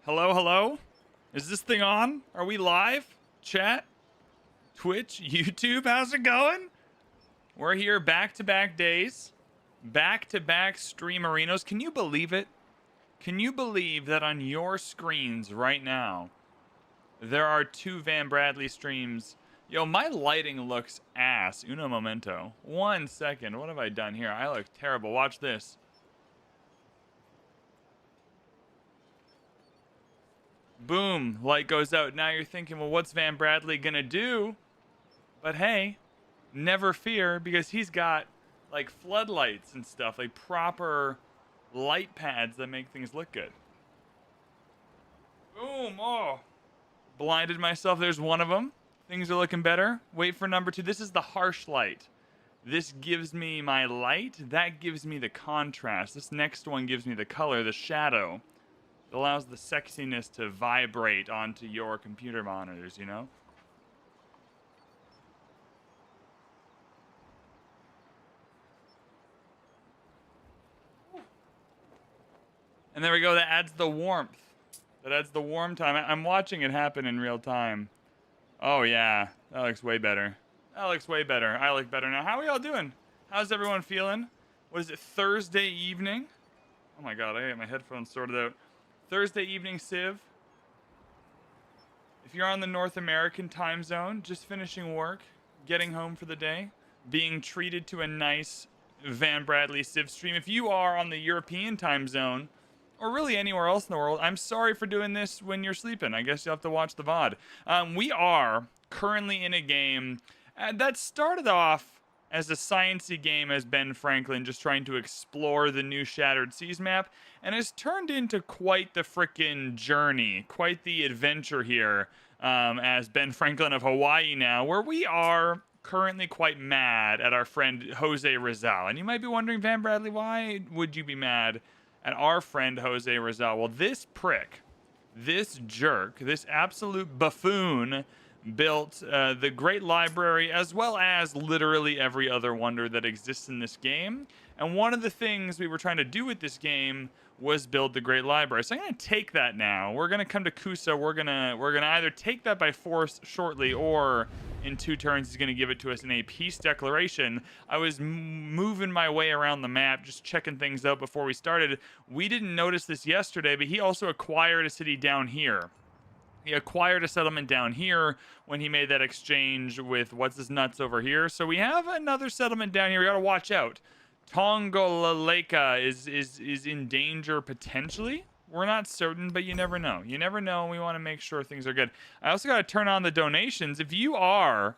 Hello, hello? Is this thing on? Are we live? Chat? Twitch? YouTube? How's it going? We're here back-to-back days. Back-to-back streamerinos. Can you believe it? Can you believe that on your screens right now, there are 2 VanBradley streams? Yo, my lighting looks ass. Uno momento. 1 second. What have I done here? I look terrible. Watch this. Boom, light goes out. Now you're thinking, well, what's VanBradley gonna do? But hey, never fear, because he's got like floodlights and stuff, like proper light pads that make things look good. Boom, oh. Blinded myself, there's one of them. Things are looking better. Wait for number 2. This is the harsh light. This gives me my light. That gives me the contrast. This next one gives me the color, the shadow. It allows the sexiness to vibrate onto your computer monitors, you know? And there we go. That adds the warmth. That adds the warm time. I'm watching it happen in real time. Oh, yeah. That looks way better. That looks way better. I look better now. How are y'all doing? How's everyone feeling? What is it, Thursday evening? Oh, my God. I got my headphones sorted out. Thursday evening Civ. If you're on the North American time zone, just finishing work, getting home for the day, being treated to a nice VanBradley Civ stream. If you are on the European time zone, or really anywhere else in the world, I'm sorry for doing this when you're sleeping. I guess you'll have to watch the VOD. We are currently in a game that started off as a sciencey game as Ben Franklin just trying to explore the new Shattered Seas map, and has turned into quite the frickin' journey, quite the adventure here, as Ben Franklin of Hawaii now, where we are currently quite mad at our friend Jose Rizal. And you might be wondering, VanBradley, why would you be mad at our friend Jose Rizal? Well, this prick, this jerk, this absolute buffoon built the Great Library, as well as literally every other wonder that exists in this game. And one of the things we were trying to do with this game was build the Great Library. So I'm going to take that now. We're going to come to Kusa. We're gonna either take that by force shortly, or in 2 turns he's going to give it to us in a peace declaration. I was moving my way around the map, just checking things out before we started. We didn't notice this yesterday, but he also acquired a city down here. He acquired a settlement down here when he made that exchange with what's his nuts over here. So we have another settlement down here. We got to watch out. Tongalaleka is in danger potentially. We're not certain, but you never know. You never know. We want to make sure things are good. I also got to turn on the donations. If you are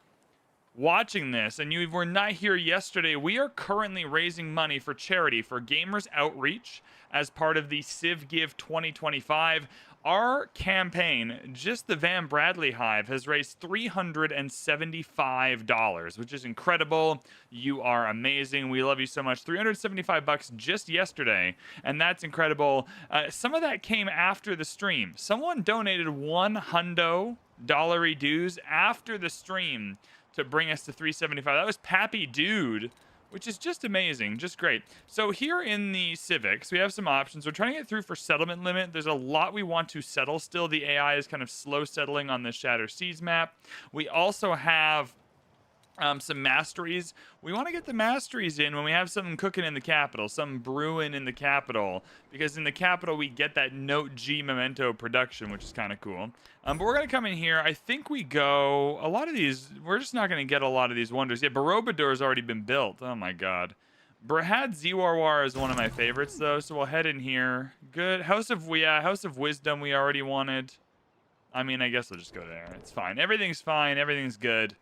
watching this and you were not here yesterday, we are currently raising money for charity for Gamers Outreach as part of the Civ Give 2025. Our campaign, just the VanBradley Hive, has raised $375, which is incredible. You are amazing. We love you so much. $375 just yesterday, and that's incredible. Some of that came after the stream. Someone donated $100 dues after the stream to bring us to $375. That was Pappy Dude, which is just amazing, just great. So here in the Civics, we have some options. We're trying to get through for settlement limit. There's a lot we want to settle still. The AI is kind of slow settling on the Shattered Seas map. We also have some masteries. We want to get the masteries in when we have something cooking in the capital, something brewing in the capital, because in the capital we get that Note G memento production, which is kind of cool. But we're going to come in here. I think we go, a lot of these, we're just not going to get a lot of these wonders. Yeah, Barobador has already been built. Oh my god. Brahad Ziwarwar is one of my favorites though, so we'll head in here. Good. House of Wisdom we already wanted. I mean, I guess we'll just go there. It's fine. Everything's fine. Everything's good.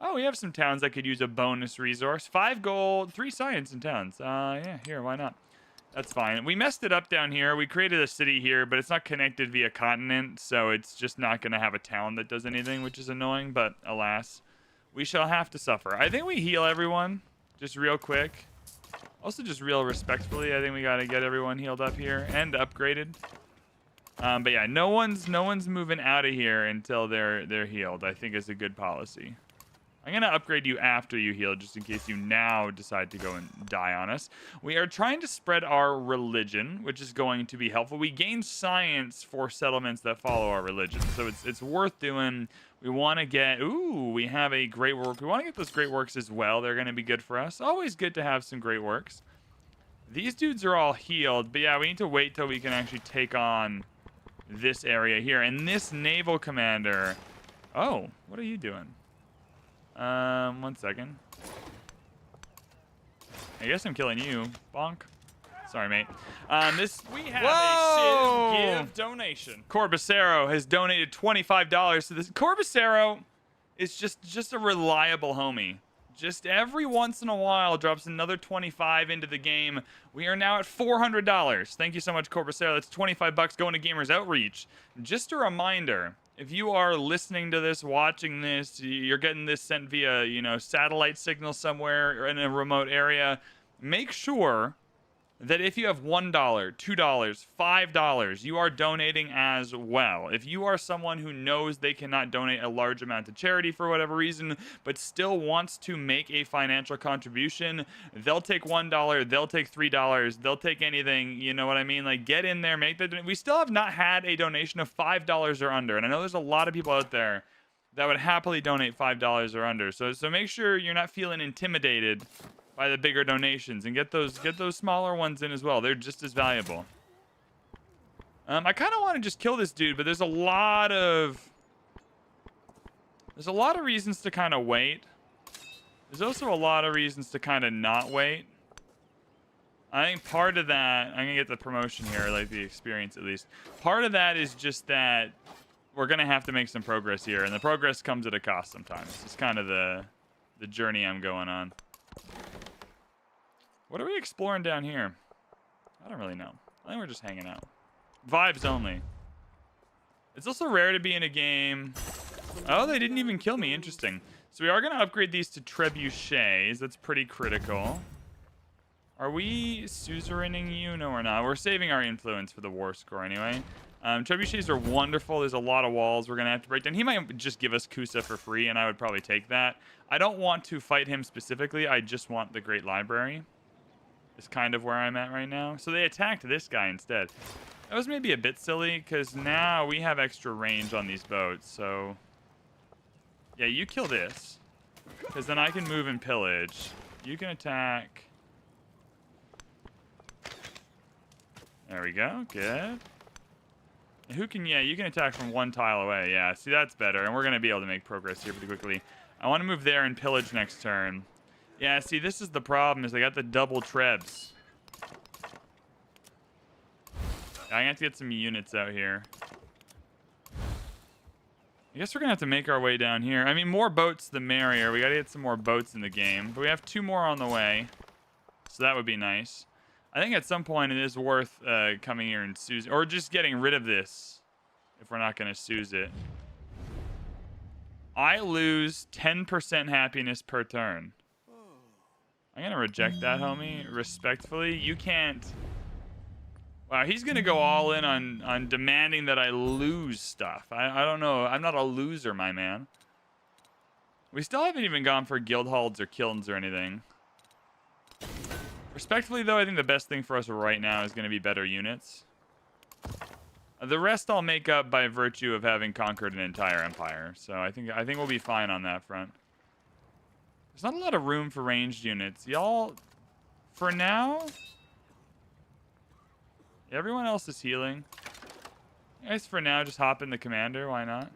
Oh, we have some towns that could use a bonus resource. 5 gold, 3 science in towns. Yeah, here, why not? That's fine. We messed it up down here. We created a city here, but it's not connected via continent, so it's just not going to have a town that does anything, which is annoying, but alas, we shall have to suffer. I think we heal everyone, just real quick. Also, just real respectfully, I think we got to get everyone healed up here and upgraded. But yeah, no one's moving out of here until they're healed. I think is a good policy. I'm going to upgrade you after you heal, just in case you now decide to go and die on us. We are trying to spread our religion, which is going to be helpful. We gain science for settlements that follow our religion, so it's worth doing. We want to get... Ooh, we have a great work. We want to get those great works as well. They're going to be good for us. Always good to have some great works. These dudes are all healed, but yeah, we need to wait till we can actually take on this area here. And this naval commander... Oh, what are you doing? 1 second. I guess I'm killing you. Bonk. Sorry, mate. We have a Civ Give donation. Corbacero has donated $25 to this. Corbacero is just a reliable homie. Just every once in a while drops another 25 into the game. We are now at $400. Thank you so much, Corbacero. That's 25 bucks going to Gamers Outreach. Just a reminder, if you are listening to this, watching this, you're getting this sent via, satellite signal somewhere in a remote area, make sure that if you have $1, $2, $5, you are donating as well. If you are someone who knows they cannot donate a large amount to charity for whatever reason, but still wants to make a financial contribution, they'll take $1, they'll take $3, they'll take anything, you know what I mean? Like, get in there, make the... We still have not had a donation of $5 or under, and I know there's a lot of people out there that would happily donate $5 or under. So make sure you're not feeling intimidated by the bigger donations, and get those smaller ones in as well. They're just as valuable. I kind of want to just kill this dude, but there's a lot of reasons to kind of wait. There's also a lot of reasons to kind of not wait. I think part of that, I'm gonna get the promotion here, like the experience at least. Part of that is just that we're gonna have to make some progress here, and the progress comes at a cost sometimes. It's kind of the journey I'm going on. What are we exploring down here? I don't really know. I think we're just hanging out. Vibes only. It's also rare to be in a game. Oh, they didn't even kill me. Interesting. So we are going to upgrade these to trebuchets. That's pretty critical. Are we suzeraning you? No, we're not. We're saving our influence for the war score anyway. Trebuchets are wonderful. There's a lot of walls we're going to have to break down. He might just give us Kusa for free, and I would probably take that. I don't want to fight him specifically. I just want the Great Library. Is kind of where I'm at right now. So they attacked this guy instead. That was maybe a bit silly, because now we have extra range on these boats. So, yeah, you kill this, because then I can move and pillage. You can attack. There we go. Good. Who can... Yeah, you can attack from one tile away. Yeah, see, that's better. And we're going to be able to make progress here pretty quickly. I want to move there and pillage next turn. Yeah, see, this is the problem, is I got the double trebs. I'm gonna have to get some units out here. I guess we're gonna have to make our way down here. I mean, more boats the merrier. We gotta get some more boats in the game. But we have 2 more on the way. So that would be nice. I think at some point it is worth coming here and Suze, or just getting rid of this if we're not gonna Suze it. I lose 10% happiness per turn. I'm going to reject that, homie, respectfully. You can't... Wow, he's going to go all in on demanding that I lose stuff. I don't know. I'm not a loser, my man. We still haven't even gone for guild halls or kilns or anything. Respectfully, though, I think the best thing for us right now is going to be better units. The rest I'll make up by virtue of having conquered an entire empire. So I think we'll be fine on that front. There's not a lot of room for ranged units. Y'all, for now, everyone else is healing. You guys, for now, just hop in the commander. Why not?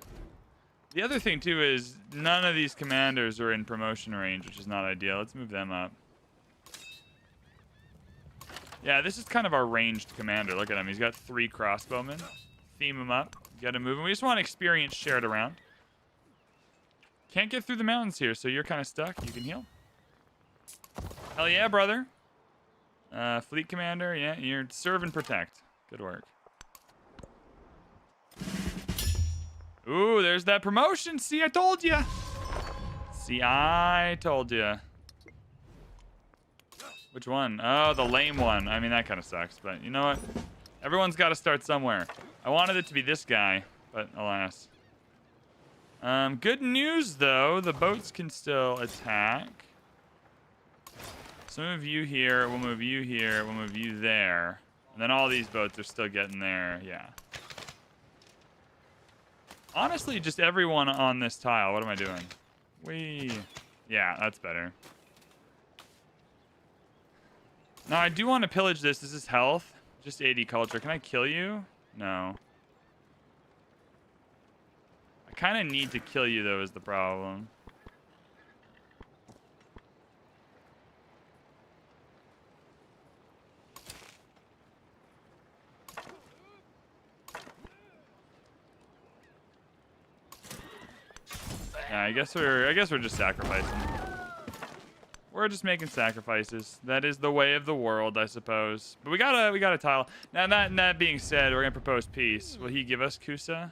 The other thing, too, is none of these commanders are in promotion range, which is not ideal. Let's move them up. Yeah, this is kind of our ranged commander. Look at him. He's got 3 crossbowmen. Theme him up. Get him moving. We just want experience shared around. Can't get through the mountains here, so you're kind of stuck. You can heal. Hell yeah, brother. Fleet commander. Yeah, you're serve and protect. Good work. Ooh, there's that promotion. See, I told you. See, I told you. Which one? Oh, the lame one. I mean, that kind of sucks, but you know what? Everyone's got to start somewhere. I wanted it to be this guy, but alas. Good news, though. The boats can still attack. So we'll move you here. We'll move you here. We'll move you there. And then all these boats are still getting there. Yeah. Honestly, just everyone on this tile. What am I doing? Yeah, that's better. Now, I do want to pillage this. This is health. Just 80 culture. Can I kill you? No. I kind of need to kill you, though, is the problem. Yeah, I guess we're just sacrificing. We're just making sacrifices. That is the way of the world, I suppose. But we got a tile. Now that being said, we're gonna propose peace. Will he give us Kusa?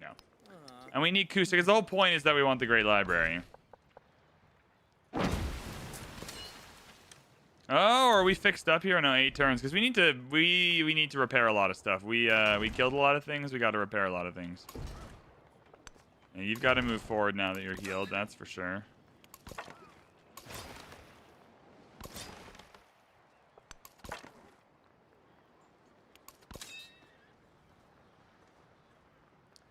No. And we need Kusa because the whole point is that we want the Great Library. Oh, are we fixed up here? No, 8 turns because we need to repair a lot of stuff. We killed a lot of things. We got to repair a lot of things. And you've got to move forward now that you're healed. That's for sure.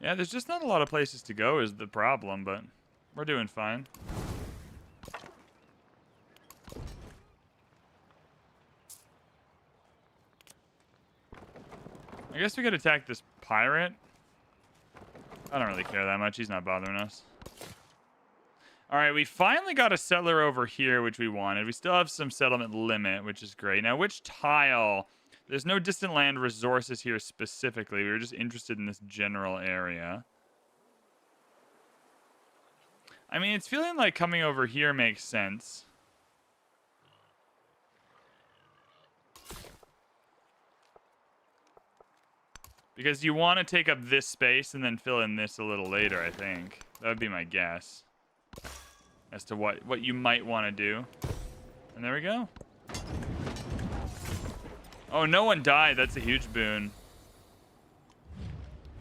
Yeah, there's just not a lot of places to go is the problem, but we're doing fine. I guess we could attack this pirate. I don't really care that much. He's not bothering us. All right, we finally got a settler over here, which we wanted. We still have some settlement limit, which is great. Now, which tile? There's no distant land resources here specifically. We were just interested in this general area. I mean, it's feeling like coming over here makes sense. Because you want to take up this space and then fill in this a little later, I think. That would be my guess. As to what you might want to do. And there we go. Oh, no one died. That's a huge boon.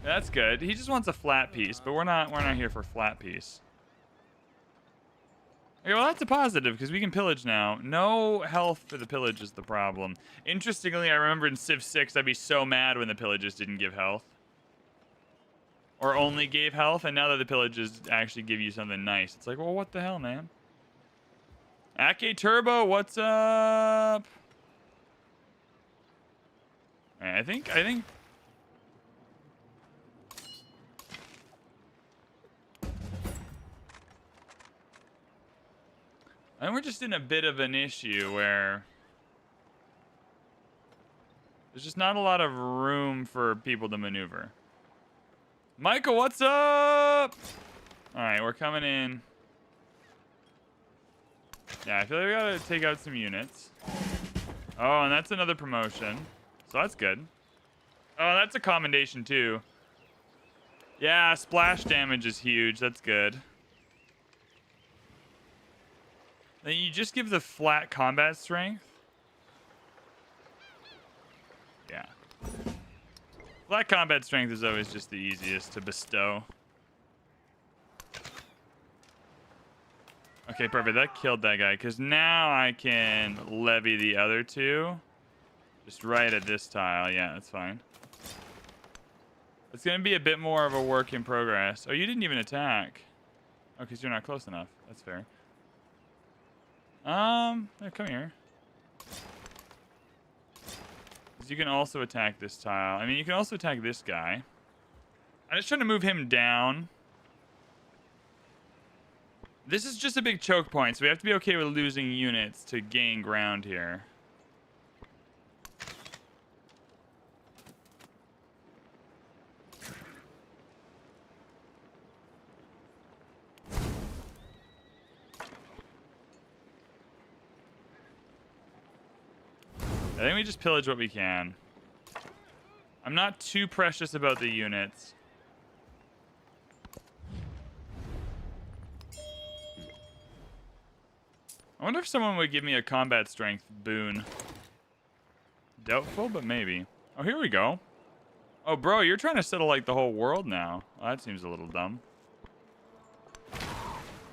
That's good. He just wants a flat piece, but we're not here for flat piece. Okay, well, that's a positive, because we can pillage now. No health for the pillage is the problem. Interestingly, I remember in Civ 6, I'd be so mad when the pillages didn't give health. Or only gave health, and now that the pillages actually give you something nice, it's like, well, what the hell, man? Ake Turbo, what's up? Right, I think... And we're just in a bit of an issue where there's just not a lot of room for people to maneuver. Michael, what's up? All right, we're coming in. Yeah, I feel like we gotta take out some units. Oh, and that's another promotion. So that's good. Oh, that's a commendation too. Yeah, splash damage is huge. That's good. Then you just give the flat combat strength. Yeah. Flat combat strength is always just the easiest to bestow. Okay, perfect. That killed that guy. Because now I can levy the other two. Just right at this tile. Yeah, that's fine. It's going to be a bit more of a work in progress. Oh, you didn't even attack. Oh, because you're not close enough. That's fair. Come here. You can also attack this tile. I mean, you can also attack this guy. I'm just trying to move him down. This is just a big choke point, so we have to be okay with losing units to gain ground here. I think we just pillage what we can. I'm not too precious about the units. I wonder if someone would give me a combat strength boon. Doubtful, but maybe. Oh, here we go. Oh, bro, you're trying to settle like the whole world now. Well, that seems a little dumb.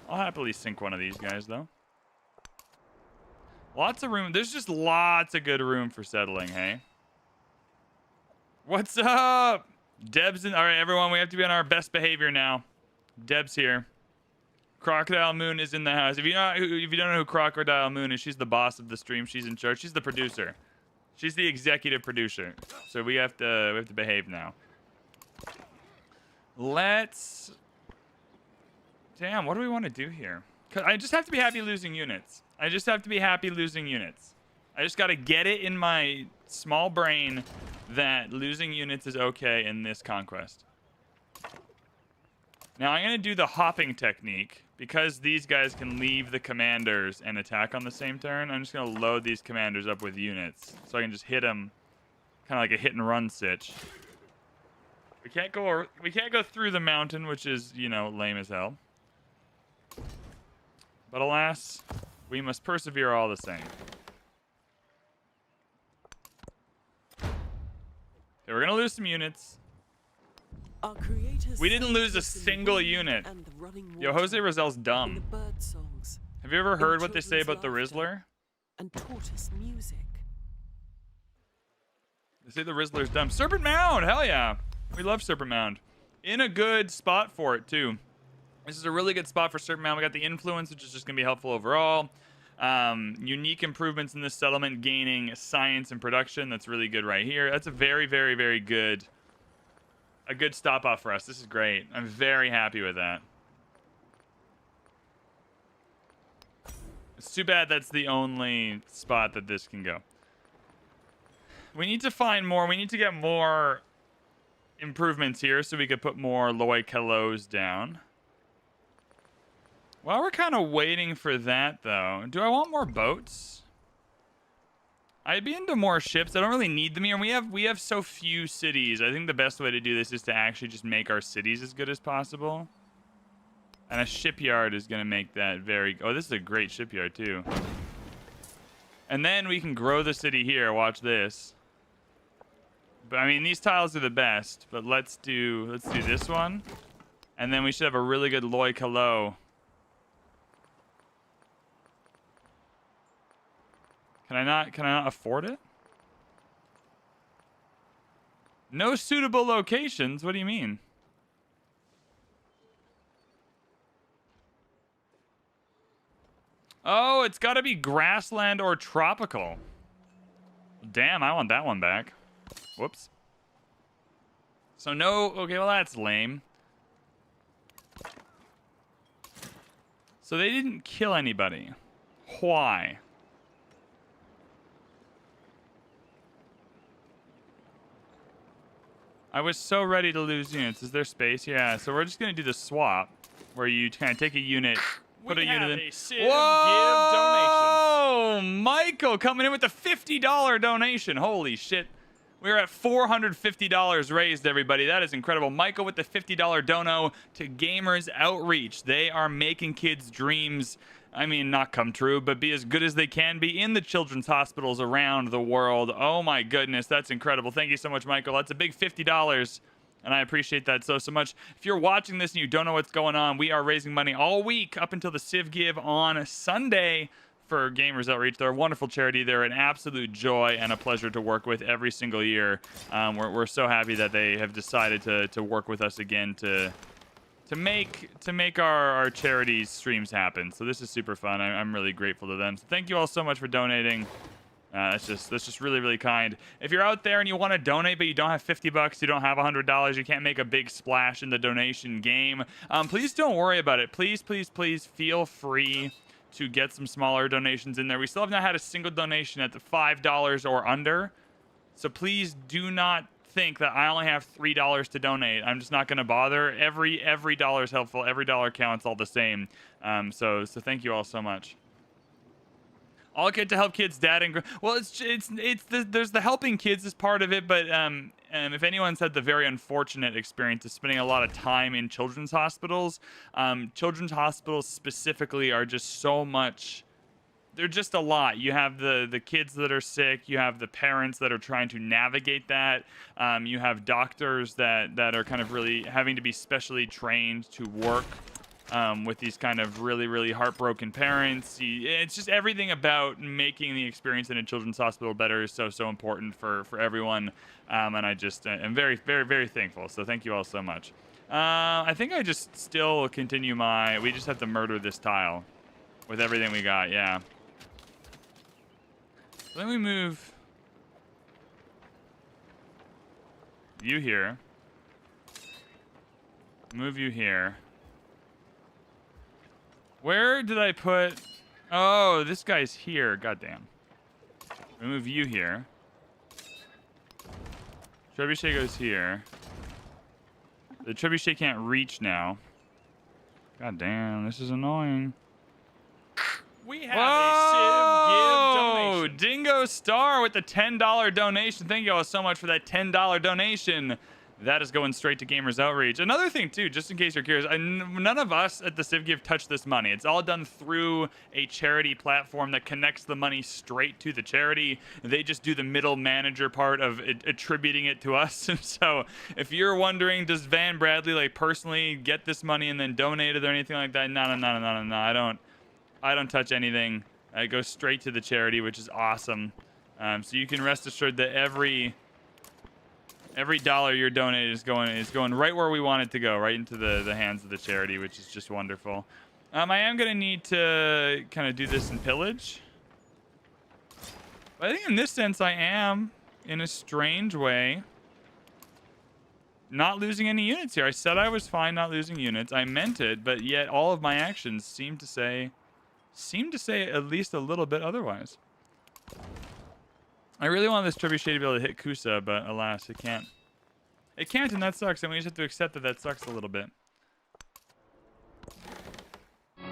I'll happily sink one of these guys, though. Lots of room. There's just lots of good room for settling, hey? What's up? Deb's in. All right, everyone, we have to be on our best behavior now. Deb's here. Crocodile Moon is in the house. If you don't know who Crocodile Moon is, she's the boss of the stream. She's in charge. She's the producer. She's the executive producer. So we have to behave now. Let's. Damn, what do we want to do here? 'Cause I just have to be happy losing units. I just have to be happy losing units. I just got to get it in my small brain that losing units is okay in this conquest. Now I'm going to do the hopping technique. Because these guys can leave the commanders and attack on the same turn, I'm just going to load these commanders up with units. So I can just hit them kind of like a hit and run sitch. We can't go through the mountain, which is, you know, lame as hell. But alas, we must persevere all the same. Okay, we're going to lose some units. We didn't lose a single unit. Yo, Jose Rosel's dumb. Have you ever heard what they say about the Rizzler? And taught us music. They say the Rizzler's dumb. Serpent Mound! Hell yeah! We love Serpent Mound. In a good spot for it, too. This is a really good spot for Serpent Mound. We got the influence, which is just going to be helpful overall. Unique improvements in this settlement, gaining science and production. That's really good right here. That's a very, very, very good... A good stop off for us. This is great. I'm very happy with that. It's too bad that's the only spot that this can go. We need to find more. We need to get more improvements here so we could put more Loi Kalos down. While we're kind of waiting for that, though, do I want more boats? I'd be into more ships. I don't really need them here. We have so few cities. I think the best way to do this is to actually just make our cities as good as possible. And a shipyard is going to make that very... Oh, this is a great shipyard, too. And then we can grow the city here. Watch this. But, I mean, these tiles are the best. But let's do this one. And then we should have a really good Loi Kalo. Can I not afford it? No suitable locations? What do you mean? Oh, it's got to be grassland or tropical. Damn, I want that one back. Whoops. So no, okay, well that's lame. So they didn't kill anybody. Why? I was so ready to lose units. Is there space? Yeah, so we're just going to do the swap, where you kind of take a unit, put a unit in. Civ Give donation. Whoa! Michael coming in with the $50 donation. Holy shit. We're at $450 raised, everybody. That is incredible. Michael with the $50 dono to Gamers Outreach. They are making kids' dreams, I mean, not come true, but be as good as they can be in the children's hospitals around the world. Oh my goodness, that's incredible. Thank you so much, Michael. That's a big $50, and I appreciate that so much. If you're watching this and you don't know what's going on, we are raising money all week up until the Civ Give on Sunday for Gamers Outreach. They're a wonderful charity. They're an absolute joy and a pleasure to work with every single year. We're so happy that they have decided to work with us again to make our charities streams happen. So this is super fun. I'm really grateful to them. So thank you all so much for donating. That's just really, really kind. If you're out there and you want to donate, but you don't have $50, you don't have $100, you can't make a big splash in the donation game, please don't worry about it. Please, please, please feel free to get some smaller donations in there. We still have not had a single donation at the $5 or under. So please do not think that I only have $3 to donate. I'm just not going to bother. Every dollar is helpful. Every dollar counts all the same. So thank you all so much. All kid to help kids, dad and well, there's the helping kids as part of it, but if anyone's had the very unfortunate experience of spending a lot of time in children's hospitals specifically are just so much. They're just a lot. You have the kids that are sick. You have the parents that are trying to navigate that. You have doctors that are kind of really having to be specially trained to work with these kind of really heartbroken parents. It's just everything about making the experience in a children's hospital better is so important for everyone. And I just am very thankful. So thank you all so much. I think I just still continue we just have to murder this tile with everything we got. Yeah. So then we move you here. Move you here. Where did I put... Oh, this guy's here. Goddamn. Move you here. Trebuchet goes here. The trebuchet can't reach now. God damn, this is annoying. We have a Civ Give donation. Dingo Star with the $10 donation. Thank you all so much for that $10 donation. That is going straight to Gamers Outreach. Another thing, too, just in case you're curious, none of us at the Civ Give touch this money. It's all done through a charity platform that connects the money straight to the charity. They just do the middle manager part of attributing it to us. And so if you're wondering, does VanBradley like personally get this money and then donate it or anything like that? No. I don't touch anything. It goes straight to the charity, which is awesome. So you can rest assured that every dollar you're donating is going right where we want it to go, right into the hands of the charity, which is just wonderful. I am going to need to kind of do this in pillage. But I think in this sense I am, in a strange way, not losing any units here. I said I was fine not losing units. I meant it, but yet all of my actions seem to say at least a little bit otherwise. I really want this trebuchet to be able to hit Kusa, but alas, it can't. It can't, and that sucks, and we just have to accept that sucks a little bit.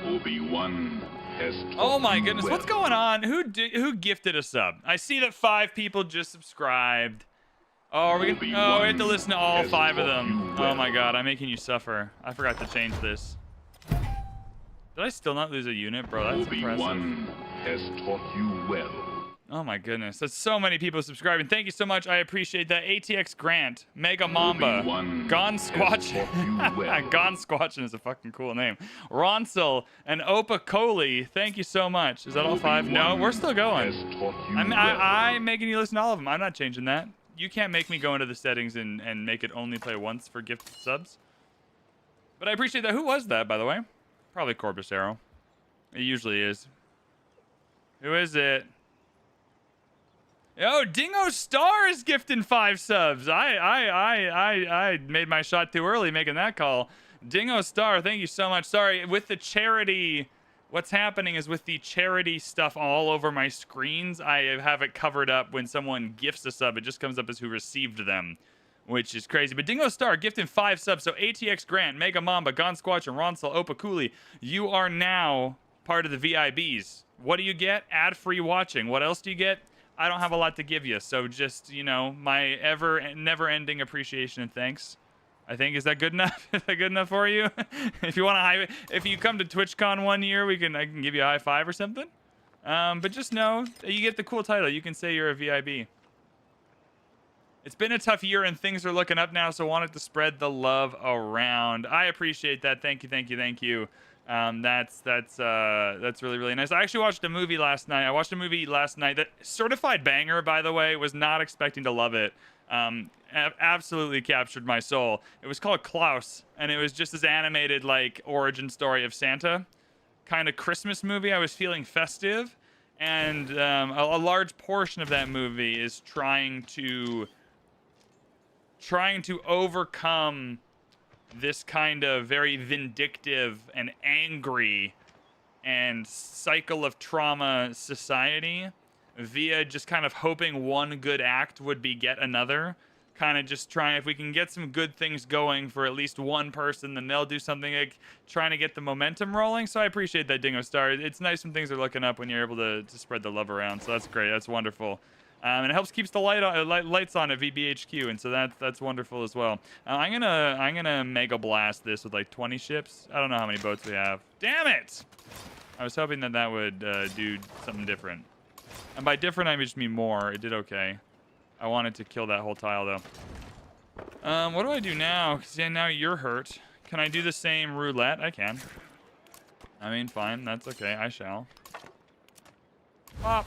Obi-Wan has Oh my goodness, what's going on? Who gifted a sub? I see that 5 people just subscribed. Oh, are we gonna, oh, we have to listen to all 5 of them. Oh my god, I'm making you suffer. I forgot to change this. Did I still not lose a unit, bro? That's impressive. Obi-Wan has taught you well. Oh my goodness, that's so many people subscribing. Thank you so much. I appreciate that. ATX Grant, Mega Mamba, Gone Squatch. Well. Gone Squatchin is a fucking cool name. Ronsel and Opa Coley, thank you so much. Is that all 5? No, we're still going. I'm making you listen to all of them. I'm not changing that. You can't make me go into the settings and make it only play once for gifted subs. But I appreciate that. Who was that, by the way? Probably Corpus Arrow. It usually is. Who is it? Oh, Dingo Star is gifting 5 subs. I made my shot too early making that call. Dingo Star, thank you so much. Sorry, with the charity, what's happening is with the charity stuff all over my screens, I have it covered up. When someone gifts a sub, it just comes up as who received them, which is crazy. But Dingo Star gifting 5 subs. So ATX Grant, Mega Mamba, Gone Squatch, and Ronsel Opa Cooley, you are now part of the VIBs. What do you get? Ad-free watching. What else do you get? I don't have a lot to give you, so just, you know, my never-ending appreciation and thanks. I think, is that good enough? Is that good enough for you? If you want if you come to TwitchCon one year, I can give you a high five or something. But just know that you get the cool title. You can say you're a VIB. It's been a tough year and things are looking up now, so wanted to spread the love around. I appreciate that. Thank you. That's really nice. I actually watched a movie last night. That certified banger, by the way. Was not expecting to love it. Absolutely captured my soul. It was called Klaus, and it was just this animated like origin story of Santa, kind of Christmas movie. I was feeling festive, and a large portion of that movie is trying to overcome this kind of very vindictive and angry and cycle of trauma society via just kind of hoping one good act would beget another. Kind of just trying, if we can get some good things going for at least one person, then they'll do something, like trying to get the momentum rolling. So I appreciate that, Dingo Star. It's nice when things are looking up when you're able to spread the love around. So that's great. That's wonderful. And it helps keeps the lights on at VBHQ, and so that's wonderful as well. I'm gonna mega blast this with like 20 ships. I don't know how many boats we have. Damn it! I was hoping that would do something different. And by different, I just mean more. It did okay. I wanted to kill that whole tile though. What do I do now? Because yeah, now you're hurt. Can I do the same roulette? I can. I mean, fine. That's okay. I shall. Pop.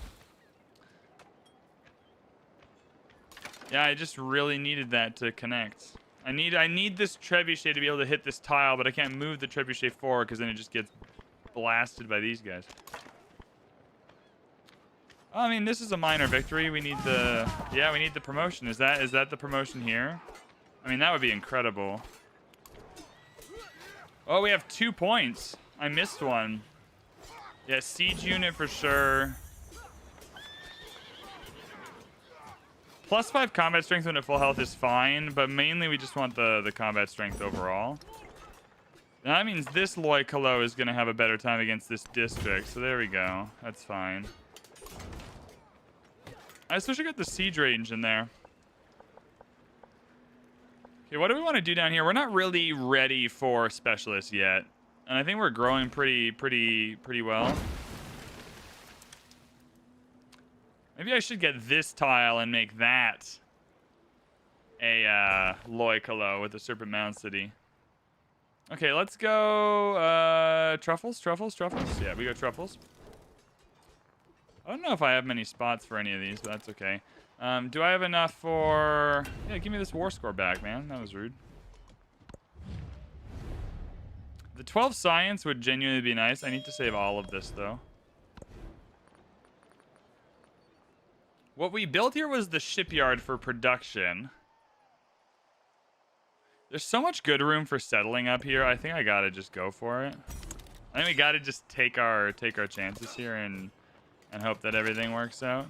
Yeah, I just really needed that to connect. I need this trebuchet to be able to hit this tile, but I can't move the trebuchet forward because then it just gets blasted by these guys. I mean, this is a minor victory. We need the... Yeah, we need the promotion. Is that the promotion here? I mean, that would be incredible. Oh, we have 2 points. I missed one. Yeah, siege unit for sure. +5 combat strength when at full health is fine, but mainly we just want the combat strength overall. And that means this Loi Kalo is going to have a better time against this district, so there we go. That's fine. I especially got the siege range in there. Okay, what do we want to do down here? We're not really ready for specialists yet, and I think we're growing pretty well. Maybe I should get this tile and make that a Loi Kalo with the Serpent Mound City. Okay, let's go truffles. Yeah, we got truffles. I don't know if I have many spots for any of these, but that's okay. Do I have enough for... Yeah, give me this war score back, man. That was rude. The 12 science would genuinely be nice. I need to save all of this, though. What we built here was the shipyard for production. There's so much good room for settling up here. I think I gotta just go for it. I think we gotta just take our chances here and hope that everything works out.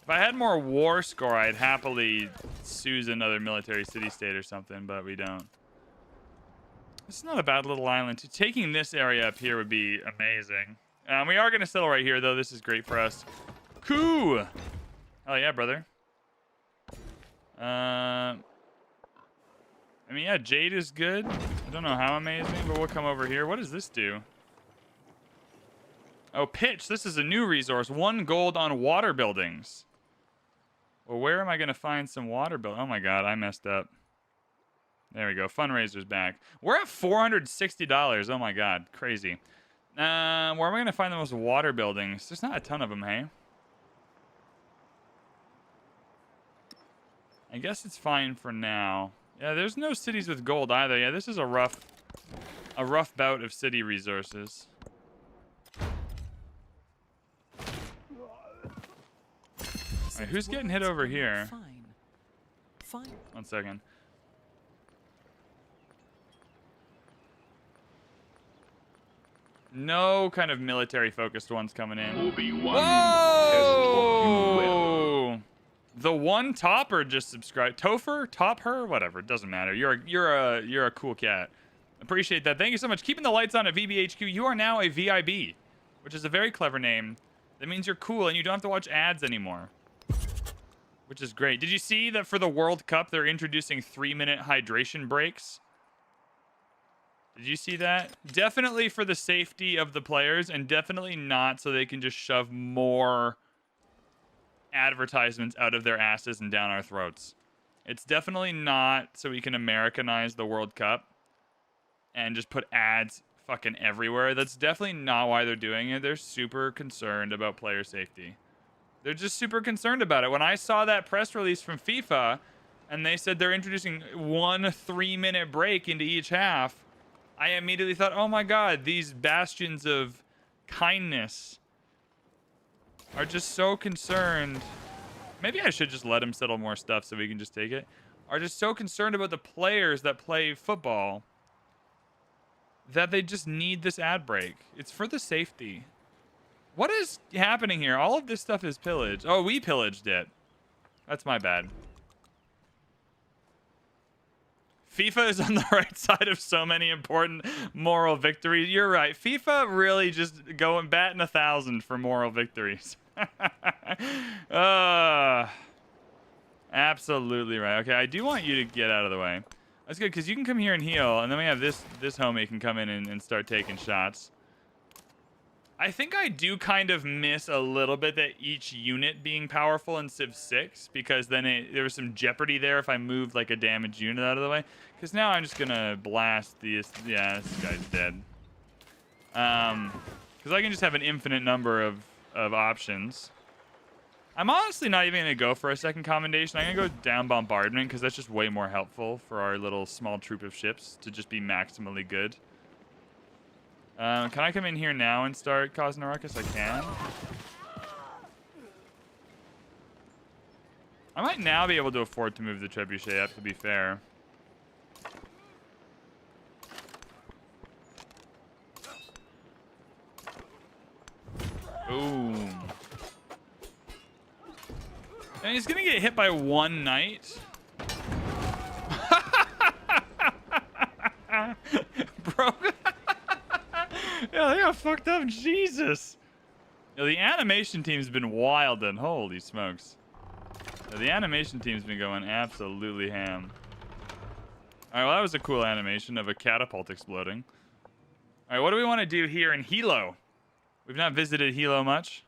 If I had more war score, I'd happily seize another military city-state or something, but we don't. This is not a bad little island. Taking this area up here would be amazing. We are gonna settle right here, though. This is great for us. Cool. Oh yeah, brother. I mean, yeah, Jade is good. I don't know how amazing, but we'll come over here. What does this do? Oh, pitch. This is a new resource. 1 gold on water buildings. Well, where am I going to find some water buildings? Oh my god, I messed up. There we go. Fundraiser's back. We're at $460. Oh my god, crazy. Where am I going to find the most water buildings? There's not a ton of them, hey? I guess it's fine for now. Yeah, there's no cities with gold either. Yeah, this is a rough bout of city resources. Alright, who's getting hit over here? Fine. 1 second. No kind of military-focused ones coming in. Obi-Wan has taught you well. Whoa! The one topper just subscribed. Topher? Top her? Whatever. It doesn't matter. You're a cool cat. Appreciate that. Thank you so much. Keeping the lights on at VBHQ. You are now a VIB, which is a very clever name. That means you're cool and you don't have to watch ads anymore, which is great. Did you see that for the World Cup, they're introducing 3-minute hydration breaks? Did you see that? Definitely for the safety of the players and definitely not so they can just shove more advertisements out of their asses and down our throats. It's definitely not so we can Americanize the World Cup and just put ads fucking everywhere. That's definitely not why they're doing it. They're super concerned about player safety. They're just super concerned about it. When I saw that press release from FIFA and they said they're introducing 1 3-minute break into each half, I immediately thought, oh my god, these bastions of kindness are just so concerned. Maybe I should just let him settle more stuff so we can just take it. Are just so concerned about the players that play football that they just need this ad break. It's for the safety. What is happening here? All of this stuff is pillaged. Oh, we pillaged it. That's my bad. FIFA is on the right side of so many important moral victories. You're right. FIFA really just going batting 1,000 for moral victories. Absolutely right. Okay, I do want you to get out of the way. That's good because you can come here and heal, and then we have this homie can come in and start taking shots. I think I do kind of miss a little bit that each unit being powerful in Civ 6 because then there was some jeopardy there if I moved like a damaged unit out of the way. Because now I'm just gonna blast these. Yeah, this guy's dead. Because I can just have an infinite number of options. I'm honestly not even going to go for a second commendation. I'm going to go down bombardment because that's just way more helpful for our little small troop of ships to just be maximally good. Can I come in here now and start causing a ruckus? I can. I might now be able to afford to move the trebuchet up, to be fair. Boom. And he's gonna get hit by one knight. Bro. Yeah, they got fucked up. Jesus. Yo, the animation team's been wild and holy smokes. Yo, the animation team's been going absolutely ham. Alright, well, that was a cool animation of a catapult exploding. Alright, what do we want to do here in Hilo? We've not visited Hilo much.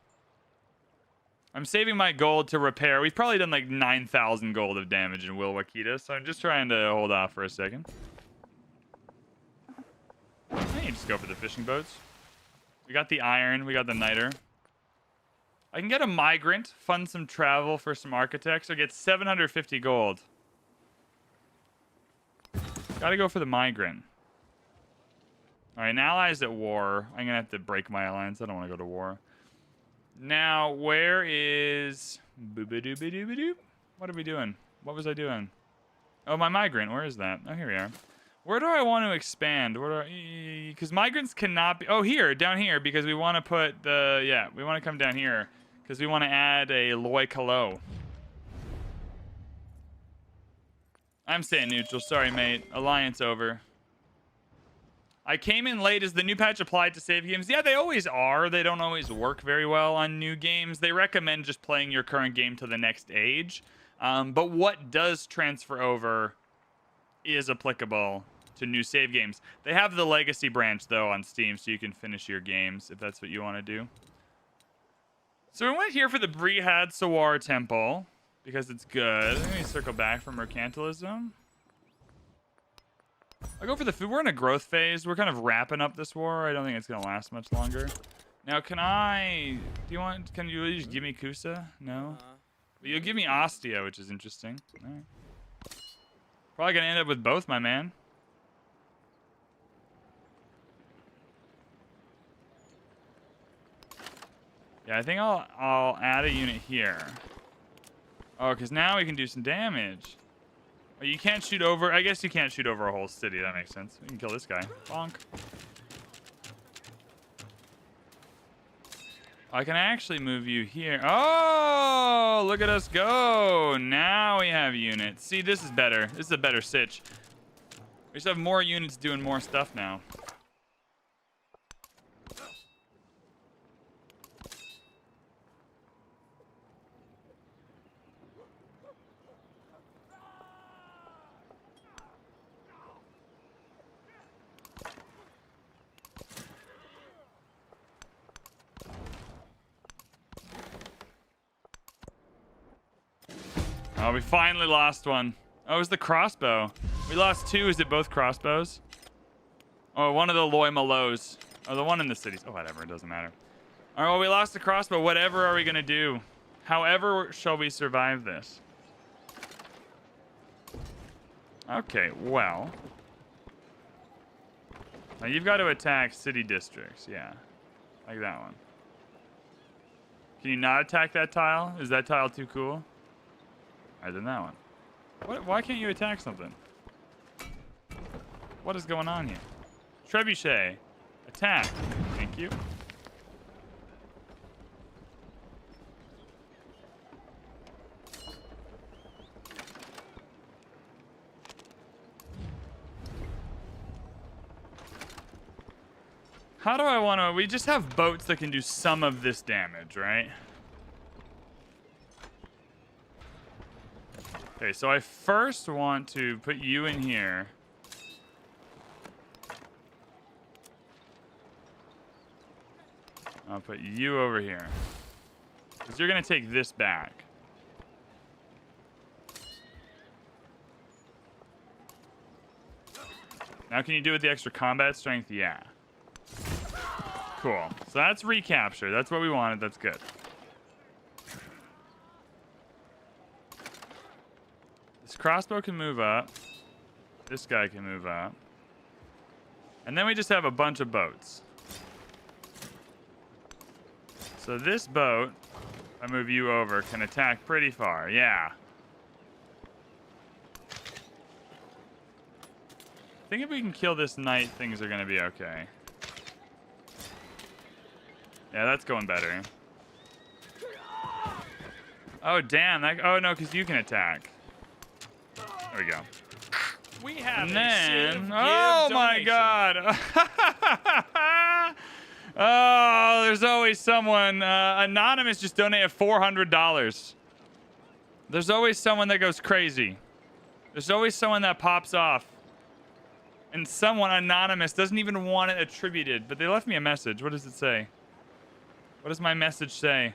I'm saving my gold to repair. We've probably done like 9,000 gold of damage in Will Wakita, so I'm just trying to hold off for a second. I can just go for the fishing boats. We got the iron. We got the niter. I can get a migrant, fund some travel for some architects, or get 750 gold. Gotta go for the migrant. Alright, an ally's at war. I'm gonna have to break my alliance. I don't want to go to war. Now, where is... Boop-a-doop-a-doop-a-doop? What are we doing? What was I doing? Oh, my migrant. Where is that? Oh, here we are. Where do I want to expand? Where do I... Because migrants cannot be... Oh, here. Down here. Because we want to put the... Yeah, we want to come down here. Because we want to add a Loi Kalo. I'm staying neutral. Sorry, mate. Alliance over. I came in late. Is the new patch applied to save games? Yeah, they always are. They don't always work very well on new games. They recommend just playing your current game to the next age. But what does transfer over is applicable to new save games. They have the legacy branch, though, on Steam, so you can finish your games if that's what you want to do. So we went here for the Brihad Sawar Temple because it's good. Let me circle back for mercantilism. I'll go for the food. We're in a growth phase. We're kind of wrapping up this war. I don't think it's going to last much longer. Now, can you just give me Kusa? No? But you'll give me Ostia, which is interesting. All right. Probably going to end up with both, my man. Yeah, I think I'll add a unit here. Oh, because now we can do some damage. Oh, you can't shoot over... I guess you can't shoot over a whole city. That makes sense. We can kill this guy. Bonk. I can actually move you here. Oh, look at us go. Now we have units. See, this is better. This is a better sitch. We just have more units doing more stuff now. Oh, we finally lost one. Oh, it was the crossbow. We lost two. Is it both crossbows? Oh, one of the Loi Malos. Oh, the one in the cities. Oh, whatever. It doesn't matter. All right, well, we lost the crossbow. Whatever are we going to do? However shall we survive this? Okay, well. Now, you've got to attack city districts. Yeah, like that one. Can you not attack that tile? Is that tile too cool? Alright, then that one. Why can't you attack something? What is going on here? Trebuchet. Attack. Thank you. How do I want to... We just have boats that can do some of this damage, right? Okay, so I first want to put you in here. I'll put you over here. Because you're going to take this back. Now can you do it with the extra combat strength? Yeah. Cool. So that's recapture. That's what we wanted. That's good. This crossbow can move up. This guy can move up. And then we just have a bunch of boats. So this boat, if I move you over, can attack pretty far. Yeah. I think if we can kill this knight, things are going to be okay. Yeah, that's going better. Oh, damn. Oh, no, because you can attack. There we go. We have And a Civ then, Give oh my donation. god. Oh, there's always someone. Anonymous just donated $400. There's always someone that goes crazy. There's always someone that pops off. And someone anonymous doesn't even want it attributed, but they left me a message. What does it say? What does my message say?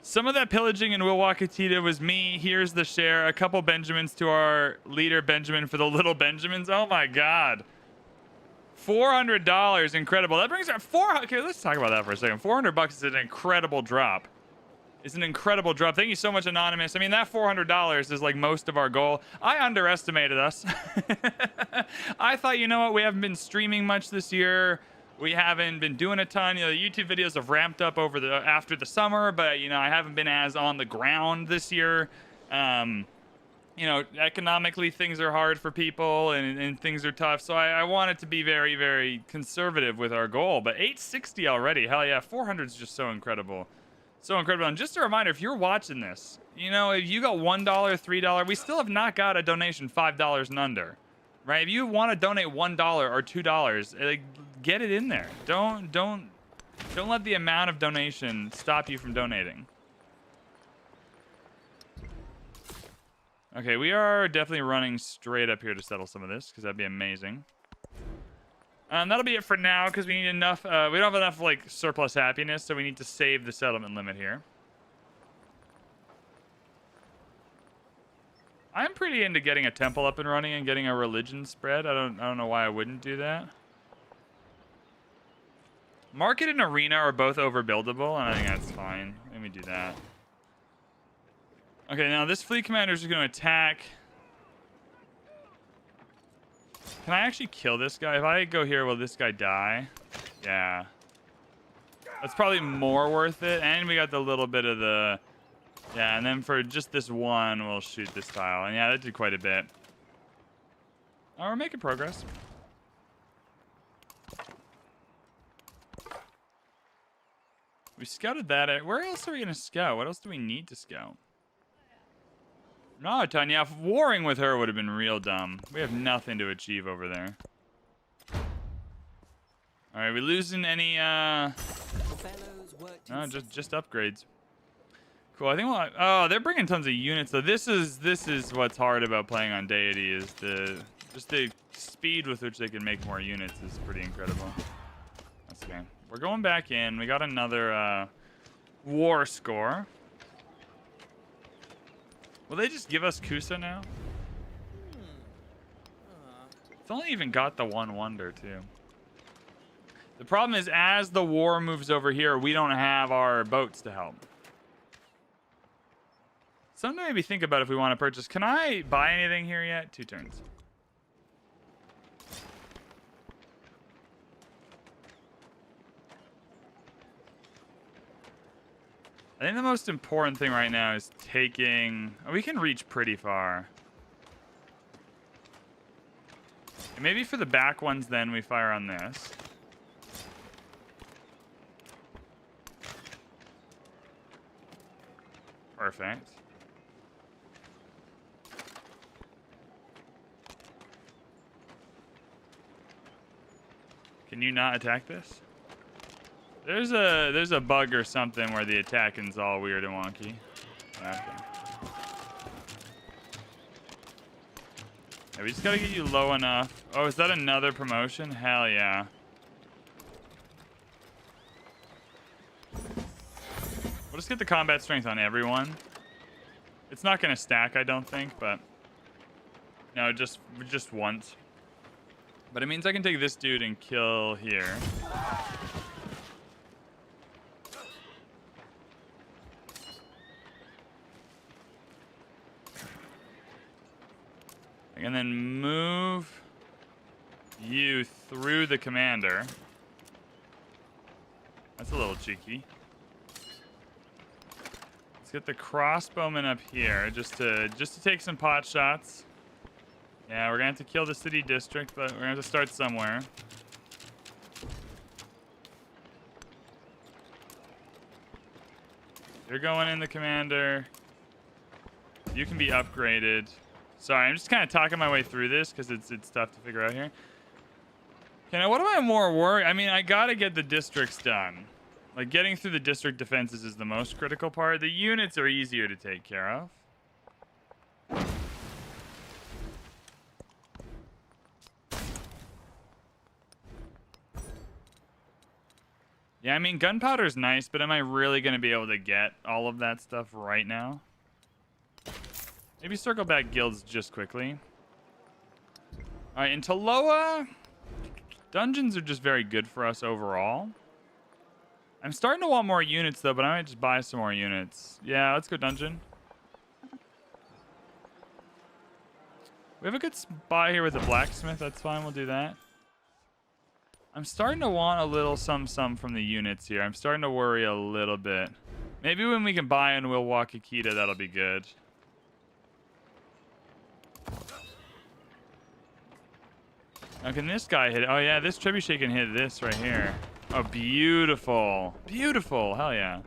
Some of that pillaging in Wilwakatita was me. Here's the share. A couple Benjamins to our leader, Benjamin, for the little Benjamins. Oh, my God. $400. Incredible. That brings our okay, let's talk about that for a second. $400 is an incredible drop. It's an incredible drop. Thank you so much, Anonymous. I mean, that $400 is like most of our goal. I underestimated us. I thought, you know what? We haven't been streaming much this year. We haven't been doing a ton. You know, the YouTube videos have ramped up after the summer, but you know, I haven't been as on the ground this year. You know, economically things are hard for people and things are tough. So I wanted to be very, very conservative with our goal. But 860 already, hell yeah, 400 is just so incredible. So incredible. And just a reminder, if you're watching this, you know, if you got $1, $3, we still have not got a donation $5 and under. Right? If you want to donate $1 or $2, like, get it in there. Don't let the amount of donation stop you from donating. Okay, we are definitely running straight up here to settle some of this because that'd be amazing. That'll be it for now because we need enough. We don't have enough like surplus happiness, so we need to save the settlement limit here. I'm pretty into getting a temple up and running and getting a religion spread. I don't know why I wouldn't do that. Market and arena are both overbuildable, and I think that's fine. Let me do that. Okay, now this fleet commander is going to attack. Can I actually kill this guy? If I go here, will this guy die? Yeah. That's probably more worth it. And we got the little bit of the... Yeah, and then for just this one, we'll shoot this tile. And yeah, that did quite a bit. Oh, we're making progress. We scouted that. Where else are we going to scout? What else do we need to scout? No, Tanya, warring with her would have been real dumb. We have nothing to achieve over there. All right, we losing any... No, just upgrades. Cool. I think we'll... Oh, they're bringing tons of units. So this is what's hard about playing on Deity is just the speed with which they can make more units is pretty incredible. That's okay. We're going back in. We got another war score. Will they just give us Kusa now? It's only even got the one wonder too. The problem is as the war moves over here, we don't have our boats to help. Something to maybe think about if we want to purchase. Can I buy anything here yet? 2 turns. I think the most important thing right now is taking... Oh, we can reach pretty far. And maybe for the back ones then we fire on this. Perfect. Can you not attack this? There's a bug or something where the attacking's all weird and wonky. Okay. Yeah, we just gotta get you low enough. Oh, is that another promotion? Hell yeah. We'll just get the combat strength on everyone. It's not gonna stack, I don't think, but no, just once. But it means I can take this dude and kill here. And then move you through the commander. That's a little cheeky. Let's get the crossbowman up here just to take some pot shots. Yeah, we're gonna have to kill the city district, but we're gonna have to start somewhere. You're going in the commander. You can be upgraded. Sorry, I'm just kind of talking my way through this because it's tough to figure out here. Okay, now what am I more worried? I mean, I gotta get the districts done. Like, getting through the district defenses is the most critical part. The units are easier to take care of. Yeah, I mean, gunpowder's nice, but am I really going to be able to get all of that stuff right now? Maybe circle back guilds just quickly. All right, in Taloa, dungeons are just very good for us overall. I'm starting to want more units, though, but I might just buy some more units. Yeah, let's go dungeon. We have a good spot here with the blacksmith. That's fine. We'll do that. I'm starting to want a little some from the units here. I'm starting to worry a little bit. Maybe when we can buy in Wilwakakita, that'll be good. Now, can this guy hit it? Oh, yeah, this trebuchet can hit this right here. Oh, beautiful. Beautiful. Hell yeah.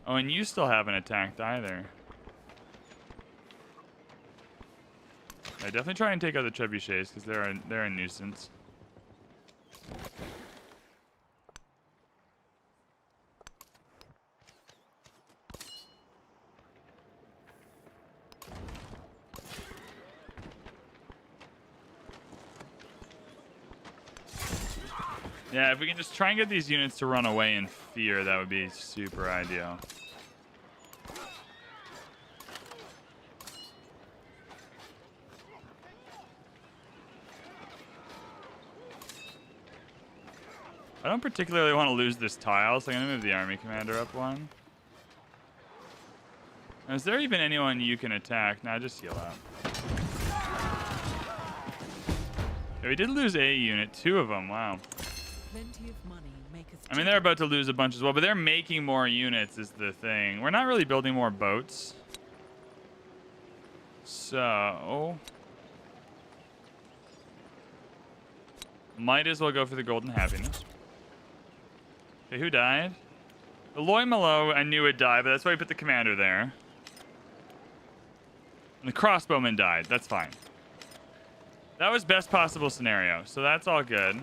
Oh, and you still haven't attacked either. I definitely try and take out the trebuchets because they're a nuisance. Yeah, if we can just try and get these units to run away in fear, that would be super ideal. I don't particularly want to lose this tile, so I'm going to move the army commander up one. Now, is there even anyone you can attack? Nah, just heal out. Yeah, we did lose a unit, 2 of them, wow. Plenty of money maketh I mean, they're about to lose a bunch as well, but they're making more units is the thing. We're not really building more boats. So... might as well go for the golden happiness. Okay, who died? The Loy Malo, I knew would die, but that's why we put the commander there. And the crossbowman died. That's fine. That was best possible scenario, so that's all good.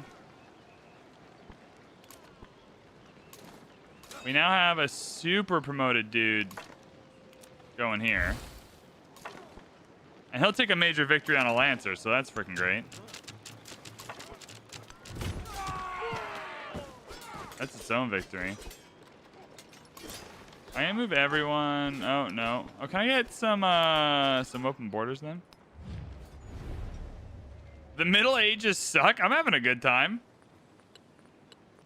We now have a super promoted dude going here. And he'll take a major victory on a Lancer, so that's freaking great. That's its own victory. I can move everyone. Oh, no. Oh, can I get some open borders then? The Middle Ages suck. I'm having a good time.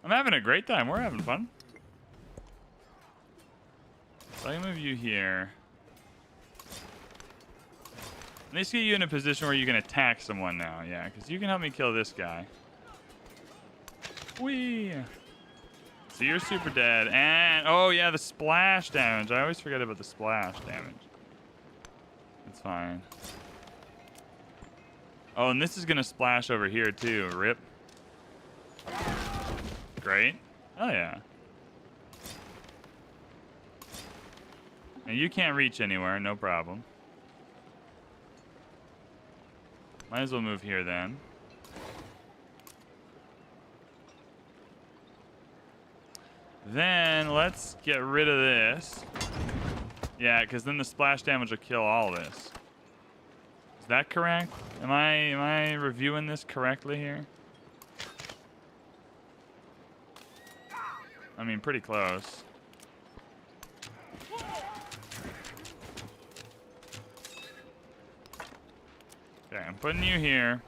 I'm having a great time. We're having fun. So I can move you here. At least get you in a position where you can attack someone now. Yeah, because you can help me kill this guy. Whee! So you're super dead. And, oh yeah, the splash damage. I always forget about the splash damage. It's fine. Oh, and this is going to splash over here too. Rip. Great. Oh yeah. And you can't reach anywhere, no problem. Might as well move here then. Then let's get rid of this. Yeah, because then the splash damage will kill all this. Is that correct? Am I reviewing this correctly here? I mean, pretty close. Okay, I'm putting you here.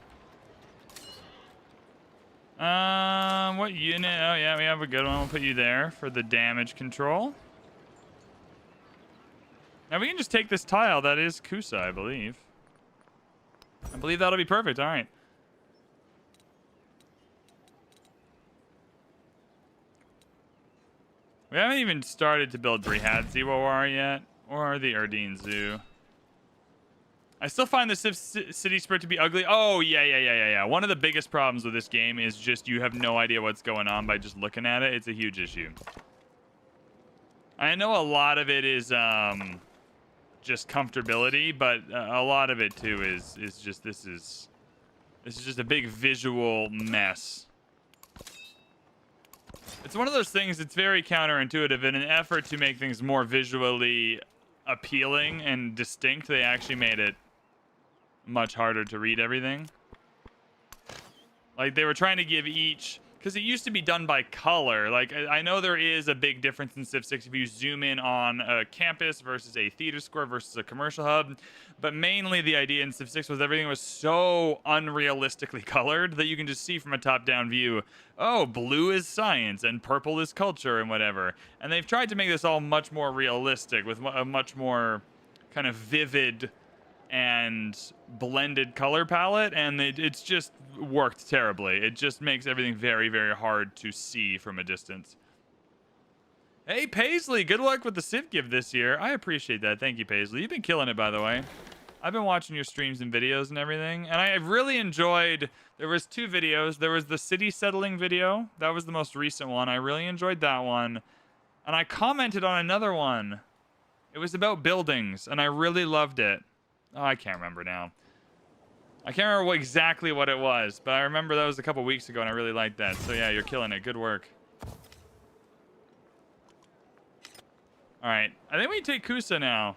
What unit? Oh yeah, we have a good one. We'll put you there for the damage control. Now we can just take this tile. That is Kusa, I believe. I believe that'll be perfect. All right. We haven't even started to build Brihad Ziwawar yet, or the Erdene Zoo. I still find the Civ City Sprint to be ugly. Oh, yeah. One of the biggest problems with this game is just you have no idea what's going on by just looking at it. It's a huge issue. I know a lot of it is just comfortability, but a lot of it too is just this is just a big visual mess. It's one of those things that's very counterintuitive. In an effort to make things more visually appealing and distinct, they actually made it much harder to read everything. Like, they were trying to give each... Because it used to be done by color. Like, I know there is a big difference in Civ 6 if you zoom in on a campus versus a theater square versus a commercial hub. But mainly the idea in Civ 6 was everything was so unrealistically colored that you can just see from a top-down view, oh, blue is science and purple is culture and whatever. And they've tried to make this all much more realistic with a much more kind of vivid and blended color palette, and it's just worked terribly. It just makes everything very, very hard to see from a distance. Hey, Paisley, good luck with the Civ Give this year. I appreciate that. Thank you, Paisley. You've been killing it, by the way. I've been watching your streams and videos and everything, and I really enjoyed... There was 2 videos. There was the city settling video. That was the most recent one. I really enjoyed that one. And I commented on another one. It was about buildings, and I really loved it. Oh, I can't remember now. I can't remember exactly what it was, but I remember that was a couple weeks ago, and I really liked that. So yeah, you're killing it. Good work. All right. I think we take Kusa now.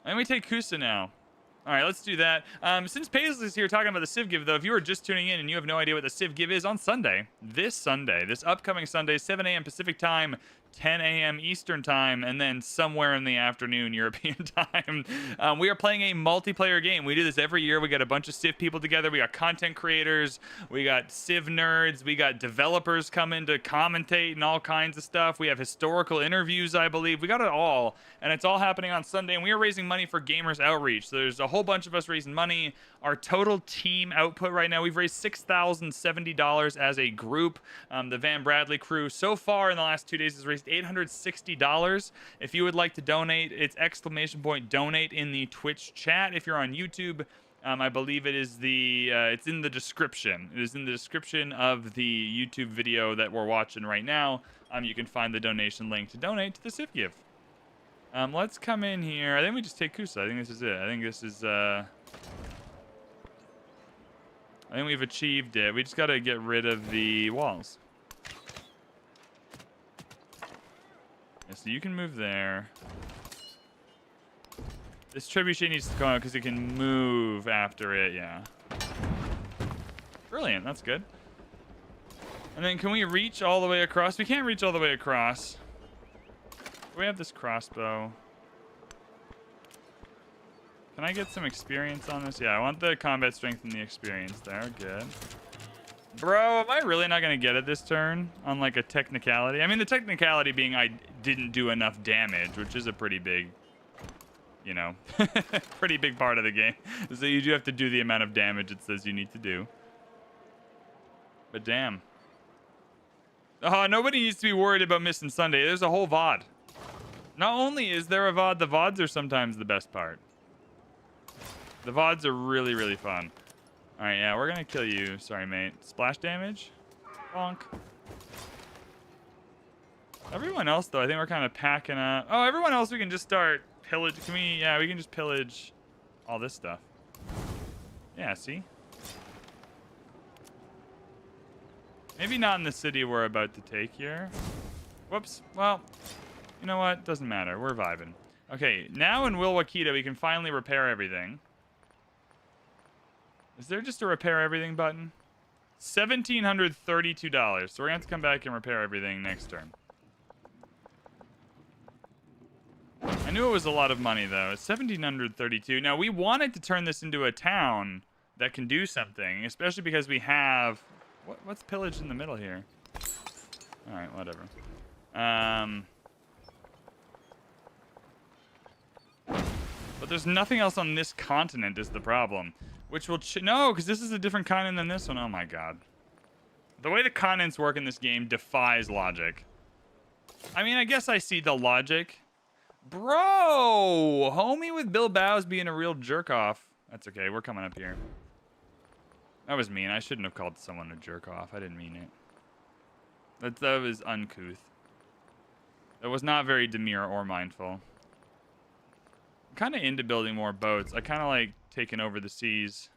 All right, let's do that. Since Paisley's here talking about the Civ Give, though, if you are just tuning in and you have no idea what the Civ Give is, on Sunday, this upcoming Sunday, 7 a.m. Pacific time, 10 a.m. Eastern time, and then somewhere in the afternoon European time, we are playing a multiplayer game. We do this every year. We got a bunch of Civ people together. We got content creators. We got Civ nerds. We got developers coming to commentate and all kinds of stuff. We have historical interviews, I believe. We got it all, and it's all happening on Sunday, and we are raising money for Gamers Outreach. So there's a whole bunch of us raising money. Our total team output right now, we've raised $6,070 as a group. The VanBradley crew so far in the last 2 days has raised $860. If you would like to donate, it's !donate in the Twitch chat. If you're on YouTube, I believe it is it's in the description. It is in the description of the YouTube video that we're watching right now. You can find the donation link to donate to the Civ Give. Let's come in here. I think we just take Kusa. I think this is it. I think this is I think we've achieved it. We just got to get rid of the walls. Yeah, so you can move there. This trebuchet needs to go out because it can move after it, yeah. Brilliant, that's good. And then can we reach all the way across? We can't reach all the way across. We have this crossbow. Can I get some experience on this? Yeah, I want the combat strength and the experience there. Good. Bro, am I really not going to get it this turn on like a technicality? I mean, the technicality being I didn't do enough damage, which is a pretty big, you know, pretty big part of the game. So you do have to do the amount of damage it says you need to do. But damn. Oh, nobody needs to be worried about missing Sunday. There's a whole VOD. Not only is there a VOD, the VODs are sometimes the best part. The VODs are really, really fun. All right, yeah, we're going to kill you. Sorry, mate. Splash damage? Bonk. Everyone else, though, I think we're kind of packing up. Oh, everyone else we can just start pillage. Can we? Yeah, we can just pillage all this stuff. Yeah, see? Maybe not in the city we're about to take here. Whoops. Well, you know what? Doesn't matter. We're vibing. Okay, now in Wilwakita, we can finally repair everything. Is there just a repair everything button? $1,732. So we're going to have to come back and repair everything next turn. I knew it was a lot of money, though. It's $1,732. Now, we wanted to turn this into a town that can do something, especially because we have What's pillage in the middle here? All right, whatever. But there's nothing else on this continent is the problem. Which will... no, because this is a different continent than this one. Oh, my God. The way the continents work in this game defies logic. I mean, I guess I see the logic. Bro! Homie with Bilbao's being a real jerk-off. That's okay. We're coming up here. That was mean. I shouldn't have called someone a jerk-off. I didn't mean it. That was uncouth. That was not very demure or mindful. I'm kind of into building more boats. I kind of like taking over the seas.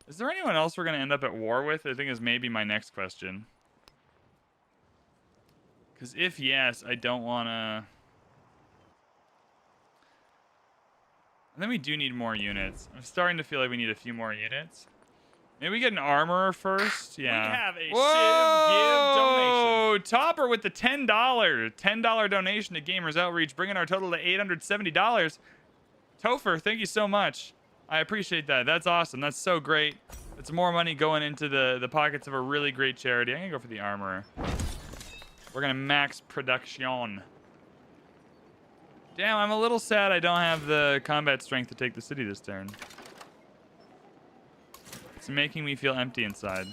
Is there anyone else we're going to end up at war with? I think is maybe my next question. Because if yes, I don't want to... And then we do need more units. I'm starting to feel like we need a few more units. Maybe we get an armorer first. Yeah. We have a Whoa! Civ Give donation. Topper with the $10 donation to Gamers Outreach, bringing our total to $870. Topher, thank you so much. I appreciate that. That's awesome. That's so great. It's more money going into the pockets of a really great charity. I'm gonna go for the armorer. We're gonna max production. Damn, I'm a little sad I don't have the combat strength to take the city this turn. It's making me feel empty inside.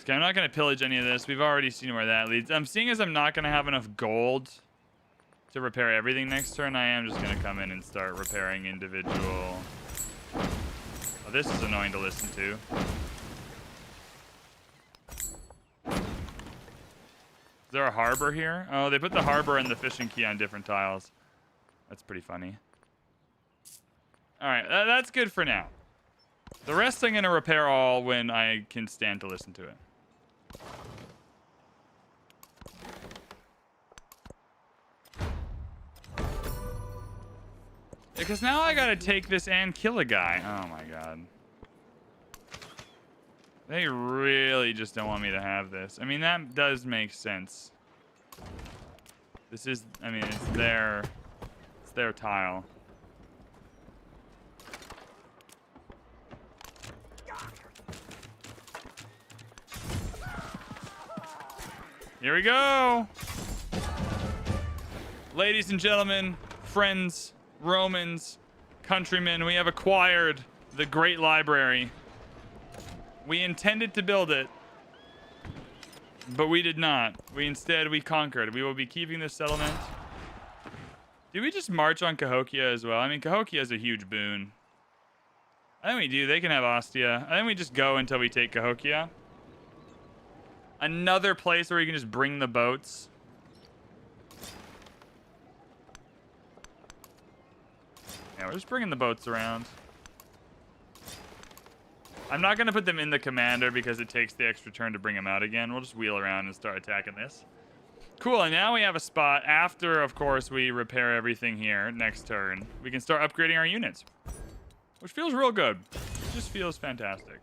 Okay, I'm not going to pillage any of this. We've already seen where that leads. I'm seeing as I'm not going to have enough gold to repair everything next turn. I am just going to come in and start repairing individual... Oh, this is annoying to listen to. Is there a harbor here? Oh, they put the harbor and the fishing key on different tiles. That's pretty funny. All right, that's good for now. The rest I'm going to repair all when I can stand to listen to it. Because now I got to take this and kill a guy. Oh, my God. They really just don't want me to have this. I mean, that does make sense. This is, I mean, it's their tile. Here we go. Ladies and gentlemen, friends, Romans, countrymen, we have acquired the Great Library. We intended to build it, but we did not. Instead, we conquered. We will be keeping this settlement. Do we just march on Cahokia as well? I mean, Cahokia is a huge boon. I think we do. They can have Ostia. I think we just go until we take Cahokia. Another place where you can just bring the boats. Yeah, we're just bringing the boats around. I'm not going to put them in the commander because it takes the extra turn to bring them out again. We'll just wheel around and start attacking this. Cool, and now we have a spot after, of course, we repair everything here next turn. We can start upgrading our units, which feels real good. It just feels fantastic.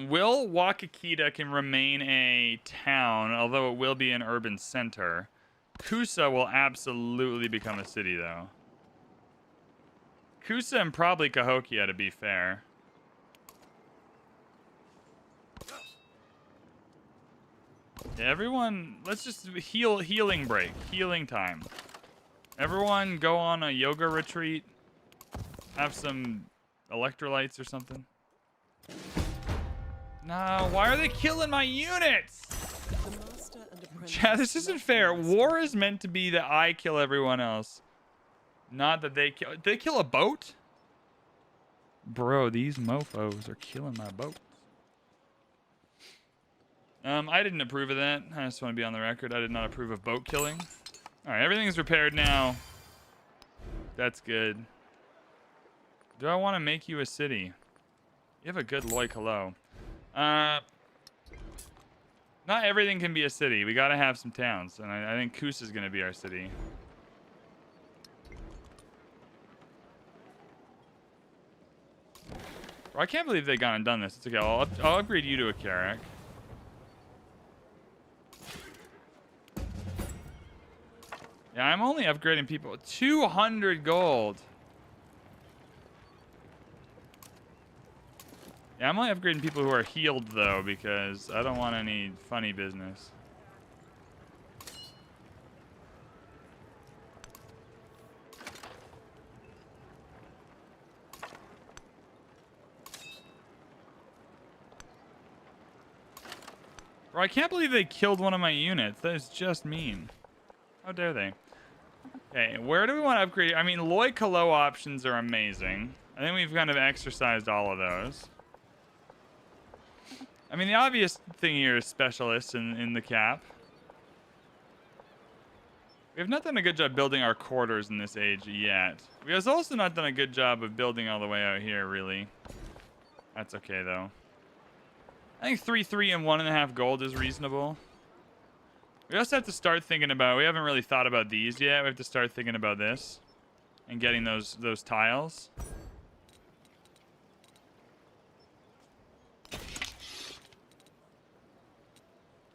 Will Wakakita can remain a town, although it will be an urban center. Kusa will absolutely become a city, though. Kusa and probably Cahokia, to be fair. Yeah, everyone, let's just healing break. Healing time. Everyone go on a yoga retreat. Have some electrolytes or something. No, why are they killing my units? Yeah, this isn't fair. War is meant to be that I kill everyone else. Not that they kill... Did they kill a boat? Bro, these mofos are killing my boats. I didn't approve of that. I just want to be on the record. I did not approve of boat killing. Alright, everything is repaired now. That's good. Do I want to make you a city? You have a good loik hello. Not everything can be a city. We gotta have some towns. And I think Kus is gonna be our city. Bro, I can't believe they gone and done this. It's okay. I'll upgrade you to a Carrack. Yeah, I'm only upgrading people. 200 gold. Yeah, I'm only upgrading people who are healed, though, because I don't want any funny business. Bro, I can't believe they killed one of my units. That is just mean. How dare they? Okay, where do we want to upgrade? I mean, Loi Kalo options are amazing. I think we've kind of exercised all of those. I mean, the obvious thing here is specialists in the cap. We have not done a good job building our quarters in this age yet. We have also not done a good job of building all the way out here, really. That's okay, though. I think 3, 3, and 1.5 gold is reasonable. We also have to start thinking about... We haven't really thought about these yet. We have to start thinking about this. And getting those tiles.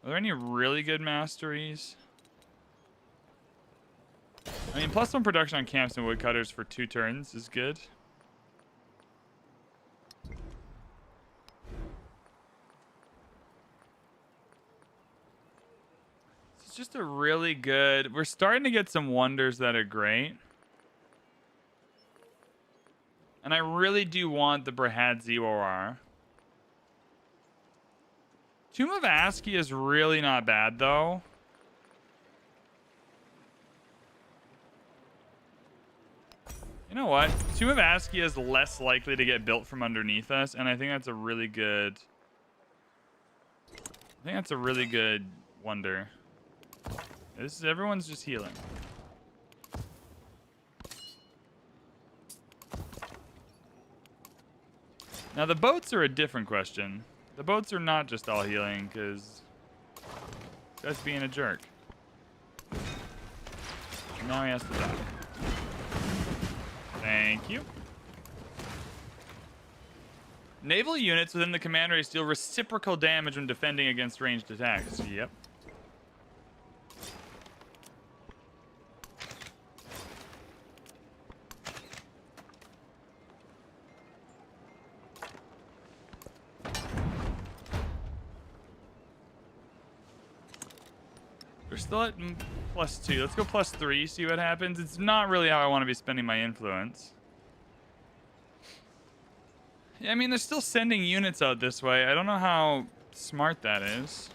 Are there any really good masteries? I mean, +1 production on camps and woodcutters for 2 turns is good. It's just a really good... We're starting to get some wonders that are great. And I really do want the Brahad Ziwar. Tomb of ASCII is really not bad, though. You know what? Tomb of ASCII is less likely to get built from underneath us, and I think that's a really good... I think that's a really good wonder. This is... Everyone's just healing. Now, the boats are a different question. The boats are not just all healing, because that's being a jerk. Now he has to die. Thank you. Naval units within the command race deal reciprocal damage when defending against ranged attacks. Yep. We're still at +2. Let's go +3, see what happens. It's not really how I want to be spending my influence. Yeah, I mean, they're still sending units out this way. I don't know how smart that is.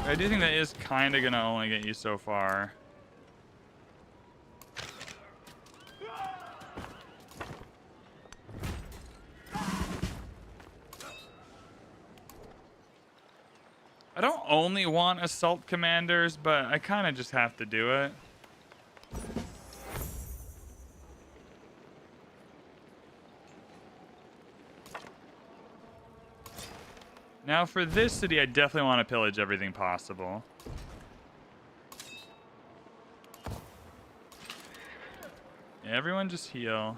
I do think that is kind of going to only get you so far. I don't only want assault commanders, but I kind of just have to do it. Now for this city, I definitely want to pillage everything possible. Yeah, everyone just heal.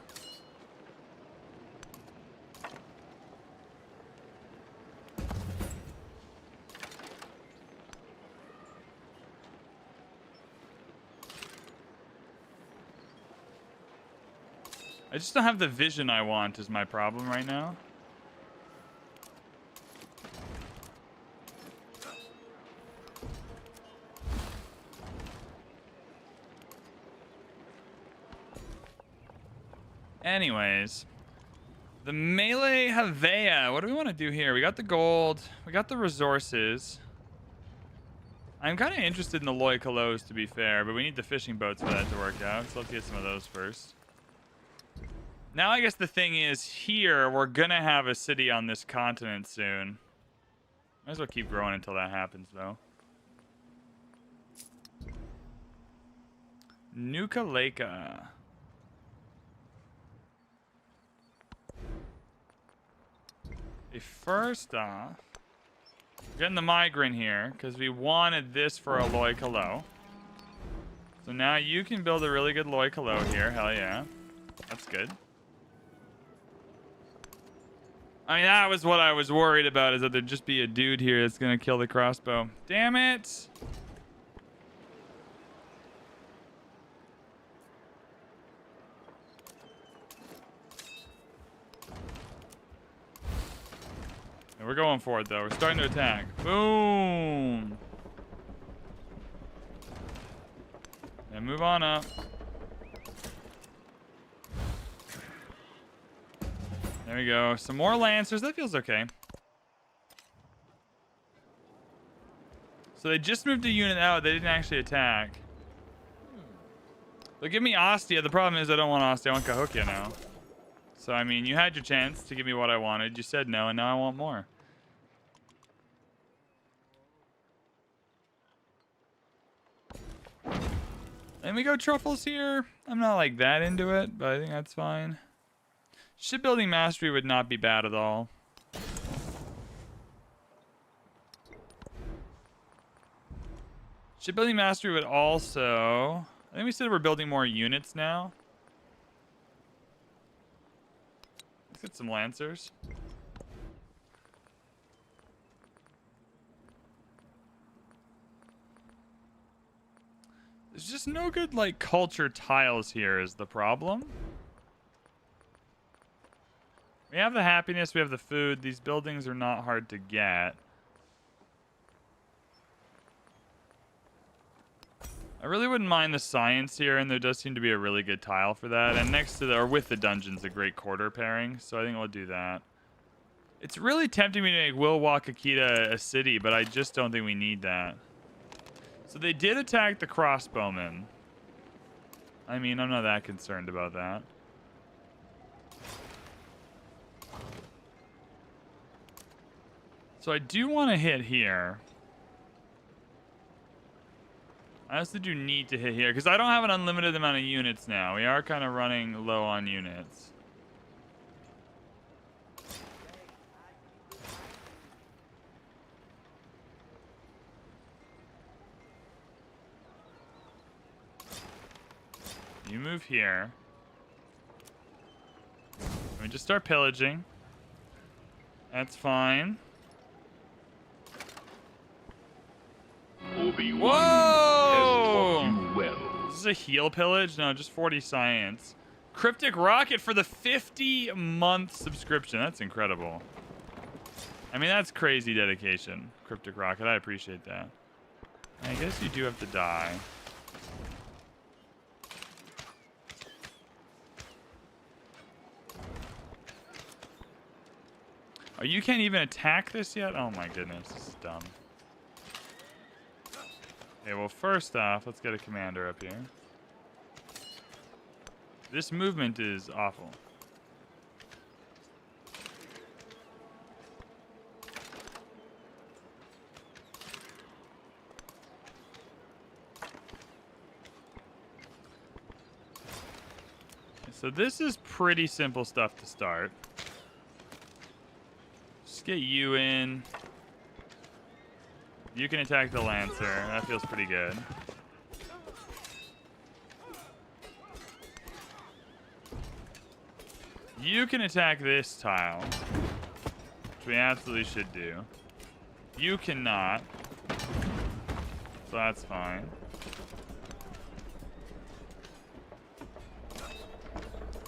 I just don't have the vision I want is my problem right now. Anyways, the melee Havea. What do we want to do here? We got the gold. We got the resources. I'm kind of interested in the Loi Kalos, to be fair, but we need the fishing boats for that to work out. So let's get some of those first. Now I guess the thing is, here, we're going to have a city on this continent soon. Might as well keep growing until that happens, though. Nuka Leka. Okay, first off, we're getting the migrant here, because we wanted this for a Loi Kalo. So now you can build a really good Loi Kalo here. Hell yeah. That's good. I mean, that was what I was worried about, is that there'd just be a dude here that's going to kill the crossbow. Damn it! We're going for it, though. We're starting to attack. Boom. And move on up. There we go. Some more Lancers. That feels okay. So they just moved a unit out. They didn't actually attack. They'll give me Ostia. The problem is I don't want Ostia. I want Cahokia now. So, I mean, you had your chance to give me what I wanted. You said no, and now I want more. And we go Truffles here. I'm not, like, that into it, but I think that's fine. Shipbuilding Mastery would not be bad at all. Shipbuilding Mastery would also... I think we said we're building more units now. Let's get some Lancers. There's just no good, like, culture tiles here is the problem. We have the happiness, we have the food. These buildings are not hard to get. I really wouldn't mind the science here, and there does seem to be a really good tile for that. And next to the, or with the dungeons, a great quarter pairing. So I think we'll do that. It's really tempting me to make Wilwakakita a city, but I just don't think we need that. So they did attack the crossbowmen. I mean, I'm not that concerned about that. So I do want to hit here. I also do need to hit here, because I don't have an unlimited amount of units now. We are kind of running low on units. You move here. We just start pillaging. That's fine. Obi-Wan has taught you well. This is a heal pillage? No, just 40 science. Cryptic Rocket for the 50-month subscription. That's incredible. I mean, that's crazy dedication. Cryptic Rocket, I appreciate that. I guess you do have to die. Oh, you can't even attack this yet? Oh my goodness, this is dumb. Okay, well, first off, let's get a commander up here. This movement is awful. So this is pretty simple stuff to start. Just get you in. You can attack the Lancer. That feels pretty good. You can attack this tile, which we absolutely should do. You cannot. So that's fine.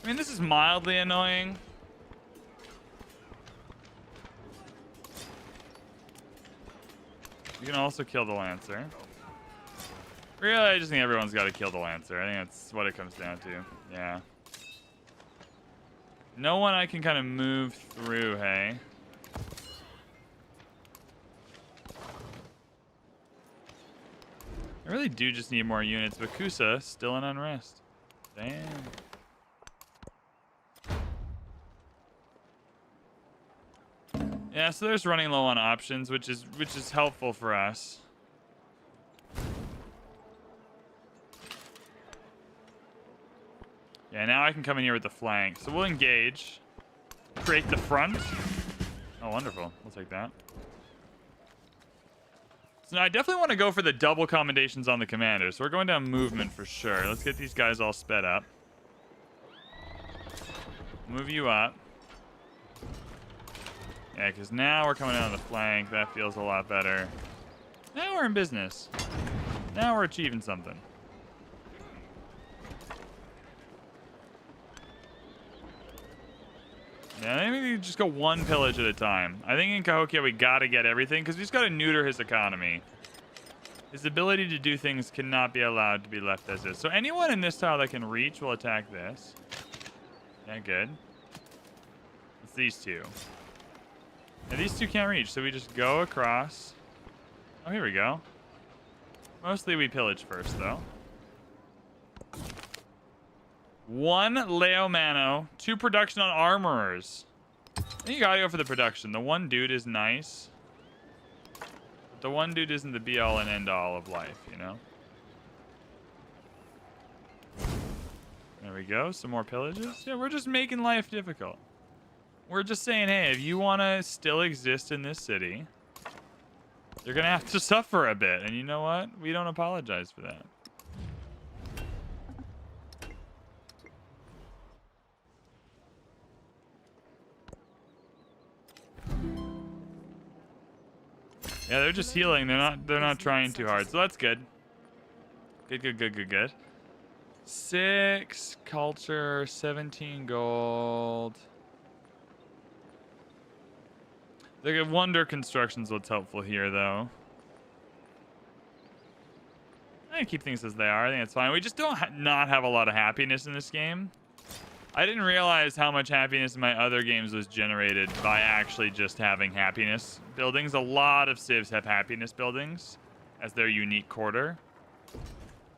I mean, this is mildly annoying. You can also kill the Lancer. Really, I just think everyone's got to kill the Lancer. I think that's what it comes down to. Yeah. No one I can kind of move through, hey? I really do just need more units, but Kusa still in unrest. Damn. Yeah, so there's running low on options, which is helpful for us. Yeah, now I can come in here with the flank. So we'll engage. Create the front. Oh, wonderful. We'll take that. So now I definitely want to go for the double commendations on the commander. So we're going down movement for sure. Let's get these guys all sped up. Move you up. Yeah, because now we're coming down the flank. That feels a lot better. Now we're in business. Now we're achieving something. Yeah, maybe we just go one pillage at a time. I think in Cahokia we gotta get everything because we just gotta neuter his economy. His ability to do things cannot be allowed to be left as is. So anyone in this tile that can reach will attack this. Yeah, good. It's these two. Yeah, these two can't reach, so we just go across. Oh, here we go. Mostly we pillage first, though. 1 Leo Mano, 2 production on armorers. I think you gotta go for the production. The one dude is nice. But the one dude isn't the be-all and end-all of life, you know? There we go. Some more pillages. Yeah, we're just making life difficult. We're just saying, hey, if you want to still exist in this city, you're going to have to suffer a bit. And you know what? We don't apologize for that. Yeah, they're just healing. They're not trying too hard. So that's good. Good. 6 culture, 17 gold. The wonder construction's what's helpful here, though. I keep things as they are. I think it's fine. We just don't not have a lot of happiness in this game. I didn't realize how much happiness in my other games was generated by actually just having happiness buildings. A lot of civs have happiness buildings as their unique quarter.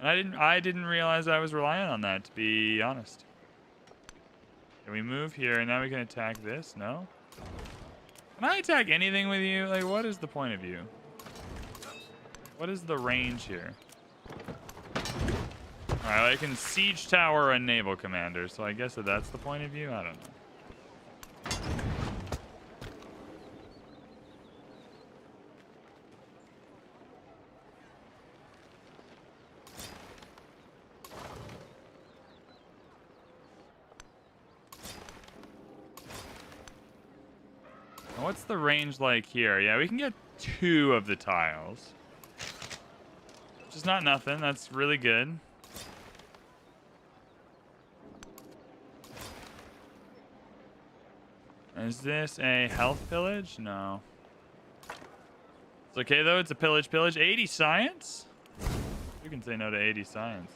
And I didn't realize I was relying on that, to be honest. Can we move here and now we can attack this? No? Can I attack anything with you? Like, what is the point of you? What is the range here? Alright, well, I can siege tower a naval commander, so I guess that's the point of view? I don't know. What's the range like here? Yeah, we can get 2 of the tiles. Which is not nothing. That's really good. Is this a health pillage? No. It's okay, though. It's a pillage. 80 science? You can say no to 80 science.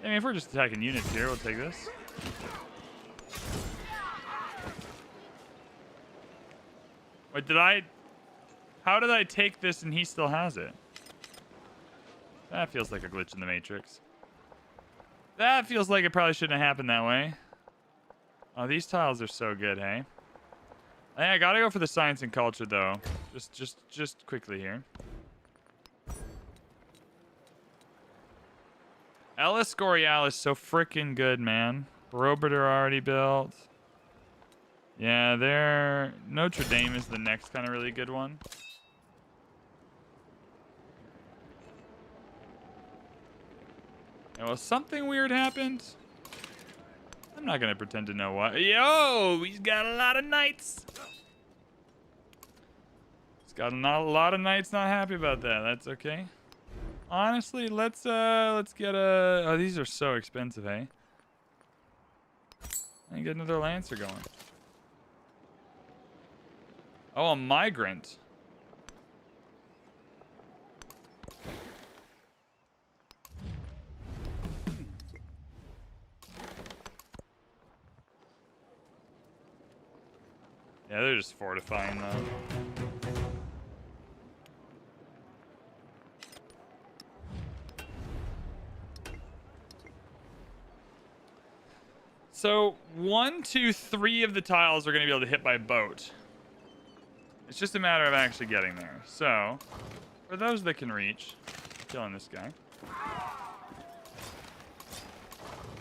I mean, if we're just attacking units here, we'll take this. Wait, how did I take this and he still has it? That feels like a glitch in the Matrix. That feels like it probably shouldn't have happened that way. Oh, these tiles are so good, hey? Hey, I gotta go for the science and culture, though. Just quickly here. El Escorial is so freaking good, man. Robert are already built. Yeah, Notre Dame is the next kind of really good one. Yeah, well, something weird happened. I'm not going to pretend to know what. Yo, he's got a lot of knights. He's got a lot of knights not happy about that. That's okay. Honestly, let's get a... Oh, these are so expensive, hey? I can get another Lancer going. Oh, a migrant. Yeah, they're just fortifying though. So 1, 2, 3 of the tiles are going to be able to hit by boat. It's just a matter of actually getting there. So, for those that can reach, killing this guy.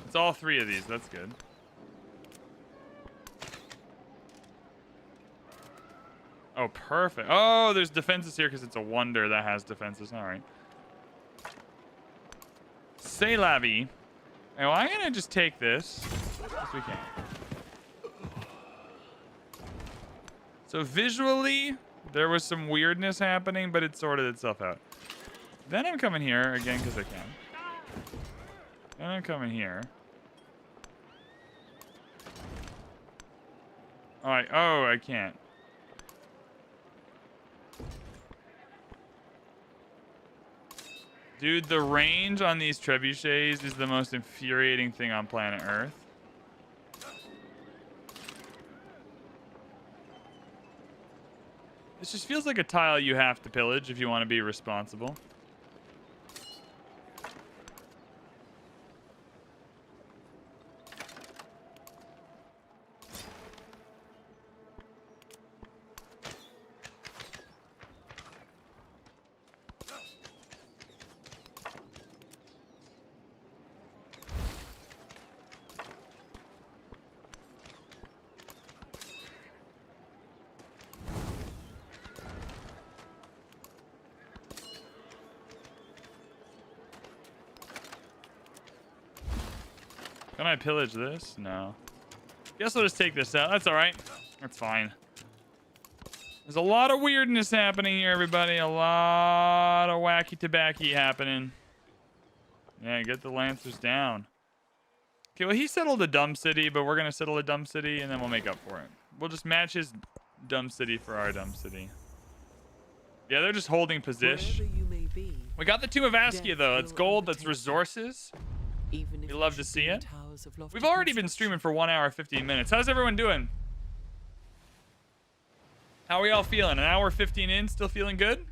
It's all 3 of these. That's good. Oh, perfect. Oh, there's defenses here because it's a wonder that has defenses. All right. C'est la vie. Well, I'm going to just take this as we can. So visually, there was some weirdness happening, but it sorted itself out. Then I'm coming here again because I can. Then I'm coming here. All right. Oh, I can't. Dude, the range on these trebuchets is the most infuriating thing on planet Earth. This just feels like a tile you have to pillage if you want to be responsible. Can I pillage this? No. Guess I'll just take this out. That's all right. That's fine. There's a lot of weirdness happening here, everybody. A lot of wacky tobacco happening. Yeah, get the Lancers down. Okay, well, he settled a dumb city, but we're going to settle a dumb city, and then we'll make up for it. We'll just match his dumb city for our dumb city. Yeah, they're just holding position. Wherever you may be, We got the Tomb of Askia, though. It's will gold. That's overtake you. resources. even if We you love to should see be in it. towers of lofty We've already been construction. streaming for 1 hour, 15 minutes. How's everyone doing? How are y'all feeling? 1 hour, 15 in, still feeling good?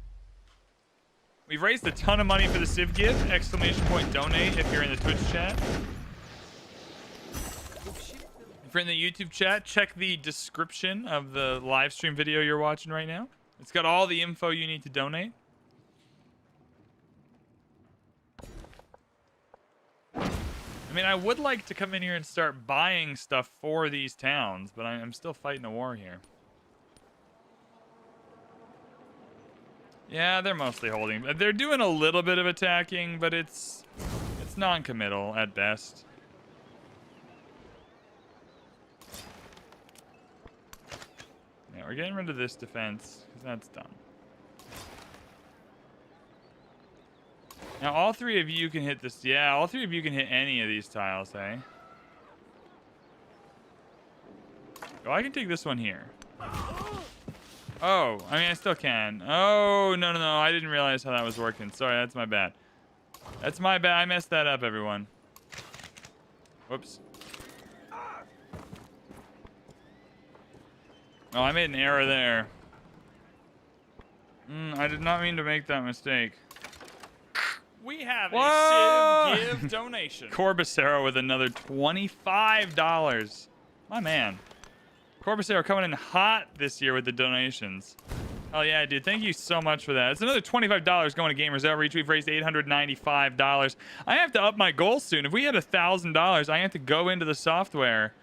We've raised a ton of money for the Civ Give! !Donate if you're in the Twitch chat. If you're in the YouTube chat, check the description of the live stream video you're watching right now. It's got all the info you need to donate. I mean, I would like to come in here and start buying stuff for these towns, but I'm still fighting a war here. Yeah, they're mostly holding. They're doing a little bit of attacking, but it's non-committal at best. Yeah, we're getting rid of this defense, because that's dumb. Now, all three of you can hit this. Yeah, all three of you can hit any of these tiles, eh? Oh, I can take this one here. Oh, I mean, I still can. Oh, no. I didn't realize how that was working. Sorry, that's my bad. That's my bad. I messed that up, everyone. Whoops. Oh, I made an error there. I did not mean to make that mistake. We have Whoa! a Civ Give donation. Corbacero with another $25. My man. Corbacero coming in hot this year with the donations. Hell yeah, dude. Thank you so much for that. It's another $25 going to Gamers Outreach. We've raised $895. I have to up my goal soon. If we had $1,000, I have to go into the software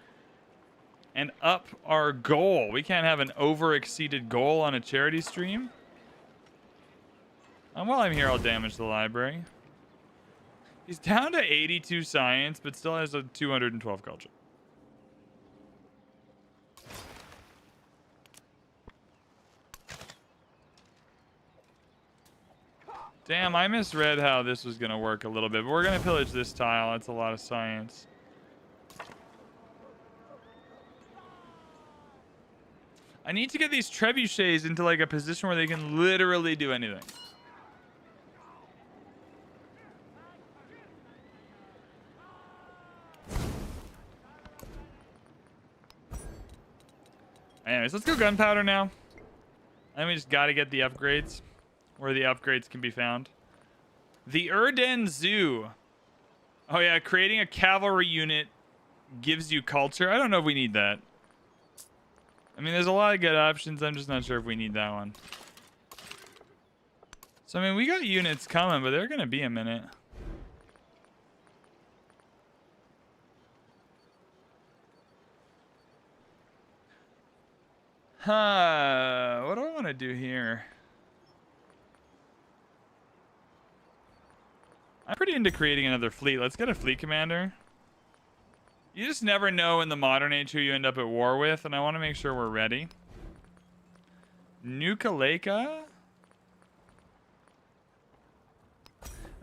and up our goal. We can't have an over-exceeded goal on a charity stream. And while I'm here, I'll damage the library. He's down to 82 science, but still has a 212 culture. Damn, I misread how this was going to work a little bit, but we're going to pillage this tile. That's a lot of science. I need to get these trebuchets into like a position where they can literally do anything. Anyways, let's go gunpowder now. And we just got to get the upgrades where the upgrades can be found. The Erden Zoo. Oh yeah, creating a cavalry unit gives you culture. I don't know if we need that. I mean, there's a lot of good options. I'm just not sure if we need that one. So, I mean, we got units coming, but they're going to be a minute. What do I want to do here? I'm pretty into creating another fleet. Let's get a fleet commander. You just never know in the modern age who you end up at war with, and I want to make sure we're ready. Nukaleka?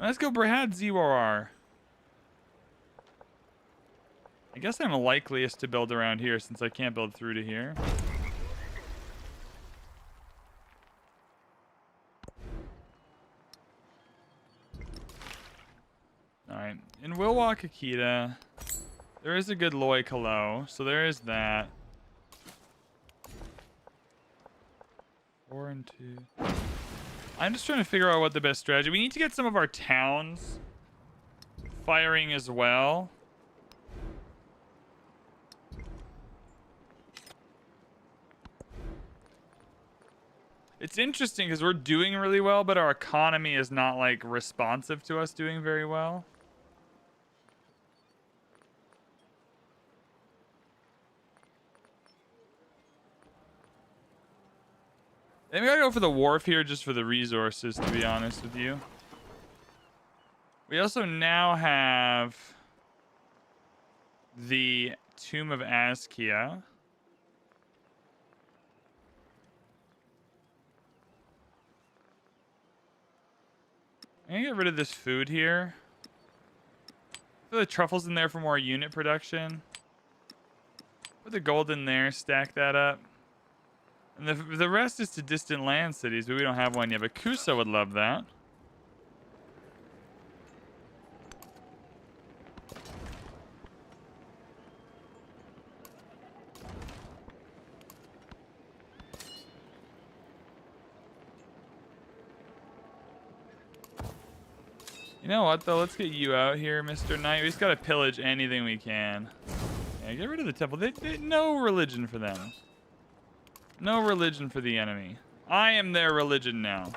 Let's go Brad Zwar. I guess I'm likeliest to build around here since I can't build through to here. Alright, in Wilwakakita, there is a good Loy Kalo, so there is that. 4 and 2. I'm just trying to figure out what the best strategy. We need to get some of our towns firing as well. It's interesting because we're doing really well, but our economy is not like responsive to us doing very well. Then we gotta go for the wharf here just for the resources, to be honest with you. We also now have the Tomb of Azkia. I'm gonna get rid of this food here. Put the truffles in there for more unit production. Put the gold in there, stack that up. And the rest is to distant land cities, but we don't have one yet. But Kusa would love that. You know what, though? Let's get you out here, Mr. Knight. We just gotta pillage anything we can. Yeah, get rid of the temple. No religion for them. No religion for the enemy. I am their religion now.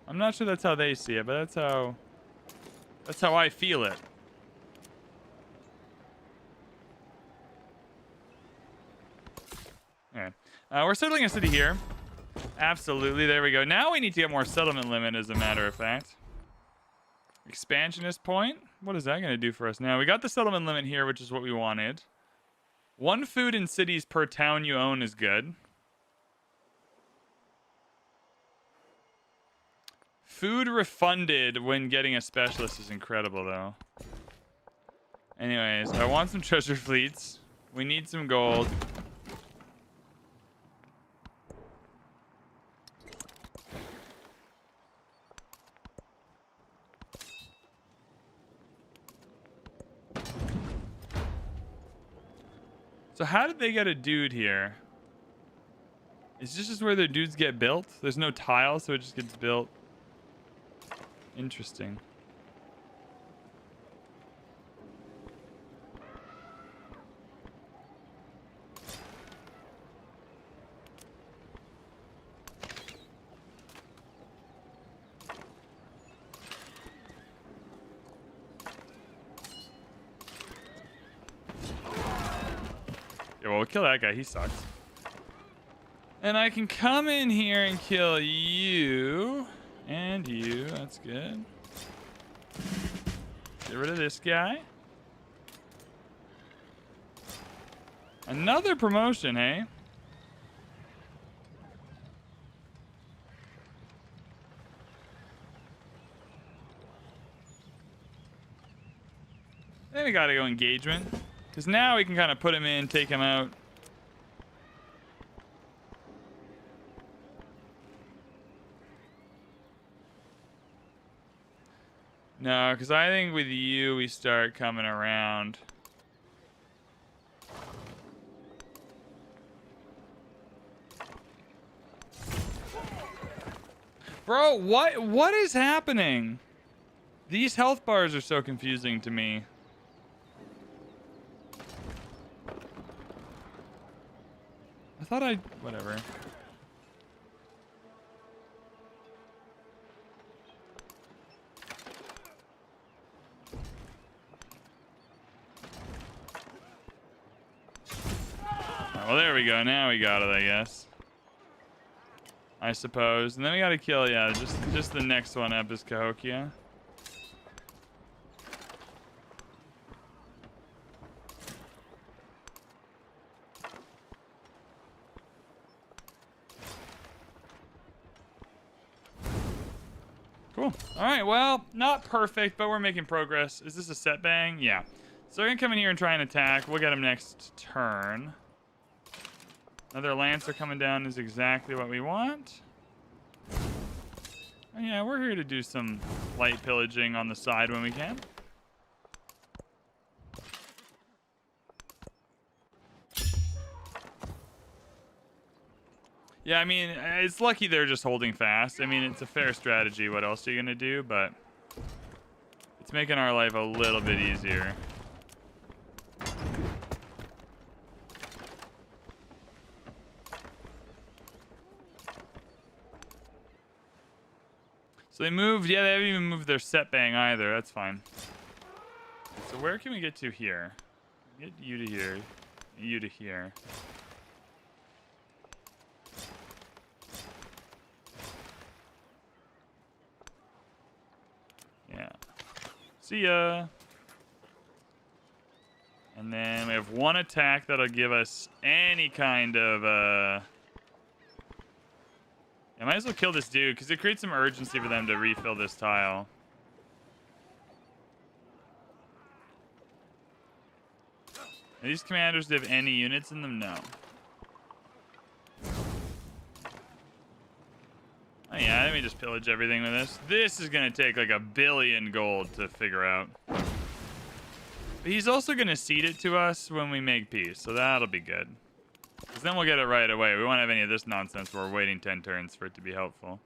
I'm not sure that's how they see it, but that's how I feel it. Okay. We're settling a city here. Absolutely. There we go. Now we need to get more settlement limit, as a matter of fact. Expansionist point? What is that going to do for us now? We got the settlement limit here, which is what we wanted. 1 food in cities per town you own is good. Food refunded when getting a specialist is incredible, though. Anyways, I want some treasure fleets. We need some gold. So how did they get a dude here? Is this just where their dudes get built? There's no tile, so it just gets built. Interesting. Yeah, well, we'll kill that guy. He sucks. And I can come in here and kill you. And you. That's good. Get rid of this guy. Another promotion, eh? Then we gotta go engagement. Because now we can kind of put him in, take him out. No, because I think with you, we start coming around. Bro, what is happening? These health bars are so confusing to me. I thought whatever. Well, there we go. Now we got it, I guess. I suppose. And then we gotta kill, yeah, just the next one up is Cahokia. Cool. All right, well, not perfect, but we're making progress. Is this a set bang? Yeah. So they're gonna come in here and try and attack. We'll get them next turn. Another Lancer coming down is exactly what we want. Oh, yeah, we're here to do some light pillaging on the side when we can. Yeah, I mean, it's lucky they're just holding fast. I mean, it's a fair strategy. What else are you gonna do? But it's making our life a little bit easier. So they moved. Yeah, they haven't even moved their set bang either. That's fine. So where can we get to here? Get you to here. You to here. Yeah. See ya. And then we have one attack that'll give us any kind of I might as well kill this dude because it creates some urgency for them to refill this tile. Are these commanders, do they have any units in them? No. Oh yeah, let me just pillage everything with this. This is going to take like 1 billion gold to figure out. But he's also going to cede it to us when we make peace, so that'll be good. Because then we'll get it right away. We won't have any of this nonsense where we're waiting 10 turns for it to be helpful.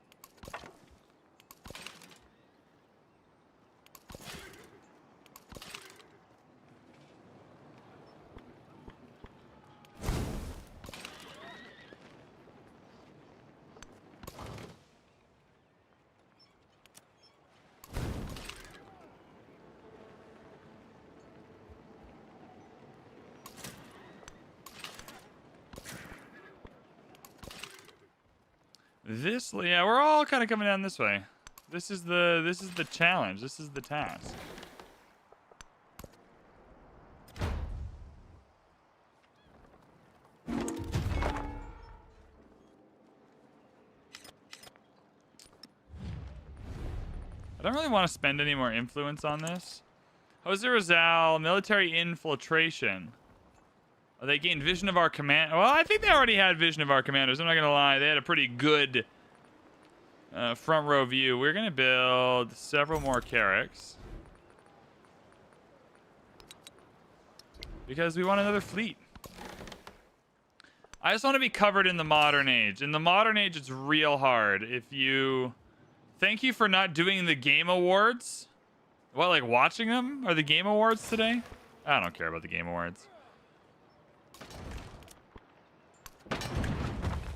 This, yeah, we're all kind of coming down this way. This is the challenge. This is the task. I don't really want to spend any more influence on this. Jose Rizal, military infiltration. Oh, they gained vision of our command. Well, I think they already had vision of our commanders. I'm not going to lie. They had a pretty good front row view. We're going to build several more Carracks. Because we want another fleet. I just want to be covered in the modern age. In the modern age, it's real hard. If you... Thank you for not doing the game awards. What, like watching them? Are the game awards today? I don't care about the game awards.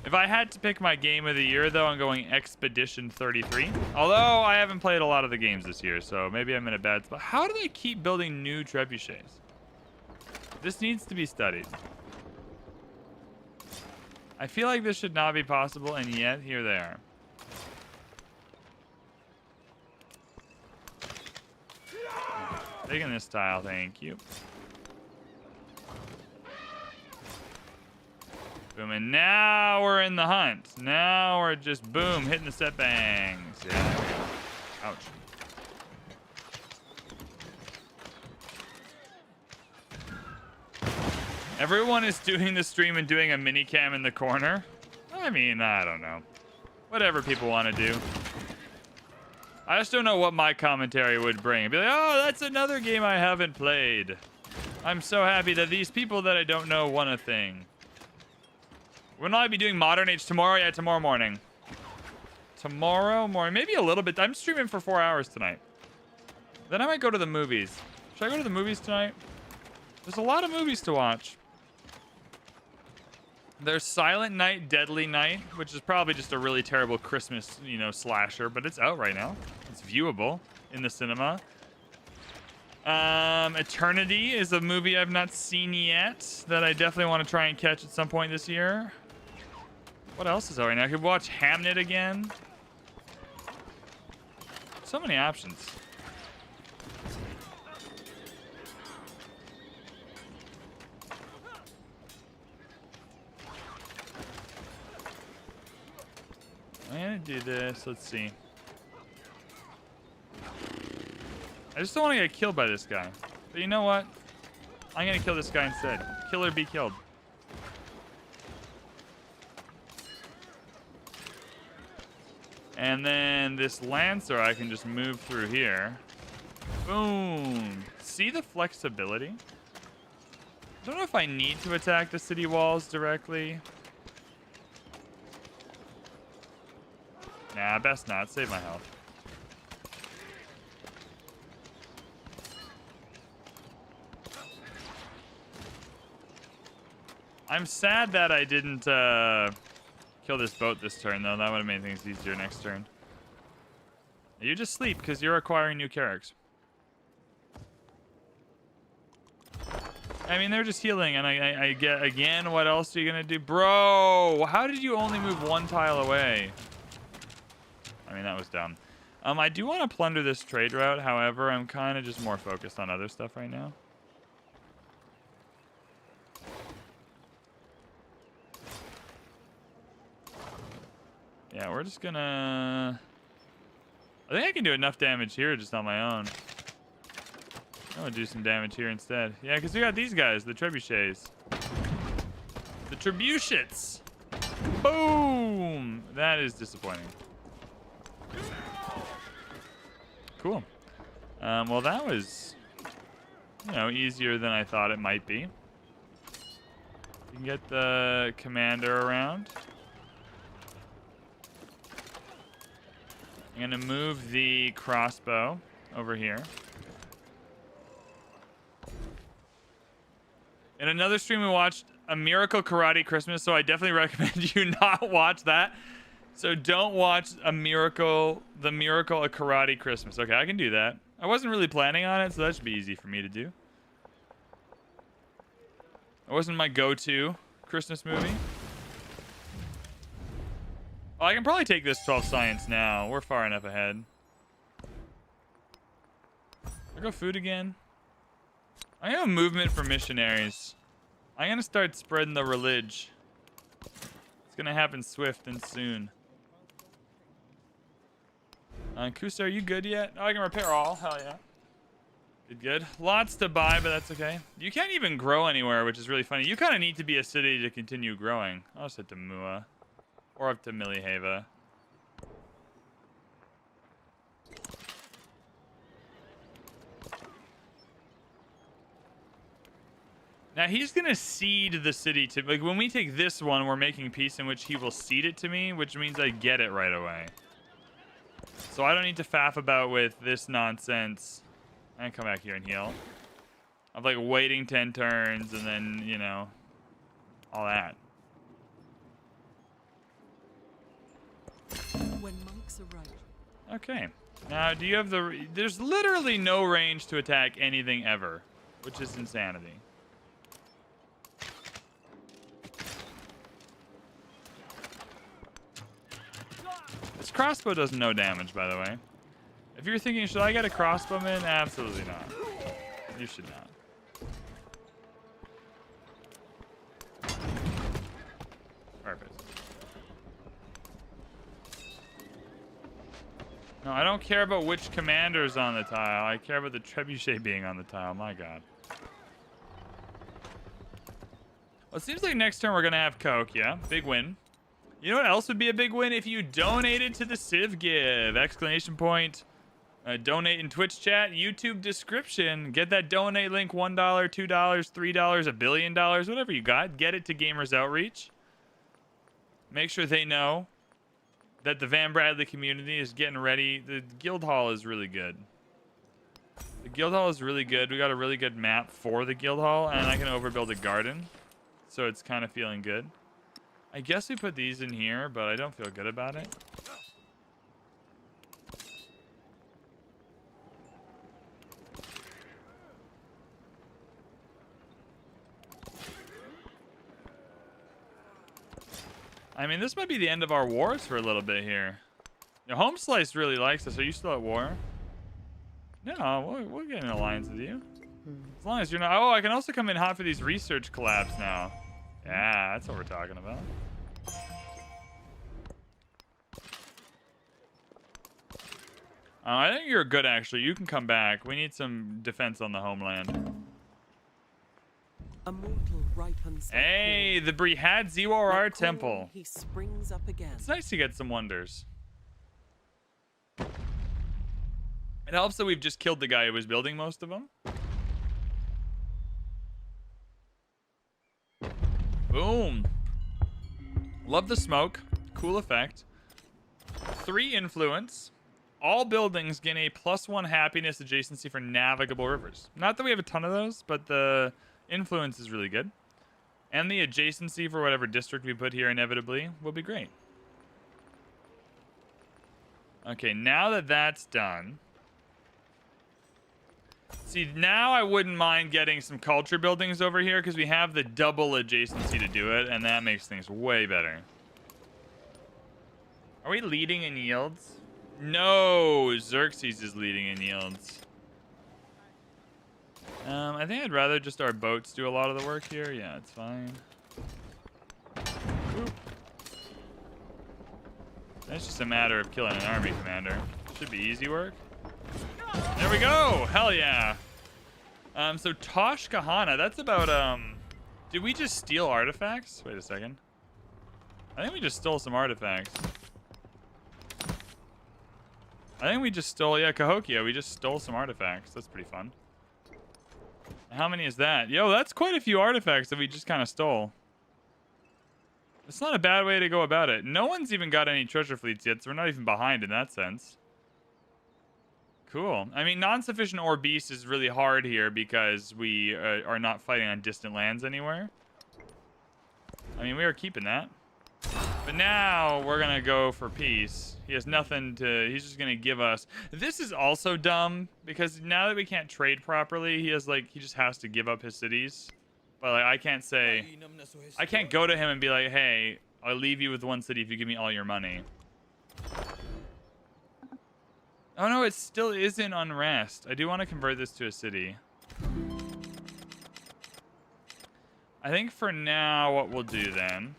If I had to pick my game of the year, though, I'm going Expedition 33. Although I haven't played a lot of the games this year, so maybe I'm in a bad spot. How do they keep building new trebuchets? This needs to be studied. I feel like this should not be possible, and yet here they are. Taking this tile, thank you. Boom, and now we're in the hunt. Now we're just, boom, hitting the set bangs. Yeah. Ouch. Everyone is doing the stream and doing a mini cam in the corner. I mean, I don't know. Whatever people want to do. I just don't know what my commentary would bring. I'd be like, oh, that's another game I haven't played. I'm so happy that these people that I don't know won a thing. When will I be doing Modern Age tomorrow? Yeah, tomorrow morning. Tomorrow morning. Maybe a little bit. I'm streaming for 4 hours tonight. Then I might go to the movies. Should I go to the movies tonight? There's a lot of movies to watch. There's Silent Night, Deadly Night, which is probably just a really terrible Christmas, you know, slasher, but it's out right now. It's viewable in the cinema. Eternity is a movie I've not seen yet that I definitely want to try and catch at some point this year. What else is out right now? I could watch Hamnet again. So many options. I'm gonna do this. Let's see. I just don't want to get killed by this guy. But you know what? I'm gonna kill this guy instead. Kill or be killed. And then this Lancer, I can just move through here. Boom. See the flexibility? I don't know if I need to attack the city walls directly. Nah, best not. Save my health. I'm sad that I didn't kill this boat this turn, though. That would have made things easier next turn. You just sleep because you're acquiring new characters. I mean, they're just healing, and I get, again, what else are you going to do? Bro, how did you only move one tile away? I mean, that was dumb. I do want to plunder this trade route. However, I'm kind of just more focused on other stuff right now. Yeah, we're just gonna... I think I can do enough damage here just on my own. I'm gonna do some damage here instead. Yeah, because we got these guys, the trebuchets. The trebuchets! Boom! That is disappointing. Cool. Well, that was, you know, easier than I thought it might be. You can get the commander around. I'm gonna move the crossbow over here. In another stream, we watched A Miracle Karate Christmas, so I definitely recommend you not watch that. So don't watch The Miracle A Karate Christmas. Okay, I can do that. I wasn't really planning on it, so that should be easy for me to do. It wasn't my go-to Christmas movie. Oh, I can probably take this 12 science now. We're far enough ahead. I go food again. I have a movement for missionaries. I'm gonna start spreading the religion. It's gonna happen swift and soon. Kusa, are you good yet? Oh, I can repair all. Hell yeah. Good, good. Lots to buy, but that's okay. You can't even grow anywhere, which is really funny. You kind of need to be a city to continue growing. I'll just hit to Mua. Or up to Milihava. Now he's gonna cede the city to, like, when we take this one, we're making peace in which he will cede it to me, which means I get it right away. So I don't need to faff about with this nonsense. I can come back here and heal. I'm like waiting 10 turns and then, you know, all that. When monks arrive. Okay. Now, do you have the... There's literally no range to attack anything ever, which is insanity. This crossbow does no damage, by the way. If you're thinking, should I get a crossbowman? Absolutely not. You should not. Perfect. No, I don't care about which commander's on the tile. I care about the trebuchet being on the tile. My god. Well, it seems like next turn we're going to have Coke, yeah? Big win. You know what else would be a big win? If you donated to the Civ Give! Exclamation point. Donate in Twitch chat, YouTube description. Get that donate link, $1, $2, $3, $1 billion, whatever you got. Get it to Gamers Outreach. Make sure they know that the VanBradley community is getting ready. The guild hall is really good. The guild hall is really good. We got a really good map for the guild hall, and I can overbuild a garden. So it's kind of feeling good. I guess we put these in here, but I don't feel good about it. I mean, this might be the end of our wars for a little bit here. Your Home Slice really likes us. Are you still at war? No, we'll get an alliance with you. As long as you're not... Oh, I can also come in hot for these research collabs now. Yeah, that's what we're talking about. I think you're good, actually. You can come back. We need some defense on the homeland. A mortal ripens like Hey, corn. the Brihad Ziwarar Like corn, Temple. he springs up again. It's nice to get some wonders. It helps that we've just killed the guy who was building most of them. Boom. Love the smoke. Cool effect. 3 influence. All buildings gain a +1 happiness adjacency for navigable rivers. Not that we have a ton of those, but the influence is really good. And the adjacency for whatever district we put here inevitably will be great. Okay, now that that's done. See, now I wouldn't mind getting some culture buildings over here because we have the double adjacency to do it, and that makes things way better. Are we leading in yields? No, Xerxes is leading in yields. I think I'd rather just our boats do a lot of the work here. Yeah, it's fine. Oop. It's just a matter of killing an army commander. Should be easy work. There we go! Hell yeah! So Tosh Kahana, that's about, did we just steal artifacts? Wait a second. I think we just stole some artifacts. I think we just stole, yeah, Cahokia, we just stole some artifacts. That's pretty fun. How many is that? Yo, that's quite a few artifacts that we just kind of stole. It's not a bad way to go about it. No one's even got any treasure fleets yet, so we're not even behind in that sense. Cool. I mean, non-sufficient ore beast is really hard here because we are not fighting on distant lands anywhere. I mean, we are keeping that. But now we're going to go for peace. He has nothing to... He's just going to give us... This is also dumb because now that we can't trade properly, he just has to give up his cities. But like, I can't say... I can't go to him and be like, hey, I'll leave you with 1 city if you give me all your money. Oh no, it still is in unrest. I do want to convert this to a city. I think for now, what we'll do then...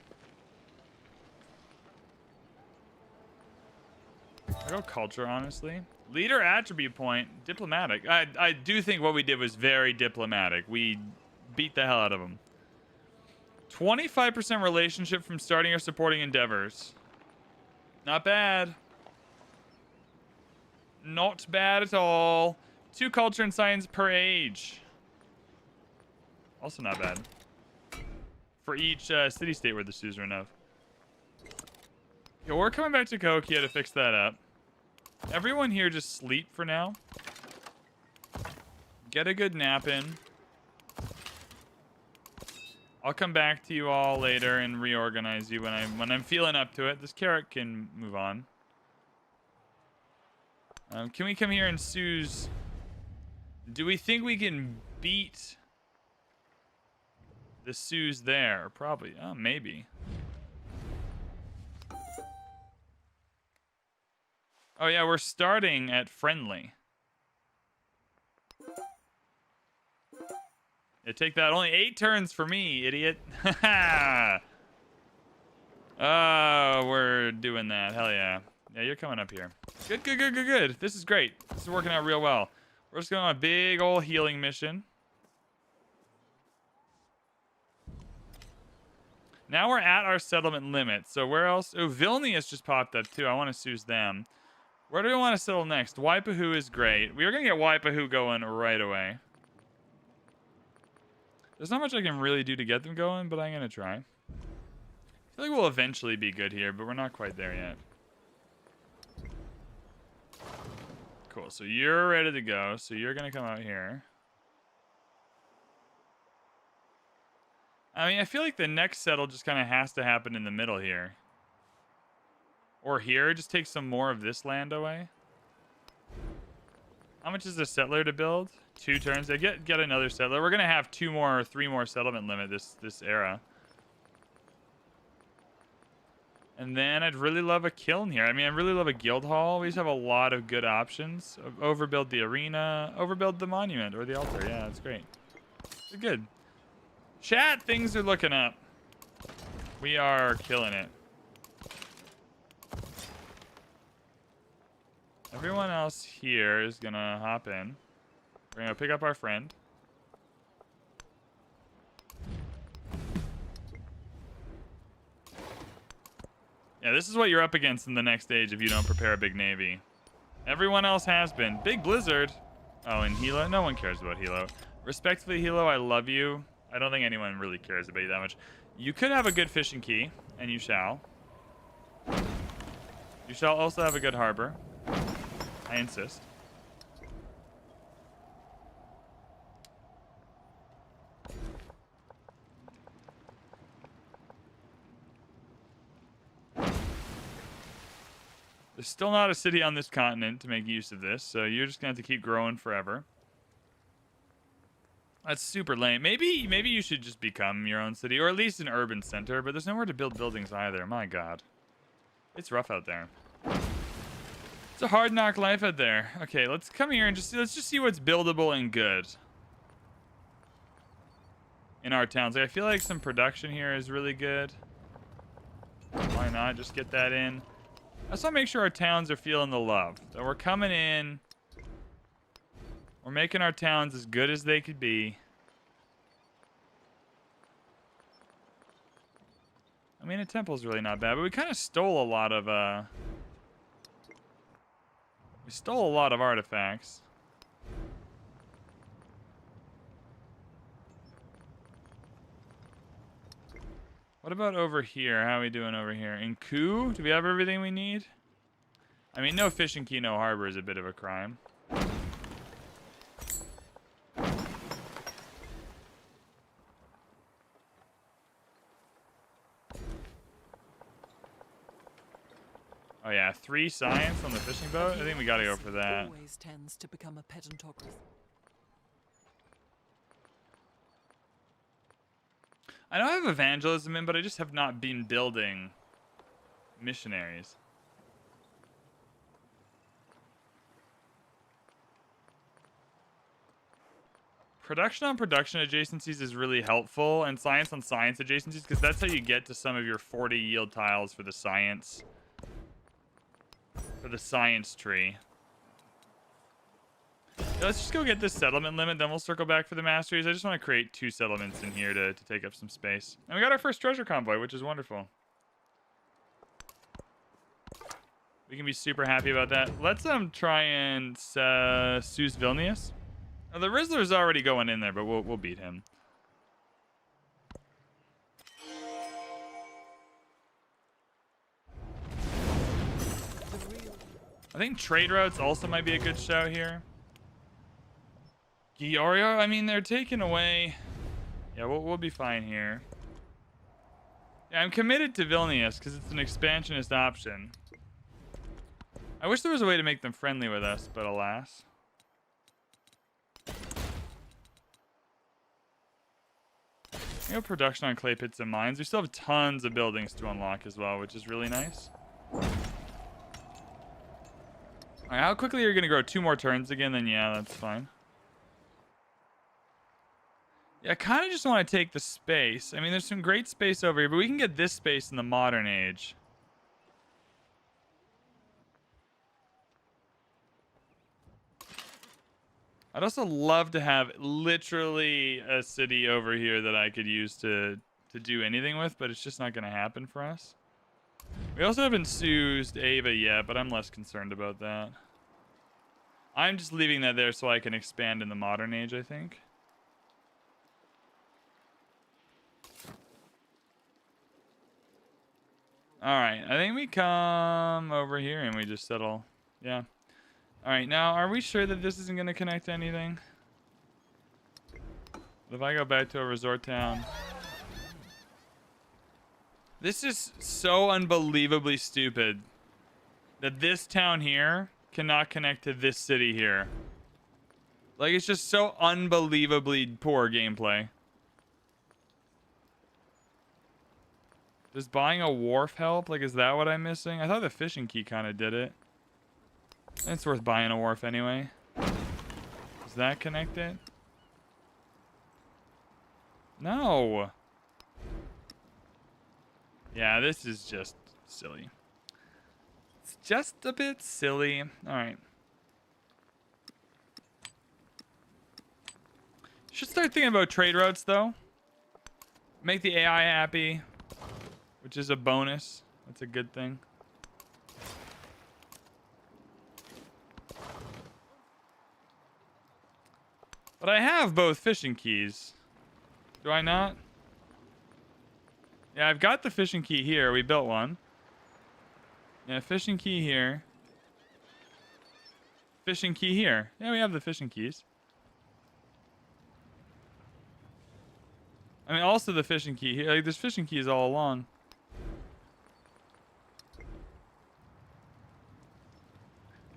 I'll go culture, honestly. Leader attribute point, diplomatic. I do think what we did was very diplomatic. We beat the hell out of them. 25% relationship from starting or supporting endeavors. Not bad. Not bad at all. 2 culture and science per age. Also not bad. For each city-state where the suzerain of. Yo, we're coming back to Cahokia to fix that up. Everyone here just sleep for now. Get a good nap in. I'll come back to you all later and reorganize you when I'm feeling up to it. This carrot can move on. Can we come here and Suze? Do we think we can beat the Suze there? Probably. Oh, maybe. Oh, yeah, we're starting at friendly. Yeah, take that. Only 8 turns for me, idiot. Oh, we're doing that. Hell yeah. Yeah, you're coming up here. Good, good, good, good, good. This is great. This is working out real well. We're just going on a big old healing mission. Now we're at our settlement limit. So where else? Oh, Vilnius just popped up too. I want to Suze them. Where do we want to settle next? Waipahu is great. We are going to get Waipahu going right away. There's not much I can really do to get them going, but I'm going to try. I feel like we'll eventually be good here, but we're not quite there yet. Cool, so you're ready to go. So you're going to come out here. I mean, I feel like the next settle just kind of has to happen in the middle here. Or here, just take some more of this land away. How much is a settler to build? 2 turns. I get another settler. We're going to have 2 more or 3 more settlement limit this era. And then I'd really love a kiln here. I mean, I really love a guild hall. We just have a lot of good options. Overbuild the arena. Overbuild the monument or the altar. Yeah, that's great. It's good. Chat, things are looking up. We are killing it. Everyone else here is gonna hop in. We're gonna pick up our friend. Yeah, this is what you're up against in the next stage if you don't prepare a big navy. Everyone else has been. Big blizzard. Oh, and Hilo? No one cares about Hilo. Respectfully, Hilo, I love you. I don't think anyone really cares about you that much. You could have a good fishing key, and you shall. You shall also have a good harbor. I insist. There's still not a city on this continent to make use of this, so you're just gonna have to keep growing forever. That's super lame. Maybe you should just become your own city, or at least an urban center, but there's nowhere to build buildings either. My god. It's rough out there. It's a hard knock life out there. Okay, let's come here and let's just see what's buildable and good in our towns. Like, I feel like some production here is really good. Why not just get that in? I just want to make sure our towns are feeling the love. That we're coming in. We're making our towns as good as they could be. I mean, a temple's really not bad, but we kind of stole a lot of, we stole a lot of artifacts. What about over here? How are we doing over here? In Ku, do we have everything we need? I mean, no fishing key, no harbor is a bit of a crime. Oh yeah, 3 science on the fishing boat? I think we gotta go for that. Always tends to become a pedantocracy. I know I have evangelism in, but I just have not been building missionaries. Production on production adjacencies is really helpful, and science on science adjacencies, because that's how you get to some of your 40 yield tiles for the science tree. Yeah, let's just go get this settlement limit, then we'll circle back for the masteries. I just want to create 2 settlements in here to take up some space. And we got our first treasure convoy, which is wonderful. We can be super happy about that. Let's try and Seuss Vilnius. Now, the Rizzler's already going in there, but we'll beat him. I think trade routes also might be a good shout here. Giorio, I mean, they're taking away. Yeah, we'll be fine here. Yeah, I'm committed to Vilnius because it's an expansionist option. I wish there was a way to make them friendly with us, but alas. We have production on clay pits and mines. We still have tons of buildings to unlock as well, which is really nice. Alright, how quickly are you going to grow? 2 more turns again? Then yeah, that's fine. Yeah, I kind of just want to take the space. I mean, there's some great space over here, but we can get this space in the modern age. I'd also love to have literally a city over here that I could use to do anything with, but it's just not going to happen for us. We also haven't Sued Ava yet, but I'm less concerned about that. I'm just leaving that there so I can expand in the modern age, I think. Alright, I think we come over here and we just settle. Yeah. Alright, now, are we sure that this isn't going to connect to anything? If I go back to a resort town... This is so unbelievably stupid that this town here cannot connect to this city here. Like, it's just so unbelievably poor gameplay. Does buying a wharf help? Like, is that what I'm missing? I thought the fishing key kind of did it. It's worth buying a wharf anyway. Does that connect it? No. Yeah, this is just silly. It's just a bit silly. Alright. Should start thinking about trade routes, though. Make the AI happy. Which is a bonus. That's a good thing. But I have both fishing keys. Do I not? Yeah, I've got the fishing key here. We built one. Yeah, fishing key here. Fishing key here. Yeah, we have the fishing keys. I mean, also the fishing key here. Like, there's fishing keys all along.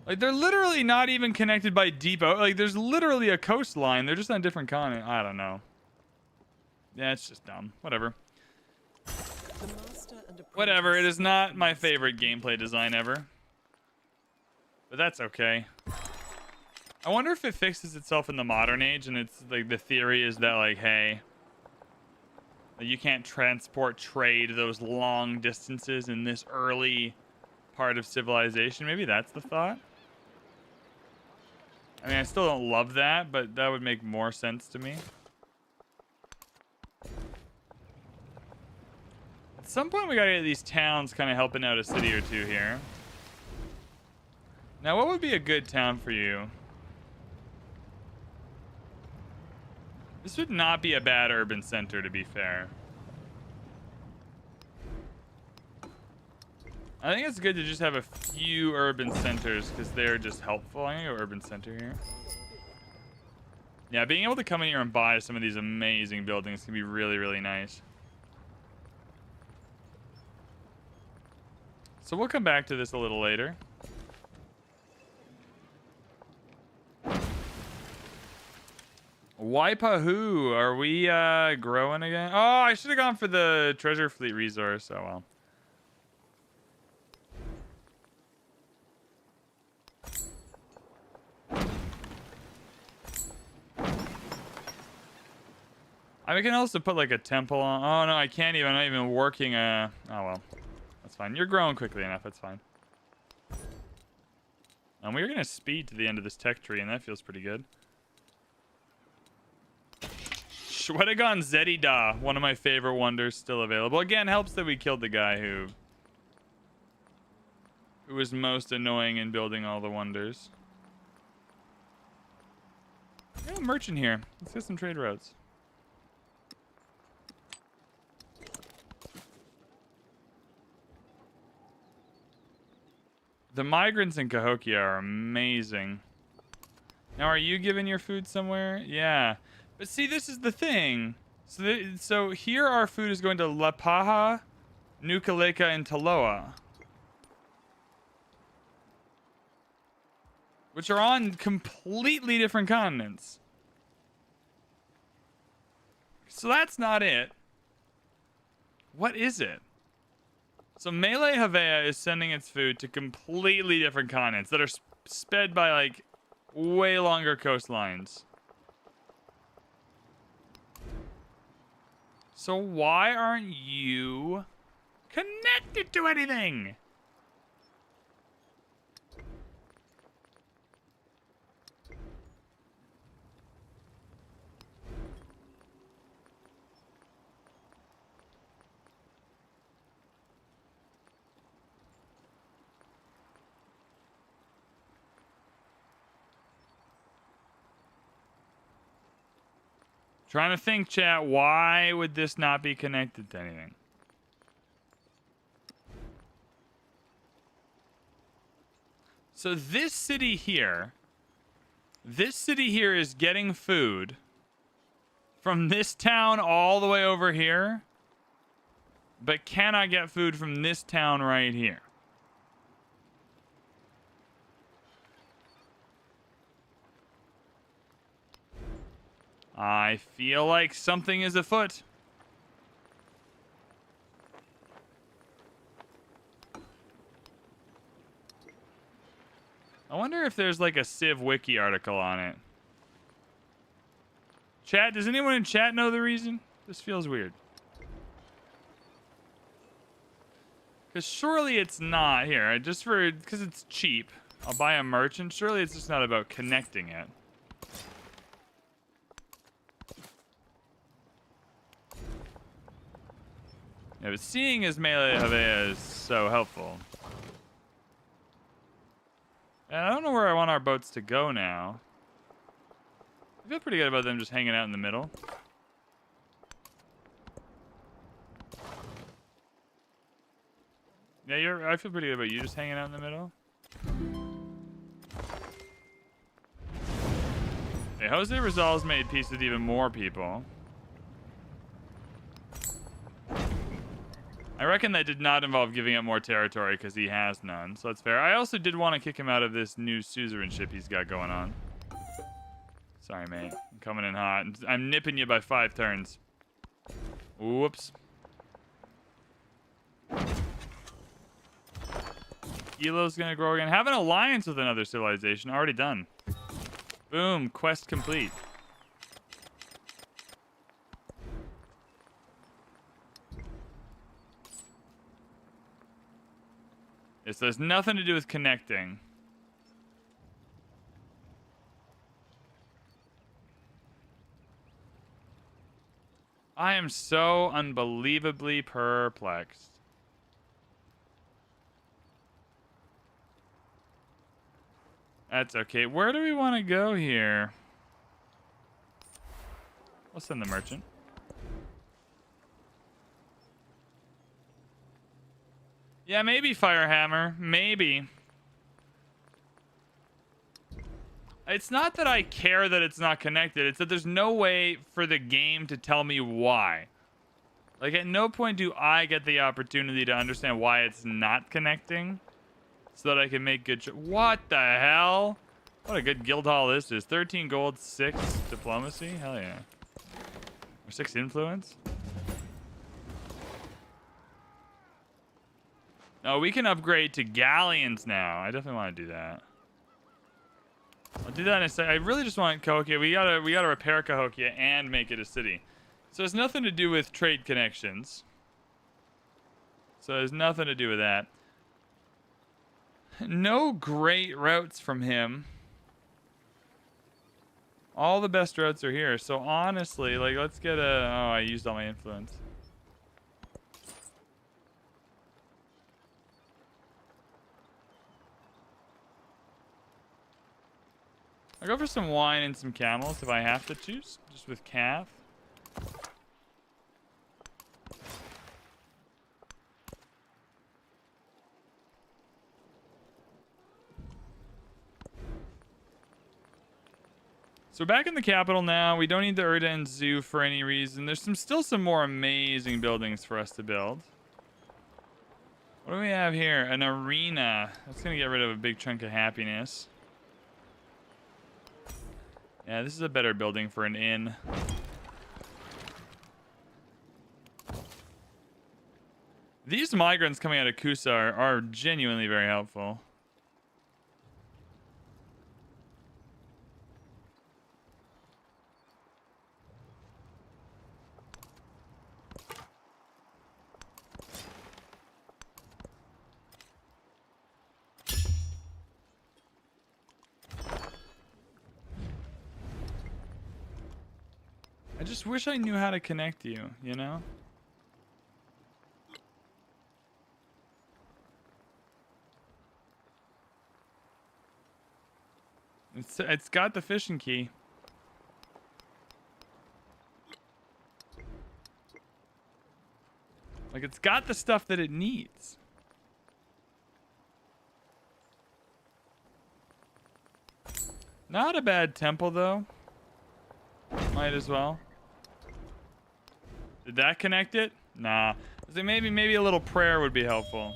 Like, they're literally not even connected by depot. Like, there's literally a coastline. They're just on different continents. I don't know. Yeah, it's just dumb. Whatever. The master and Whatever. It apprentice is not my must favorite gameplay design ever. But that's okay. I wonder if it fixes itself in the modern age, and it's like the theory is that, like, hey, you can't transport trade those long distances in this early part of civilization. Maybe that's the thought. I mean, I still don't love that, but that would make more sense to me. At some point, we gotta get these towns kind of helping out a city or two here. Now, what would be a good town for you? This would not be a bad urban center, to be fair. I think it's good to just have a few urban centers because they're just helpful. I'm gonna go urban center here. Yeah, being able to come in here and buy some of these amazing buildings can be really, really nice. So we'll come back to this a little later. Waipahu, are we growing again? Oh, I should have gone for the treasure fleet resource. Oh well. I can also put like a temple on. Oh no, I can't even. I'm not even working. Oh well, that's fine. You're growing quickly enough. That's fine. And we're gonna speed to the end of this tech tree, and that feels pretty good. Shwedagon Zedida, one of my favorite wonders, still available. Again, helps that we killed the guy who was most annoying in building all the wonders. We have a merchant here. Let's get some trade routes. The migrants in Cahokia are amazing. Now, are you giving your food somewhere? Yeah. But see, this is the thing. So here our food is going to La Paja, Nukaleka, and Taloa. Which are on completely different continents. So that's not it. What is it? So Melee Havea is sending its food to completely different continents that are sped by, like, way longer coastlines. So why aren't you connected to anything? Trying to think, chat, why would this not be connected to anything? So this city here is getting food from this town all the way over here, but cannot get food from this town right here. I feel like something is afoot. I wonder if there's like a Civ Wiki article on it. Chat, does anyone in chat know the reason? This feels weird. Because surely it's not here. Because it's cheap. I'll buy a merchant. Surely it's just not about connecting it. Yeah, but seeing his melee Havea is so helpful. And I don't know where I want our boats to go now. I feel pretty good about them just hanging out in the middle. Yeah, I feel pretty good about you just hanging out in the middle. Hey, Jose Rizal's made peace with even more people. I reckon that did not involve giving up more territory because he has none, so that's fair. I also did want to kick him out of this new suzerainship he's got going on. Sorry, mate. I'm coming in hot. I'm nipping you by 5 turns. Whoops. Elo's gonna grow again. Have an alliance with another civilization. Already done. Boom. Quest complete. This has nothing to do with connecting. I am so unbelievably perplexed. That's okay. Where do we want to go here? We'll send the merchant. Yeah, maybe Firehammer. Maybe. It's not that I care that it's not connected. It's that there's no way for the game to tell me why. Like, at no point do I get the opportunity to understand why it's not connecting. So that I can make good... What the hell? What a good guild hall this is. 13 gold, 6 diplomacy? Hell yeah. Or 6 influence? Oh, we can upgrade to galleons now. I definitely want to do that. I'll do that in a sec. I really just want Cahokia. We gotta repair Cahokia and make it a city. So it's nothing to do with trade connections. So there's nothing to do with that. No great routes from him. All the best routes are here. So honestly, like, let's get a... Oh, I used all my influence. I'll go for some wine and some camels if I have to choose. Just with calf. So we're back in the capital now. We don't need the Erden Zoo for any reason. There's still some more amazing buildings for us to build. What do we have here? An arena. That's going to get rid of a big chunk of happiness. Yeah, this is a better building for an inn. These migrants coming out of Kusa are genuinely very helpful. I just wish I knew how to connect you, you know? It's got the fishing key. Like, it's got the stuff that it needs. Not a bad temple, though. Might as well. Did that connect it? Nah. I was like, maybe a little prayer would be helpful.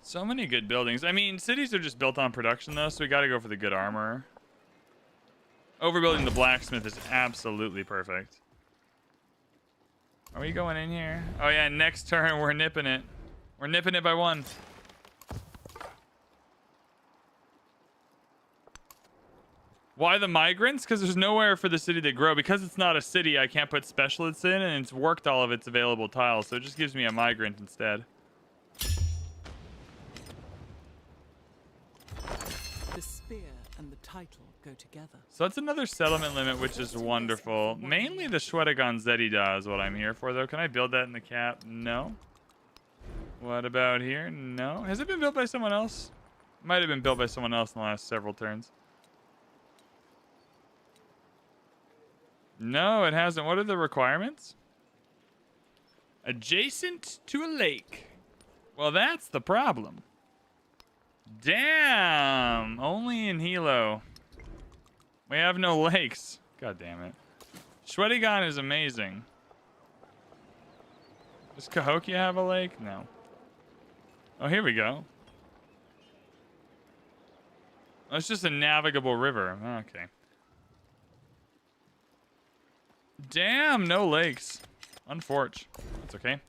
So many good buildings. I mean, cities are just built on production, though, so we got to go for the good armor. Overbuilding the blacksmith is absolutely perfect. Are we going in here? Oh, yeah, next turn, we're nipping it. We're nipping it by 1. Why the migrants? Because there's nowhere for the city to grow. Because it's not a city, I can't put specialists in, and it's worked all of its available tiles, so it just gives me a migrant instead. The spear and the title go together. So that's another settlement limit, which is wonderful. Mainly the Shwedagon Zedida is what I'm here for, though. Can I build that in the cap? No. What about here? No. Has it been built by someone else? Might have been built by someone else in the last several turns. No, it hasn't. What are the requirements? Adjacent to a lake. Well, that's the problem. Damn. Only in Hilo. We have no lakes. God damn it. Shwedagon is amazing. Does Cahokia have a lake? No. Oh, here we go. Oh, it's just a navigable river. Okay. Damn, no lakes. Unfortunate. That's okay.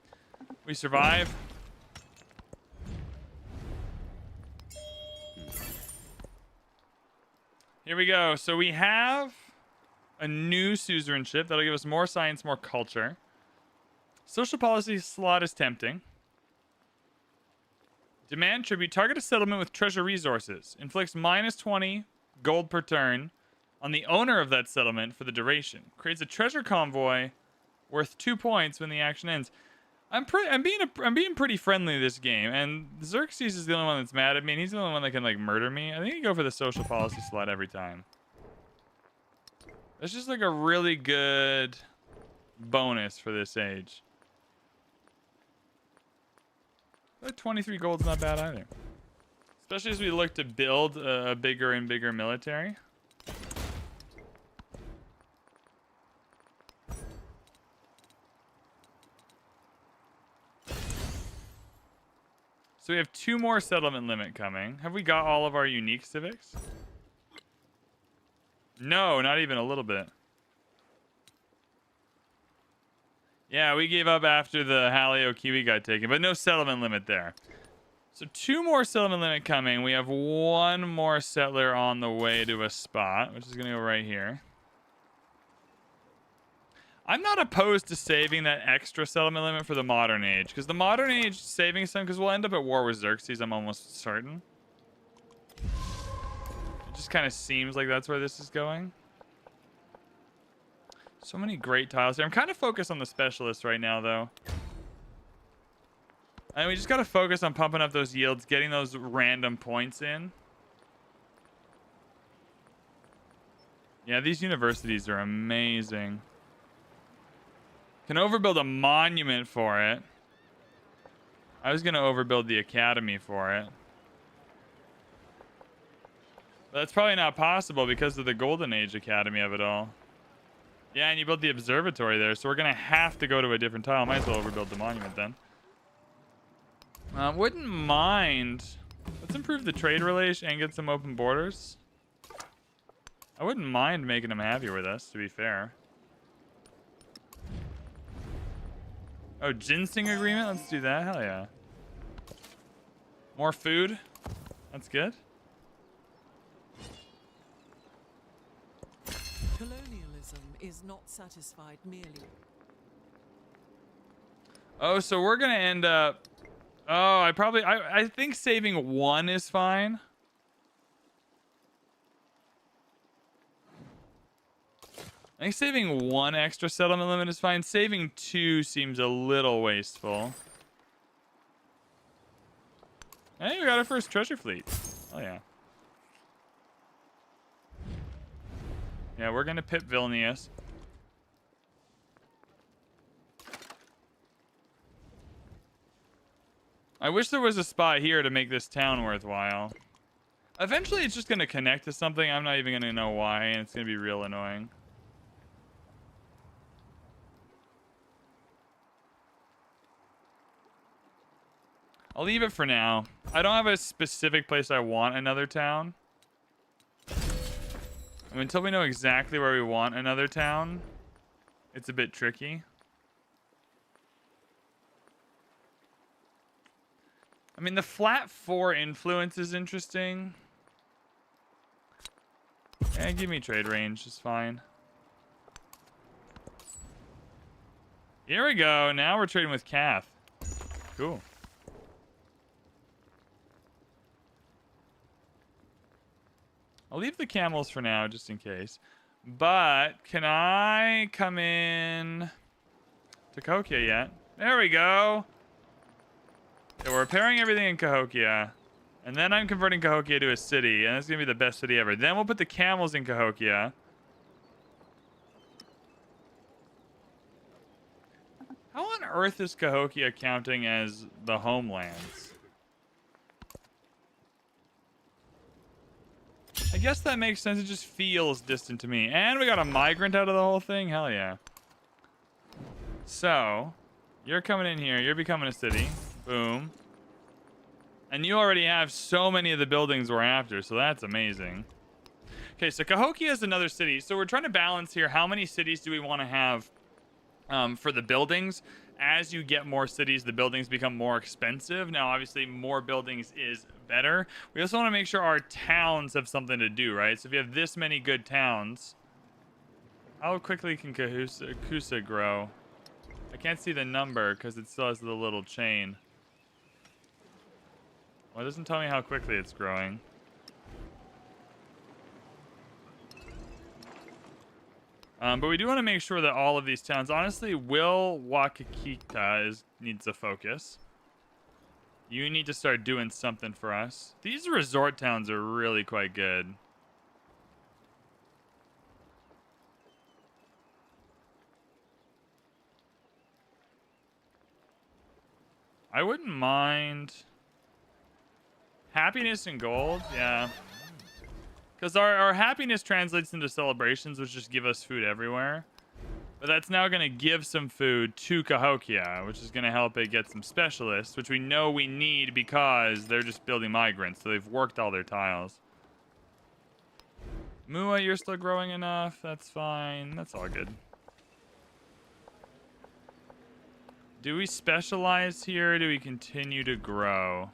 We survive. Here we go. So we have a new suzerainship. That'll give us more science, more culture. Social policy slot is tempting. Demand tribute. Target a settlement with treasure resources. Inflicts -20 gold per turn on the owner of that settlement for the duration. Creates a treasure convoy worth 2 points when the action ends. I'm being pretty friendly this game, and Xerxes is the only one that's mad at me, and he's the only one that can like murder me. I think you go for the social policy slot every time. That's just like a really good bonus for this age. But 23 gold's not bad either. Especially as we look to build a bigger and bigger military. So we have 2 more settlement limit coming. Have we got all of our unique civics? No, not even a little bit. Yeah, we gave up after the Halio Kiwi got taken, but no settlement limit there. So 2 more settlement limit coming. We have 1 more settler on the way to a spot, which is going to go right here. I'm not opposed to saving that extra settlement limit for the modern age, because the modern age saving some, because we'll end up at war with Xerxes, I'm almost certain. It just kind of seems like that's where this is going. So many great tiles here. I'm kind of focused on the specialists right now, though. And we just got to focus on pumping up those yields, getting those random points in. Yeah, these universities are amazing. Can overbuild a monument for it. I was going to overbuild the academy for it. But that's probably not possible because of the Golden Age Academy of it all. Yeah, and you built the observatory there, so we're going to have to go to a different tile. Might as well overbuild the monument then. Wouldn't mind. Let's improve the trade relation and get some open borders. I wouldn't mind making them happy with us, to be fair. Oh, ginseng agreement? Let's do that. Hell yeah. More food? That's good. Colonialism is not satisfied merely. Oh, so we're going to end up... Oh, I think saving 1 is fine. I think saving 1 extra settlement limit is fine. Saving 2 seems a little wasteful. Hey, we got our first treasure fleet. Oh, yeah. Yeah, we're going to pip Vilnius. I wish there was a spot here to make this town worthwhile. Eventually, it's just going to connect to something. I'm not even going to know why, and it's going to be real annoying. I'll leave it for now. I don't have a specific place I want another town. I mean, until we know exactly where we want another town, it's a bit tricky. I mean, the flat 4 influence is interesting. Yeah, give me trade range. It's fine. Here we go. Now we're trading with Kath. Cool. I'll leave the camels for now, just in case. But can I come in to Cahokia yet? There we go. Okay, we're repairing everything in Cahokia. And then I'm converting Cahokia to a city, and it's going to be the best city ever. Then we'll put the camels in Cahokia. How on earth is Cahokia counting as the homelands? I guess that makes sense. It just feels distant to me. And we got a migrant out of the whole thing? Hell yeah. So, you're coming in here. You're becoming a city. Boom. And you already have so many of the buildings we're after, so that's amazing. Okay, so Cahokia is another city. So we're trying to balance here. How many cities do we want to have for the buildings? As you get more cities, the buildings become more expensive. Now, obviously, more buildings is better. We also want to make sure our towns have something to do, right? So if you have this many good towns, how quickly can Kusa grow? I can't see the number because it still has the little chain. Well, it doesn't tell me how quickly it's growing. But we do want to make sure that all of these towns... Honestly, Will Wakakita needs a focus. You need to start doing something for us. These resort towns are really quite good. I wouldn't mind... Happiness and gold, yeah. Because our happiness translates into celebrations, which just give us food everywhere. But that's now going to give some food to Cahokia, which is going to help it get some specialists, which we know we need because they're just building migrants, so they've worked all their tiles. Mua, you're still growing enough. That's fine. That's all good. Do we specialize here, or do we continue to grow?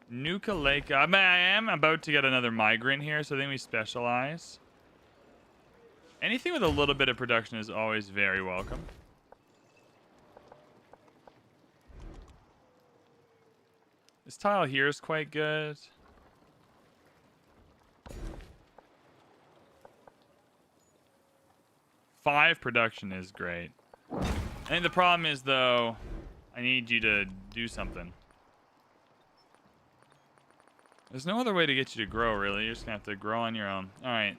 Nuka-Leka. I mean, I am about to get another migrant here, so I think we specialize. Anything with a little bit of production is always very welcome. This tile here is quite good. Five production is great. I think the problem is, though, I need you to do something. There's no other way to get you to grow, really. You're just going to have to grow on your own. All right.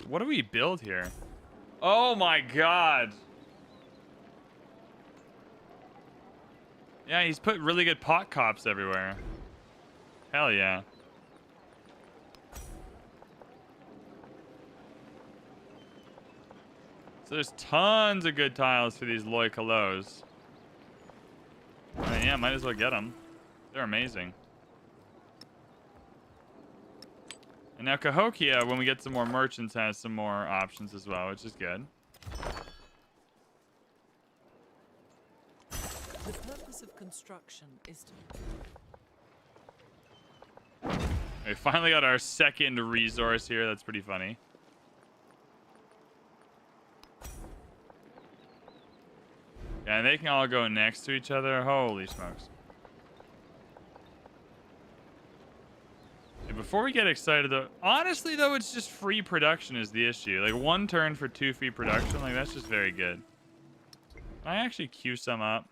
What do we build here? Oh, my God. Yeah, he's put really good pot cops everywhere. Hell yeah. So there's tons of good tiles for these Loy Kalos. I mean, yeah, might as well get them. They're amazing. And now Cahokia, when we get some more merchants, has some more options as well, which is good. The purpose of construction is to... We finally got our second resource here. That's pretty funny. Yeah, and they can all go next to each other. Holy smokes. Before we get excited, though, honestly, though, it's just free production is the issue. Like, one turn for 2 free production, like, that's just very good. Can I actually queue some up?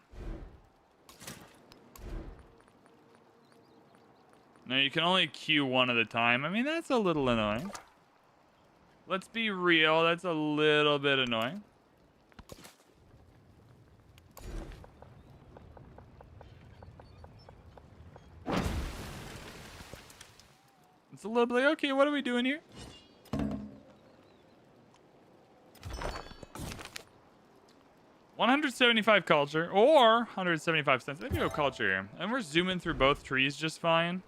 No, you can only queue one at a time. I mean, that's a little annoying. Let's be real, that's a little bit annoying. It's a little bit like, okay, what are we doing here? $175 culture or 175 cents. Maybe go culture here. And we're zooming through both trees just fine.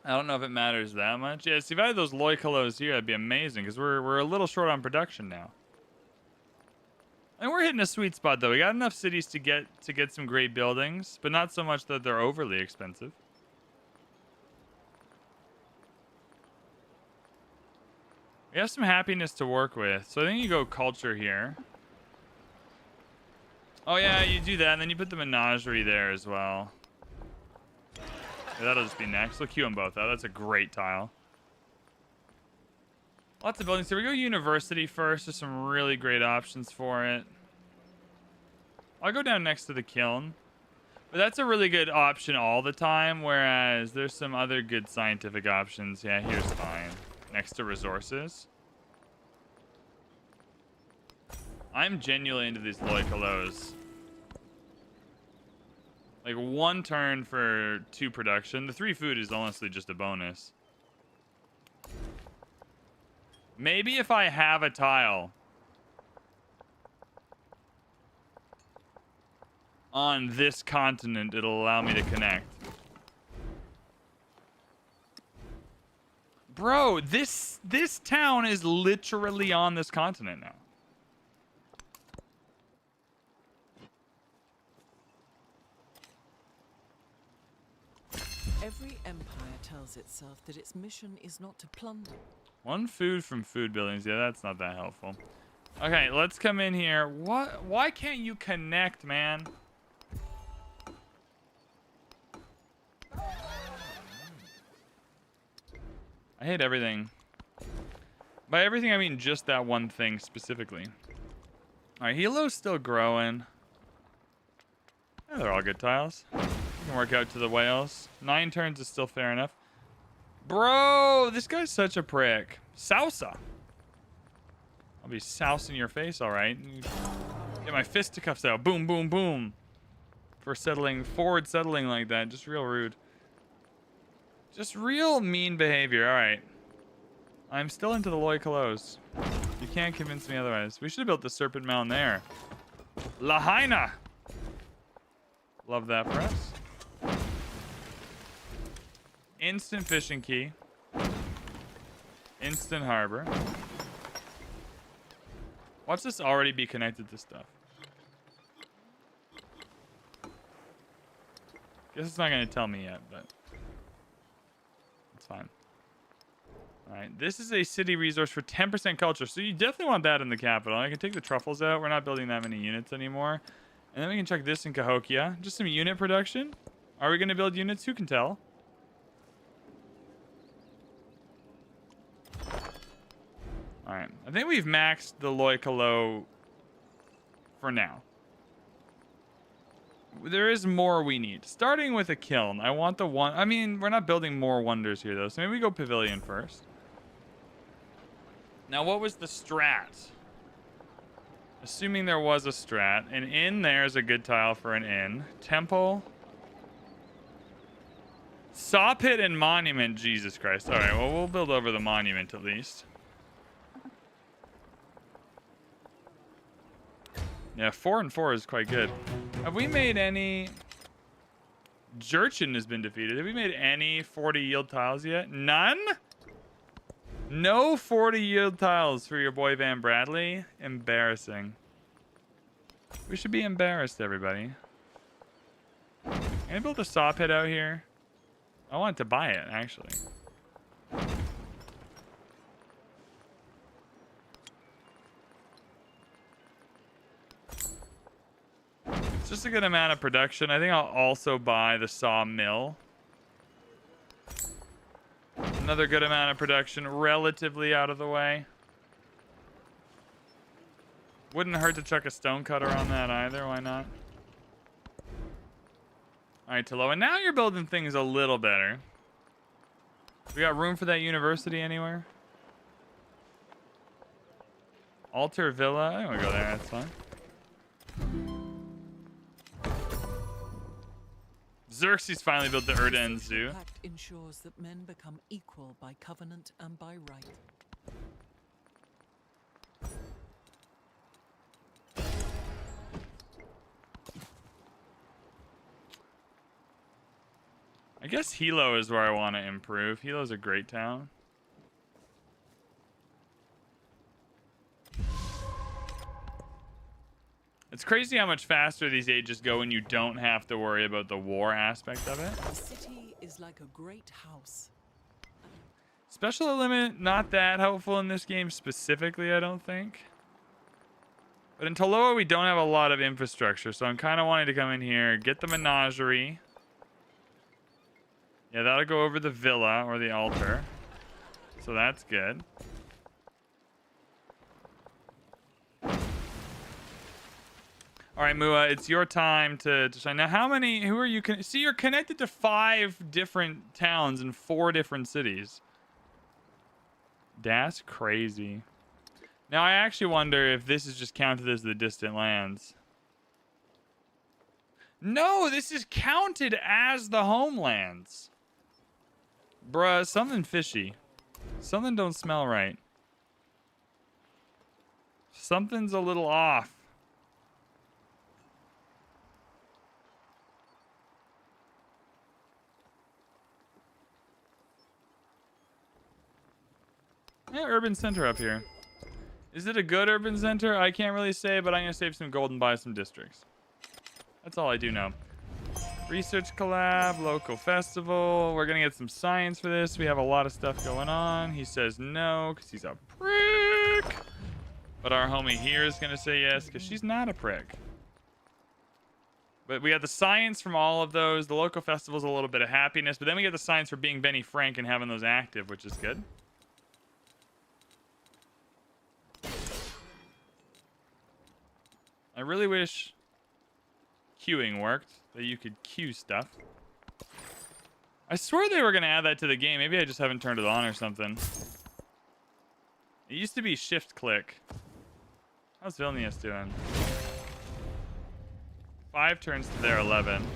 I don't know if it matters that much. Yeah, see, if I had those Loy Kalos here, that'd be amazing because we're a little short on production now. And we're hitting a sweet spot though. We got enough cities to get some great buildings, but not so much that they're overly expensive. We have some happiness to work with, so I think you go culture here. Oh yeah, you do that, and then you put the menagerie there as well. Yeah, that'll just be next. We'll queue them both out. That's a great tile. Lots of buildings here. We go university first. There's some really great options for it. I'll go down next to the kiln. But that's a really good option all the time, whereas there's some other good scientific options. Yeah, here's fine. Next to resources. I'm genuinely into these loikalos. Like 1 turn for 2 production. The 3 food is honestly just a bonus. Maybe if I have a tile on this continent, it'll allow me to connect. Bro, this town is literally on this continent now. Every empire tells itself that its mission is not to plunder. 1 food from food buildings. Yeah, that's not that helpful. Okay, let's come in here. What? Why can't you connect, man? I hate everything. By everything, I mean just that one thing specifically. All right, Hilo's still growing. Yeah, they're all good tiles. We can work out to the whales. 9 turns is still fair enough. Bro, this guy's such a prick. Sousa. I'll be sousing your face, all right. Get my fisticuffs out. Boom, boom, boom. For forward settling like that. Just real rude. Just real mean behavior. All right. I'm still into the loikalos. You can't convince me otherwise. We should have built the Serpent Mound there. Lahaina. Love that for us. Instant fishing key. Instant harbor. Watch this already be connected to stuff. Guess it's not going to tell me yet, but it's fine. Alright, this is a city resource for 10% culture, so you definitely want that in the capital. I can take the truffles out. We're not building that many units anymore. And then we can check this in Cahokia. Just some unit production. Are we going to build units? Who can tell? Alright, I think we've maxed the Loikalo for now. There is more we need. Starting with a kiln. I want the one... I mean, we're not building more wonders here, though. So maybe we go pavilion first. Now, what was the strat? Assuming there was a strat. An inn there is a good tile for an inn. Temple. Saw pit and monument. Jesus Christ. All right, well, we'll build over the monument at least. Yeah, 4 and 4 is quite good. Have we made any... Jurchin has been defeated. Have we made any 40 yield tiles yet? None? No 40 yield tiles for your boy VanBradley? Embarrassing. We should be embarrassed, everybody. Can I build a saw pit out here? I wanted to buy it, actually. It's just a good amount of production. I think I'll also buy the sawmill. Another good amount of production, relatively out of the way. Wouldn't hurt to chuck a stone cutter on that either. Why not? All right, Taloa. And now you're building things a little better. We got room for that university anywhere? Altar Villa. I don't want to go there. That's fine. Xerxes finally built the Erden Zoo. The pact ensures that men become equal by covenant and by right. I guess Hilo is where I want to improve. Hilo's a great town. It's crazy how much faster these ages go when you don't have to worry about the war aspect of it. The city is like a great house. Special element, not that helpful in this game specifically, I don't think. But in Taloa, we don't have a lot of infrastructure, so I'm kind of wanting to come in here, get the menagerie. Yeah, that'll go over the villa or the altar. So that's good. All right, Mua, it's your time to shine. Now, who are you? See, you're connected to 5 different towns in 4 different cities. That's crazy. Now, I actually wonder if this is just counted as the distant lands. No, this is counted as the homelands. Bruh, something fishy. Something don't smell right. Something's a little off. Yeah, urban center up here. Is it a good urban center? I can't really say, but I'm going to save some gold and buy some districts. That's all I do know. Research collab, local festival. We're going to get some science for this. We have a lot of stuff going on. He says no because he's a prick. But our homie here is going to say yes because she's not a prick. But we got the science from all of those. The local festival's a little bit of happiness. But then we get the science for being Benny Frank and having those active, which is good. I really wish queuing worked, that you could queue stuff. I swear they were going to add that to the game. Maybe I just haven't turned it on or something. It used to be shift click. How's Vilnius doing? 5 turns to their 11.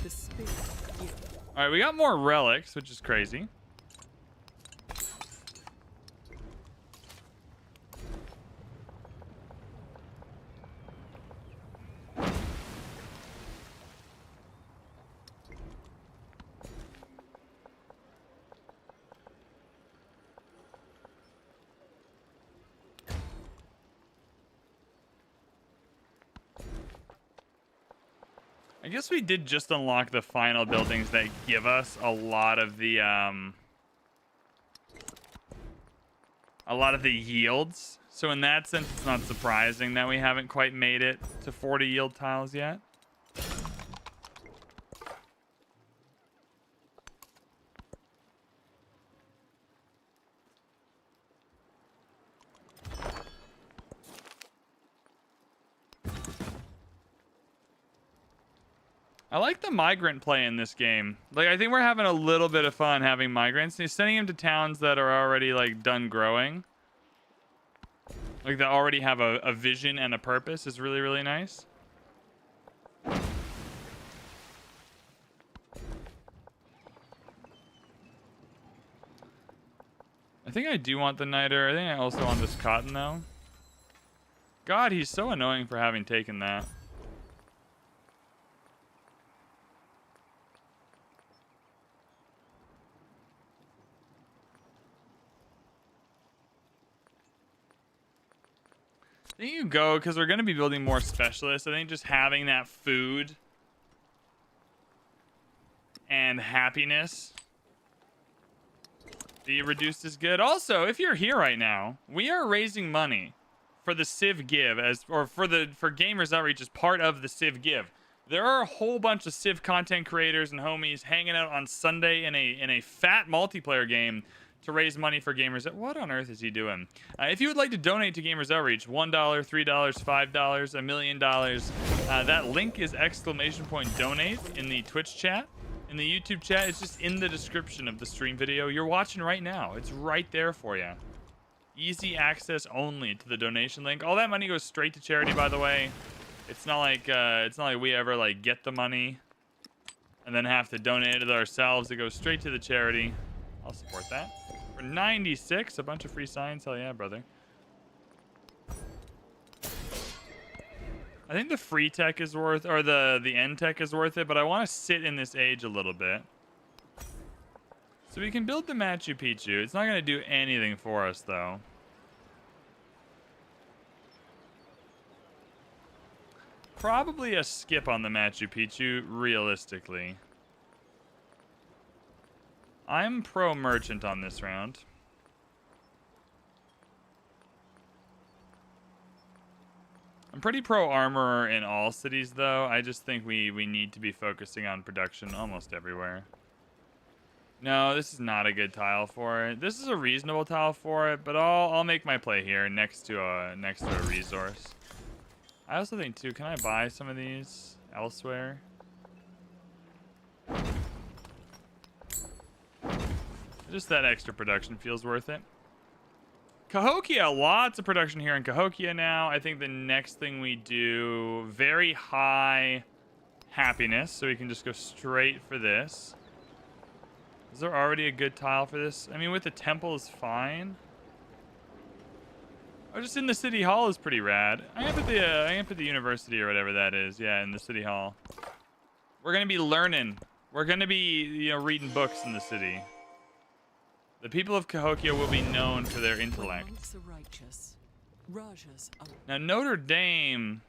The spirit gift. All right, we got more relics, which is crazy. I guess we did just unlock the final buildings that give us a lot of the yields. So in that sense, it's not surprising that we haven't quite made it to 40 yield tiles yet. I like the migrant play in this game. Like, I think we're having a little bit of fun having migrants. He's sending them to towns that are already, like, done growing. Like, that already have a vision and a purpose is really, really nice. I think I do want the niter. I think I also want this cotton, though. God, he's so annoying for having taken that. I think you go because we're going to be building more specialists. I think just having that food and happiness be reduced is good. Also, if you're here right now, we are raising money for the Civ Give for Gamers Outreach as part of the Civ Give. There are a whole bunch of Civ content creators and homies hanging out on Sunday in a fat multiplayer game to raise money for Gamers. What on earth is he doing? If you would like to donate to Gamers Outreach, $1, $3, $5, $1 million, that link is !donate in the Twitch chat. In the YouTube chat, it's just in the description of the stream video you're watching right now. It's right there for you. Easy access only to the donation link. All that money goes straight to charity, by the way. It's not like we ever like get the money and then have to donate it ourselves. It goes straight to the charity. I'll support that. For 96, a bunch of free signs. Hell yeah, brother. I think the free tech is worth, or the end tech is worth it, but I want to sit in this age a little bit. So we can build the Machu Picchu. It's not going to do anything for us, though. Probably a skip on the Machu Picchu, realistically. I'm pro merchant on this round. I'm pretty pro armorer in all cities, though. I just think we need to be focusing on production almost everywhere. No, this is not a good tile for it. This is a reasonable tile for it, but I'll make my play here next to a resource. I also think too, can I buy some of these elsewhere? Just that extra production feels worth it. Cahokia, lots of production here in Cahokia now. I think the next thing we do, very high happiness, so we can just go straight for this. Is there already a good tile for this? I mean, with the temple is fine. Oh, just in the city hall is pretty rad. I'm gonna put the university or whatever that is. Yeah, in the city hall. We're gonna be learning. We're gonna be, you know, reading books in the city. The people of Cahokia will be known for their intellect. Now, Notre Dame,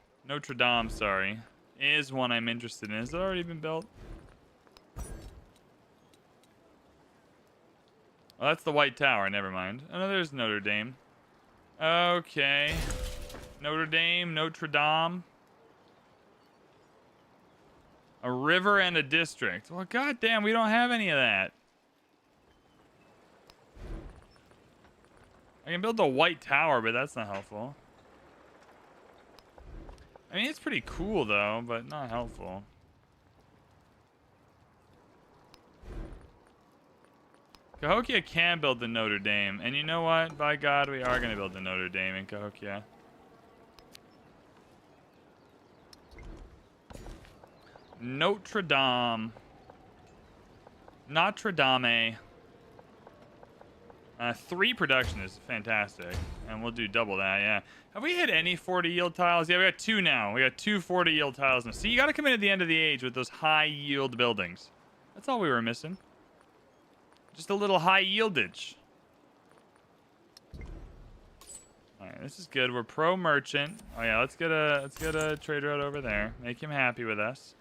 sorry, is one I'm interested in. Has it already been built? Oh, that's the White Tower. Never mind. Oh, no, there's Notre Dame. Okay. Notre Dame, Notre Dame. A river and a district. Well, goddamn, we don't have any of that. I can build the White Tower, but that's not helpful. I mean, it's pretty cool, though, but not helpful. Cahokia can build the Notre Dame. And you know what? By God, we are going to build the Notre Dame in Cahokia. Notre Dame. Notre Dame. 3 production is fantastic. And we'll do double that, yeah. Have we hit any 40 yield tiles? Yeah, we got 2 now. We got 2 40 yield tiles now. See, you got to come in at the end of the age with those high yield buildings. That's all we were missing. Just a little high yieldage. All right, this is good. We're pro merchant. Oh yeah, let's get a trader out over there. Make him happy with us.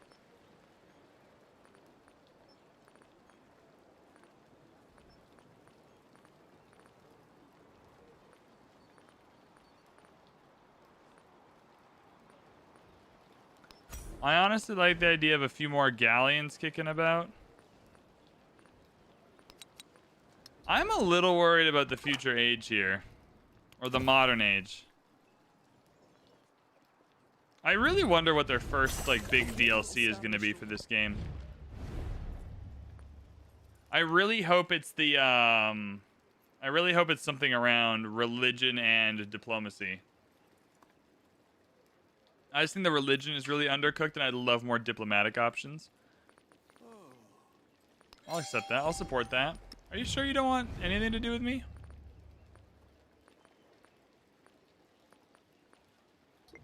I honestly like the idea of a few more galleons kicking about. I'm a little worried about the future age here. Or the modern age. I really wonder what their first, like, big DLC is going to be for this game. I really hope it's the, I really hope it's something around religion and diplomacy. I just think the religion is really undercooked, and I'd love more diplomatic options. I'll accept that. I'll support that. Are you sure you don't want anything to do with me?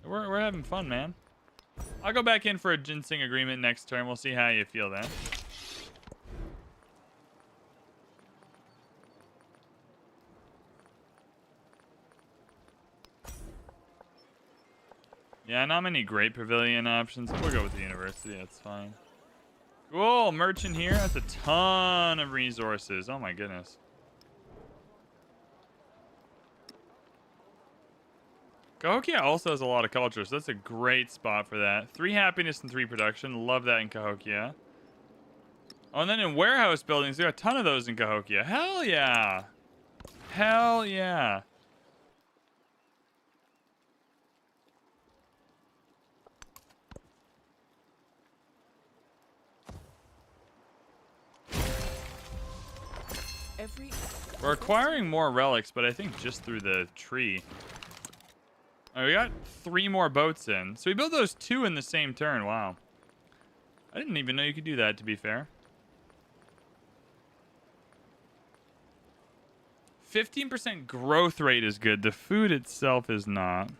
We're having fun, man. I'll go back in for a ginseng agreement next turn. We'll see how you feel then. Yeah, not many great pavilion options. We'll go with the university. That's fine. Cool. Merchant here. That's a ton of resources. Oh, my goodness. Cahokia also has a lot of culture, so that's a great spot for that. 3 happiness and 3 production. Love that in Cahokia. Oh, and then in warehouse buildings, there are a ton of those in Cahokia. Hell yeah. Hell yeah. We're acquiring more relics, but I think just through the tree. Oh, we got 3 more boats in. So we built those 2 in the same turn. Wow. I didn't even know you could do that, to be fair. 15% growth rate is good. The food itself is not.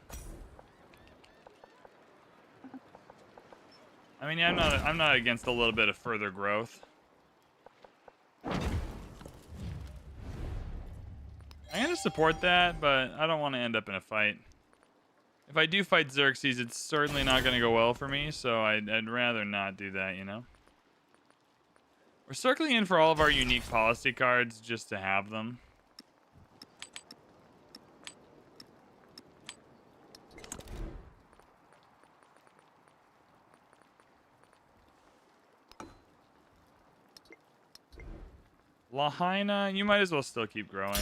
I mean, yeah, I'm not against a little bit of further growth. I'm going to support that, but I don't want to end up in a fight. If I do fight Xerxes, it's certainly not going to go well for me, so I'd rather not do that, you know? We're circling in for all of our unique policy cards just to have them. Lahaina, you might as well still keep growing.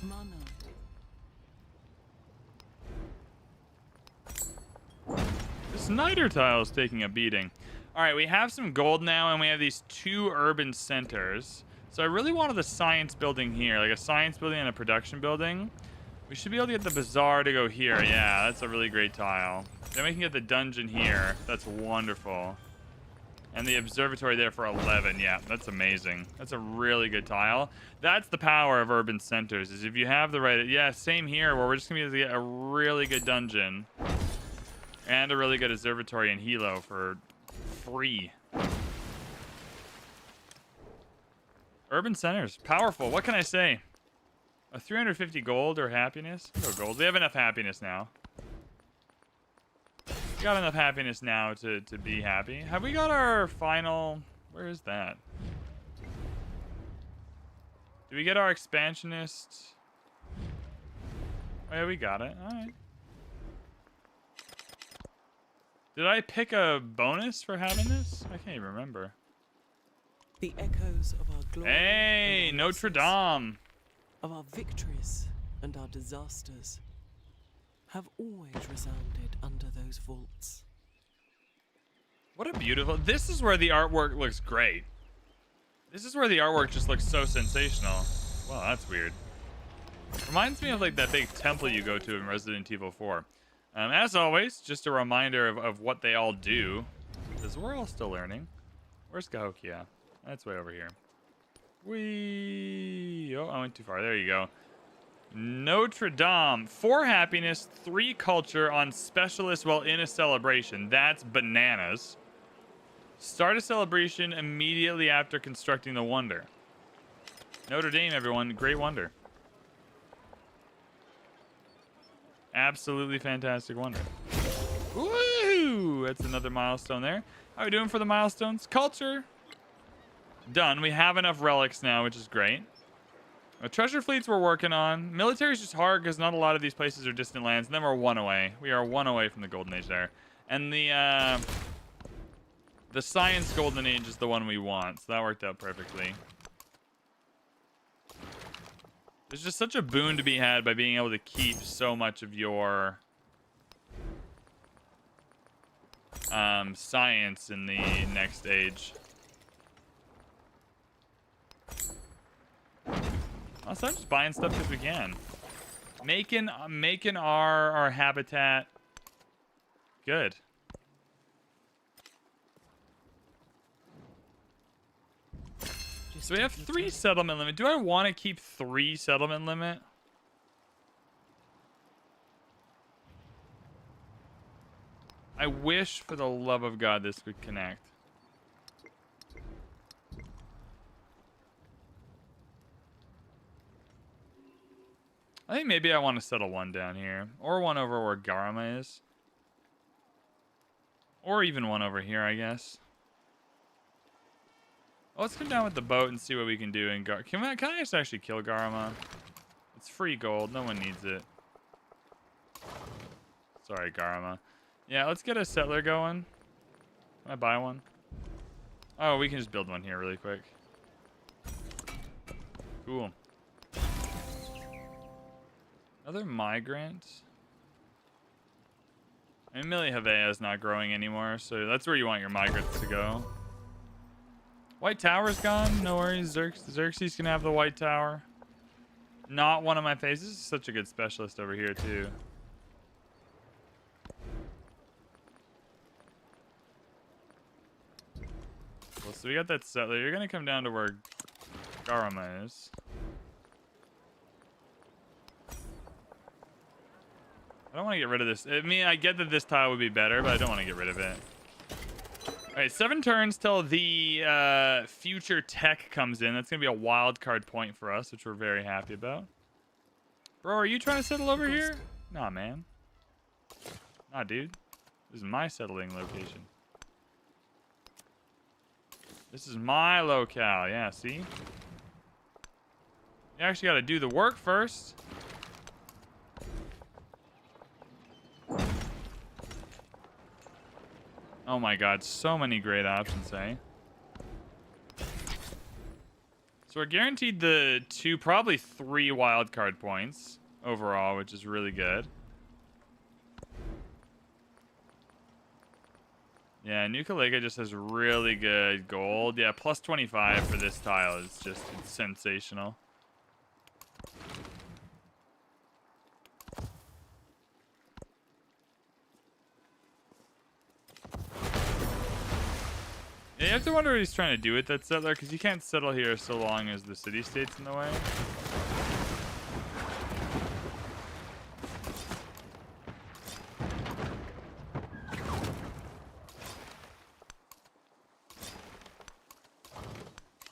Mana. This niter tile is taking a beating. All right, we have some gold now, and we have these 2 urban centers. So I really wanted the science building here, like a science building and a production building. We should be able to get the bazaar to go here. Yeah, that's a really great tile. Then we can get the dungeon here. That's wonderful. And the observatory there for 11. Yeah, that's amazing. That's a really good tile. That's the power of urban centers, is if you have the right... Yeah, same here, where we're just going to be able to get a really good dungeon and a really good observatory in Hilo for free. Urban centers, powerful. What can I say? A 350 gold or happiness? No gold. We have enough happiness now. We got enough happiness now to be happy. Have we got our final... Where is that? Do we get our expansionist? Oh yeah, we got it. All right. Did I pick a bonus for having this? I can't even remember. The echoes of our glory. Hey, and our Notre losses, Dame. of our victories and our disasters, have always resounded under those vaults. What a beautiful... This is where the artwork looks great. This is where the artwork just looks so sensational. Well, that's weird. Reminds me of like that big temple you go to in Resident Evil 4. As always, just a reminder of what they all do. Because we're all still learning. Where's Cahokia? That's way over here. Whee! Oh, I went too far. There you go. Notre Dame. 4 happiness, 3 culture on specialist while in a celebration. That's bananas. Start a celebration immediately after constructing the wonder. Notre Dame, everyone. Great wonder. Absolutely fantastic wonder. Woo! That's another milestone there. How are we doing for the milestones? Culture. Done. We have enough relics now, which is great. Treasure fleets we're working on. Military is just hard because not a lot of these places are distant lands. And then we're 1 away. We are 1 away from the Golden Age there. And the Science Golden Age is the one we want. So that worked out perfectly. There's just such a boon to be had by being able to keep so much of your science in the next age. Also, I'm just buying stuff because we can. Making our habitat good. So we have 3 settlement limit. Do I want to keep 3 settlement limit? I wish for the love of God this would connect. I think maybe I want to settle 1 down here. Or 1 over where Garama is. Or even 1 over here, I guess. Well, let's come down with the boat and see what we can do in can I just actually kill Garama? It's free gold. No one needs it. Sorry, Garama. Yeah, let's get a settler going. Can I buy one? Oh, we can just build one here really quick. Cool. Another migrant. I mean, Millie Havea is not growing anymore, so that's where you want your migrants to go. White Tower's gone. No worries. Xerxes can have the White Tower. Not one of my faces. This is such a good specialist over here, too. Well, so we got that settler. You're going to come down to where Garama is. I don't want to get rid of this. I mean, I get that this tile would be better, but I don't want to get rid of it. All right, 7 turns till the future tech comes in. That's going to be a wild card point for us, which we're very happy about. Bro, are you trying to settle over here? Nah, man. Nah, dude. This is my settling location. This is my locale. Yeah, see? You actually got to do the work first. Oh my god, so many great options, eh? So we're guaranteed the 2, probably 3 wildcard points overall, which is really good. Yeah, Nuka-Lega just has really good gold. Yeah, plus 25 for this tile is just sensational. Yeah, you have to wonder what he's trying to do with that settler, because you can't settle here so long as the city-state's in the way.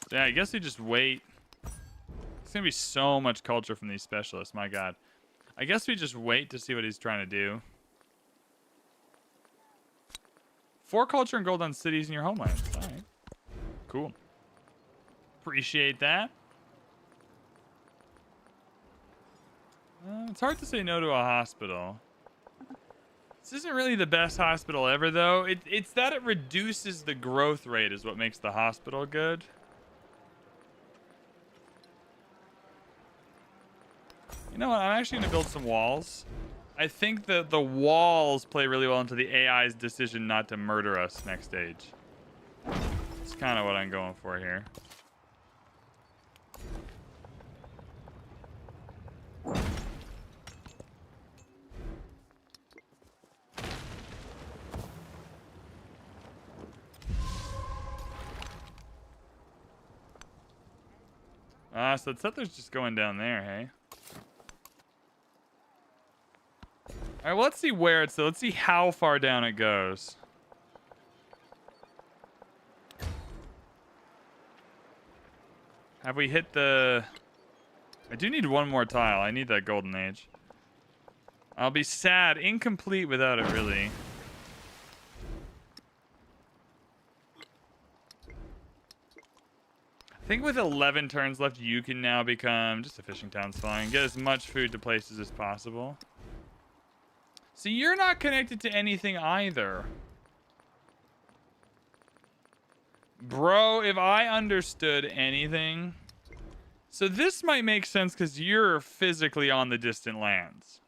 So yeah, I guess we just wait. It's going to be so much culture from these specialists, my god. I guess we just wait to see what he's trying to do. 4 culture and gold on cities in your homelands. All right. Cool. Appreciate that. It's hard to say no to a hospital. This isn't really the best hospital ever, though. It's that it reduces the growth rate is what makes the hospital good. You know what? I'm actually going to build some walls. I think that the walls play really well into the AI's decision not to murder us next stage. That's kind of what I'm going for here. So the settler's just going down there, hey? Alright, well, let's see where it's... So let's see how far down it goes. Have we hit the... I do need one more tile. I need that golden age. I'll be sad. Incomplete without it, really. I think with 11 turns left, you can now become... Just a fishing town's fine. Get as much food to places as possible. So you're not connected to anything either. Bro, if I understood anything... So this might make sense because you're physically on the distant lands.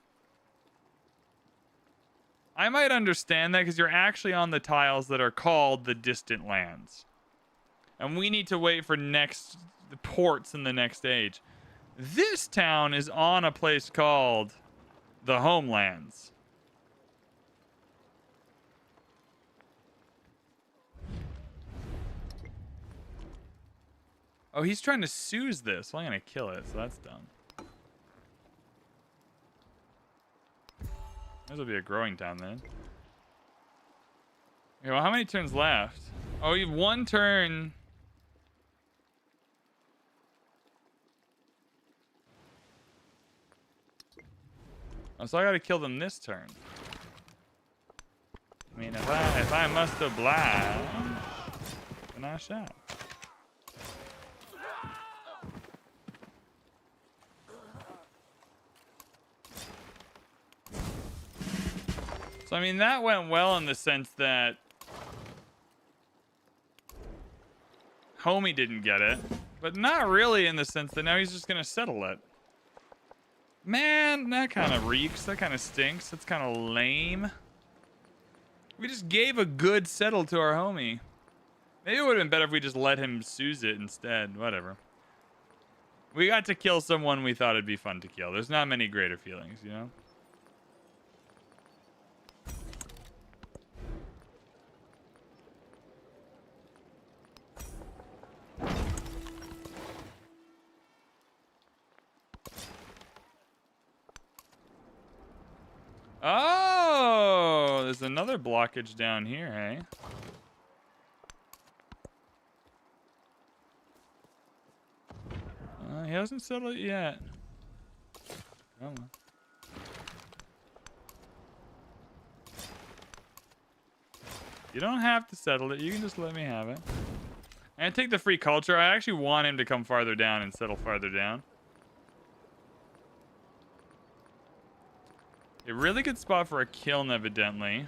I might understand that because you're actually on the tiles that are called the distant lands. And we need to wait for the ports in the next stage. This town is on a place called the homelands. Oh, he's trying to Suze this. Well, I'm going to kill it, so that's dumb. This will be a growing town then. Okay, well, how many turns left? Oh, you have 1 turn. Oh, so I got to kill them this turn. I mean, if I must oblige, then I shall. So, I mean, that went well in the sense that Homie didn't get it, but not really in the sense that now he's just going to settle it. Man, that kind of reeks. That kind of stinks. That's kind of lame. We just gave a good settle to our homie. Maybe it would have been better if we just let him Suze it instead. Whatever. We got to kill someone we thought it'd be fun to kill. There's not many greater feelings, you know? Oh, there's another blockage down here, hey? He hasn't settled it yet. Come on. You don't have to settle it. You can just let me have it. And take the free culture. I actually want him to come farther down and settle farther down. A really good spot for a kiln, evidently.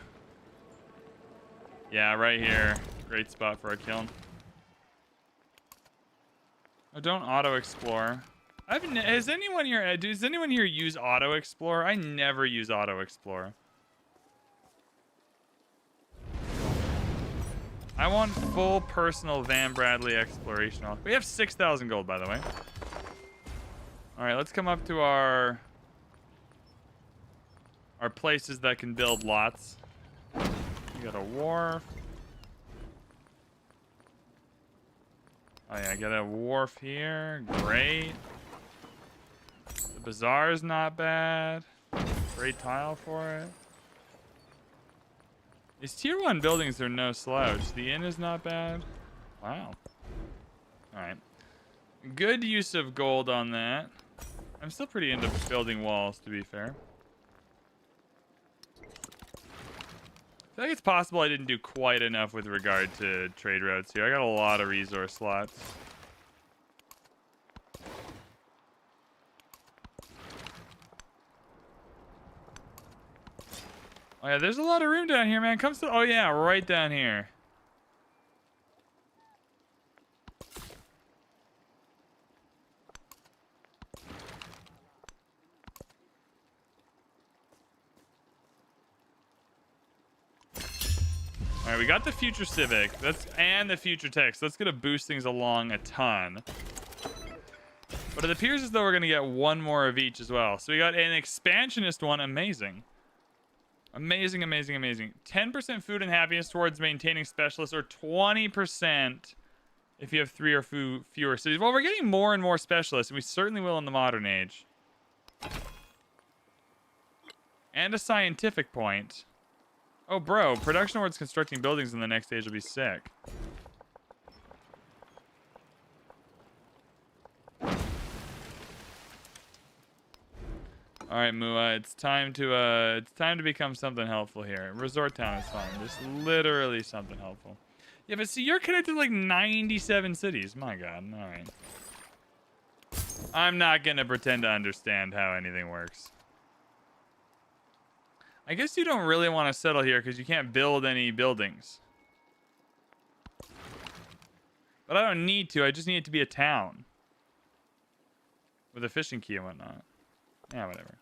Yeah, right here. Great spot for a kiln. Oh, don't auto explore. Does anyone here use auto explore? I never use auto explore. I want full personal VanBradley exploration. We have 6,000 gold, by the way. All right, let's come up to our places that can build lots. We got a wharf. Oh yeah, I got a wharf here. Great. The bazaar is not bad. Great tile for it. These tier 1 buildings are no slouch. The inn is not bad. Wow. Alright. Good use of gold on that. I'm still pretty into building walls, to be fair. I think it's possible I didn't do quite enough with regard to trade routes here. I got a lot of resource slots. Oh yeah, there's a lot of room down here, man. Oh yeah, right down here. All right, we got the future Civic. And the future Tech. So that's gonna boost things along a ton. But it appears as though we're gonna get one more of each as well. So we got an expansionist one. Amazing. Amazing, amazing, amazing. 10% food and happiness towards maintaining specialists, or 20% if you have 3 or fewer cities. Well, we're getting more and more specialists, and we certainly will in the modern age. And a scientific point. Oh, bro, production towards constructing buildings in the next stage will be sick. All right, Mua, it's time to become something helpful here. Resort town is fine, just literally something helpful. Yeah, but see, you're connected to like 97 cities. My God, all right. I'm not gonna pretend to understand how anything works. I guess you don't really want to settle here because you can't build any buildings. But I don't need to. I just need it to be a town. With a fishing key and whatnot. Yeah, whatever.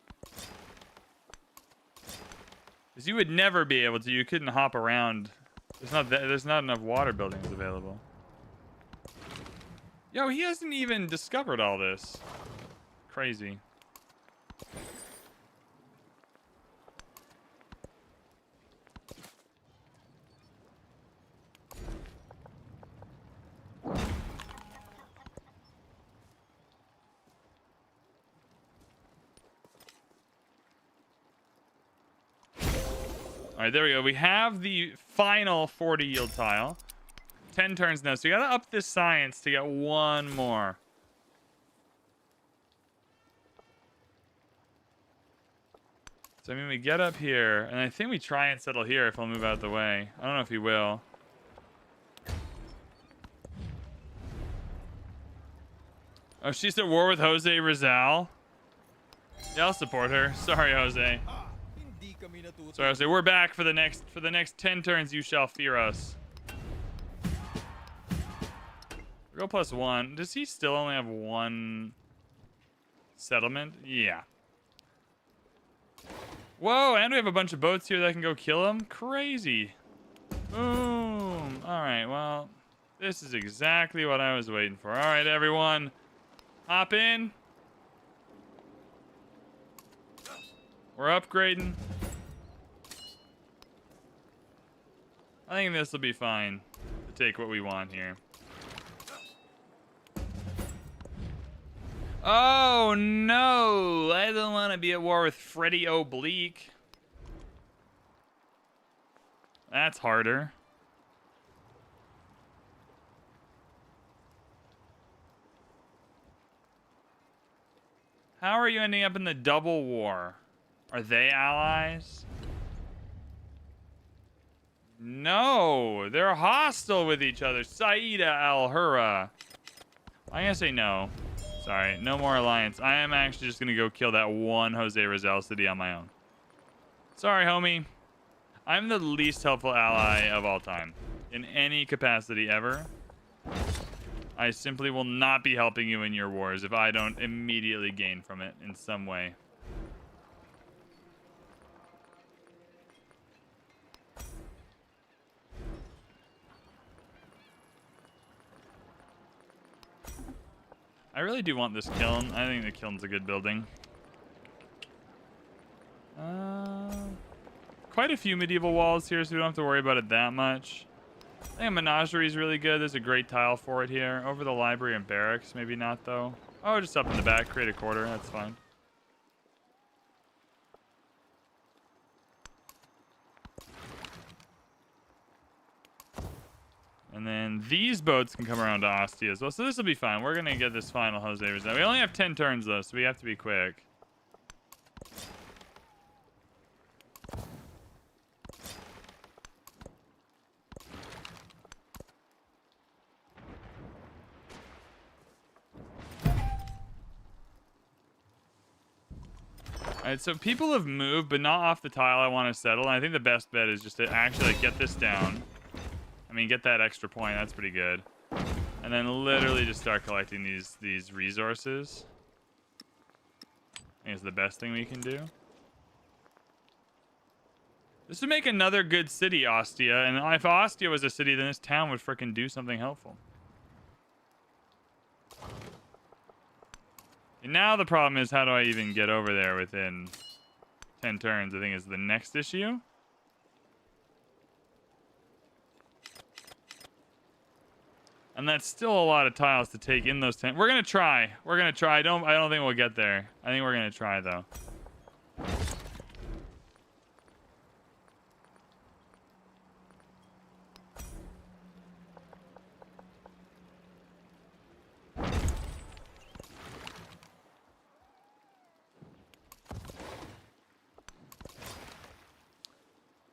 Because you would never be able to. You couldn't hop around. There's not enough water buildings available. Yo, he hasn't even discovered all this. Crazy. All right, there we go. We have the final 40 yield tile. 10 turns now, so you gotta up this science to get one more. So, I mean, we get up here, and I think we try and settle here if I'll move out of the way. I don't know if he will. Oh, she's at war with Jose Rizal? Yeah, I'll support her. Sorry, Jose. Sorry, Jose. We're back for the next 10 turns. You shall fear us. Go +1. Does he still only have 1 settlement? Yeah. Whoa, and we have a bunch of boats here that can go kill him. Crazy. Boom. All right, well, this is exactly what I was waiting for. All right, everyone. Hop in. We're upgrading. I think this will be fine to take what we want here. Oh, no. I don't want to be at war with Freddy Oblique. That's harder. How are you ending up in the double war? Are they allies? No, they're hostile with each other. Saida Al-Hura. I'm gonna say no. Sorry, no more alliance. I am actually just gonna go kill that one Jose Rizal city on my own. Sorry, homie. I'm the least helpful ally of all time. In any capacity ever. I simply will not be helping you in your wars if I don't immediately gain from it in some way. I really do want this kiln. I think the kiln's a good building. Quite a few medieval walls here, so we don't have to worry about it that much. I think a menagerie is really good. There's a great tile for it here. Over the library and barracks, maybe not though. Oh, just up in the back, create a quarter. That's fine. And then these boats can come around to Ostia as well. So this will be fine. We're going to get this final Jose Rizal. We only have 10 turns though, so we have to be quick. Alright, so people have moved, but not off the tile I want to settle. And I think the best bet is just to actually like, get this down. I mean, get that extra point. That's pretty good. And then literally just start collecting these resources. I think it's the best thing we can do. This would make another good city, Ostia. And if Ostia was a city, then this town would frickin' do something helpful. And now the problem is, how do I even get over there within 10 turns, I think is the next issue. And that's still a lot of tiles to take in those 10. We're going to try. We're going to try. I don't think we'll get there. I think we're going to try, though.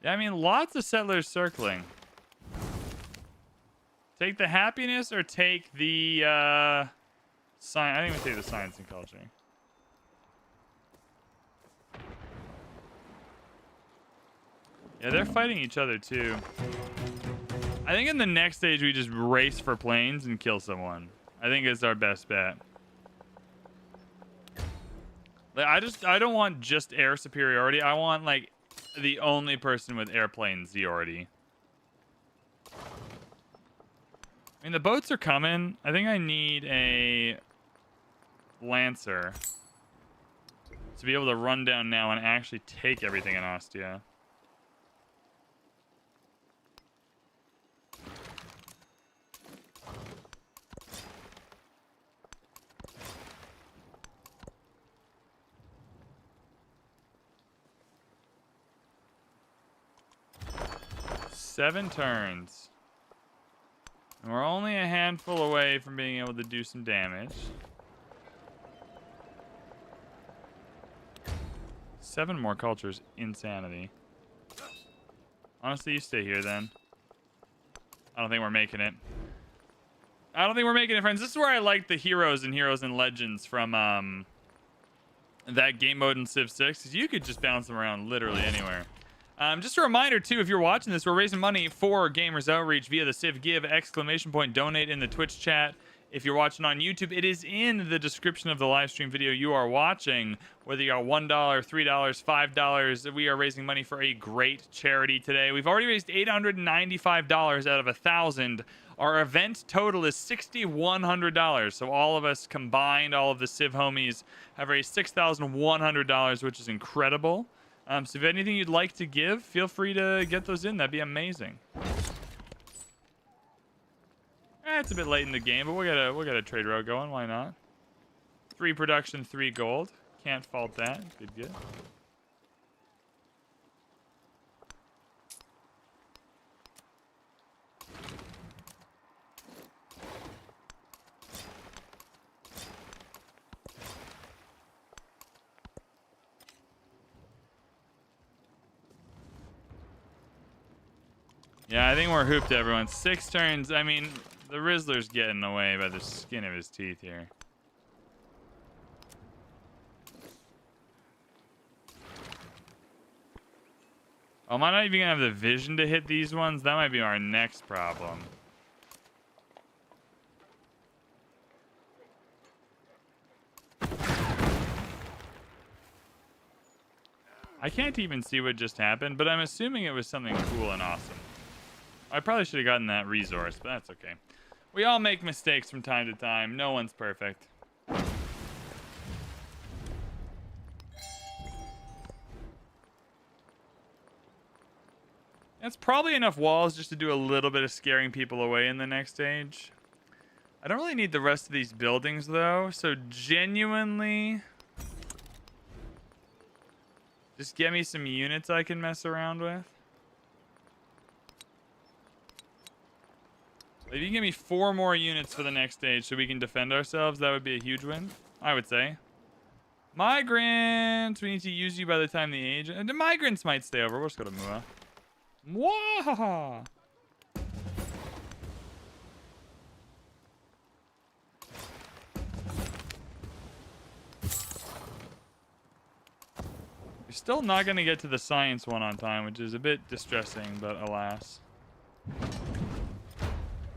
Yeah, I mean, lots of settlers circling. Take the happiness or take the science. I think we take the science and culture. Yeah, they're fighting each other too. I think in the next stage we just race for planes and kill someone. I think it's our best bet. Like, I don't want just air superiority. I want like the only person with airplane seniority. I mean, the boats are coming. I think I need a Lancer to be able to run down now and actually take everything in Ostia. Seven turns. And we're only a handful away from being able to do some damage. 7 more cultures. Insanity. Honestly, you stay here then. I don't think we're making it. I don't think we're making it, friends. This is where I like the heroes and legends from that game mode in Civ 6. Because you could just bounce them around literally anywhere. Just a reminder, too, if you're watching this, we're raising money for Gamers Outreach via the Civ Give ! Donate in the Twitch chat. If you're watching on YouTube, it is in the description of the live stream video you are watching. Whether you are $1, $3, $5, we are raising money for a great charity today. We've already raised $895 out of 1,000. Our event total is $6,100. So all of us combined, all of the Civ homies, have raised $6,100, which is incredible. So if anything you'd like to give, feel free to get those in. That'd be amazing. It's a bit late in the game, but we'll get a trade route going. Why not? 3 production, 3 gold. Can't fault that. Good. Yeah, I think we're hooped, everyone. 6 turns. I mean, the Rizzler's getting away by the skin of his teeth here. Oh, am I not even gonna have the vision to hit these ones? That might be our next problem. I can't even see what just happened, but I'm assuming it was something cool and awesome. I probably should have gotten that resource, but that's okay. We all make mistakes from time to time. No one's perfect. That's probably enough walls just to do a little bit of scaring people away in the next stage. I don't really need the rest of these buildings, though, so genuinely... just get me some units I can mess around with. If you can give me 4 more units for the next stage so we can defend ourselves, that would be a huge win, I would say. Migrants! We need to use you by the time the age... the migrants might stay over. We'll just go to Mua. Mwahaha! You're still not going to get to the science one on time, which is a bit distressing, but alas.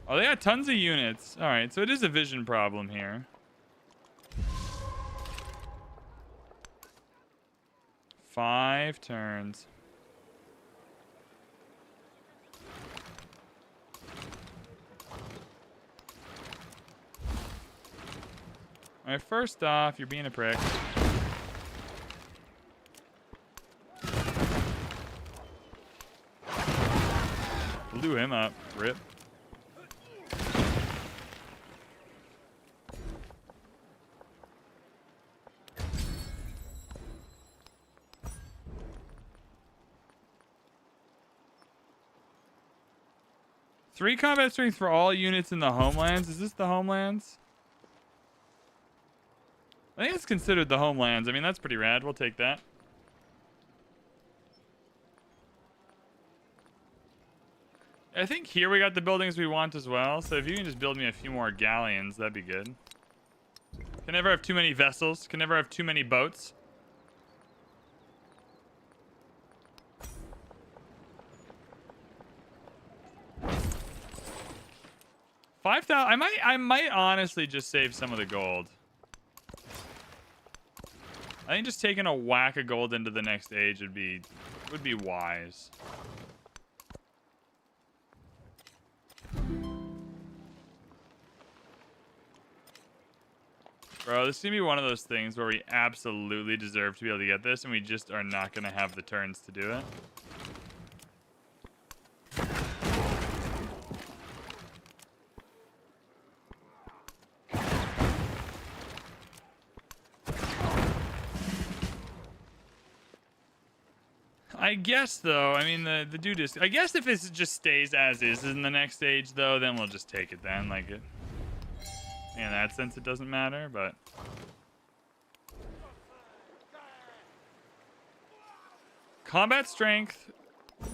Oh, they got tons of units. All right, so it is a vision problem here. Five turns. All right, first off, you're being a prick. Blew him up. Rip. Three combat strength for all units in the homelands. Is this the homelands? I think it's considered the homelands. I mean, that's pretty rad. We'll take that. I think here we got the buildings we want as well. So if you can just build me a few more galleons, that'd be good. Can never have too many vessels. Can never have too many boats. 5,000. I might honestly just save some of the gold. I think just taking a whack of gold into the next age would be wise. Bro, this is gonna be one of those things where we absolutely deserve to be able to get this, and we just are not gonna have the turns to do it. I guess, though, I mean, the dude is... I guess if it just stays as is in the next stage, though, then we'll just take it then. Like, in that sense, it doesn't matter, but... Combat strength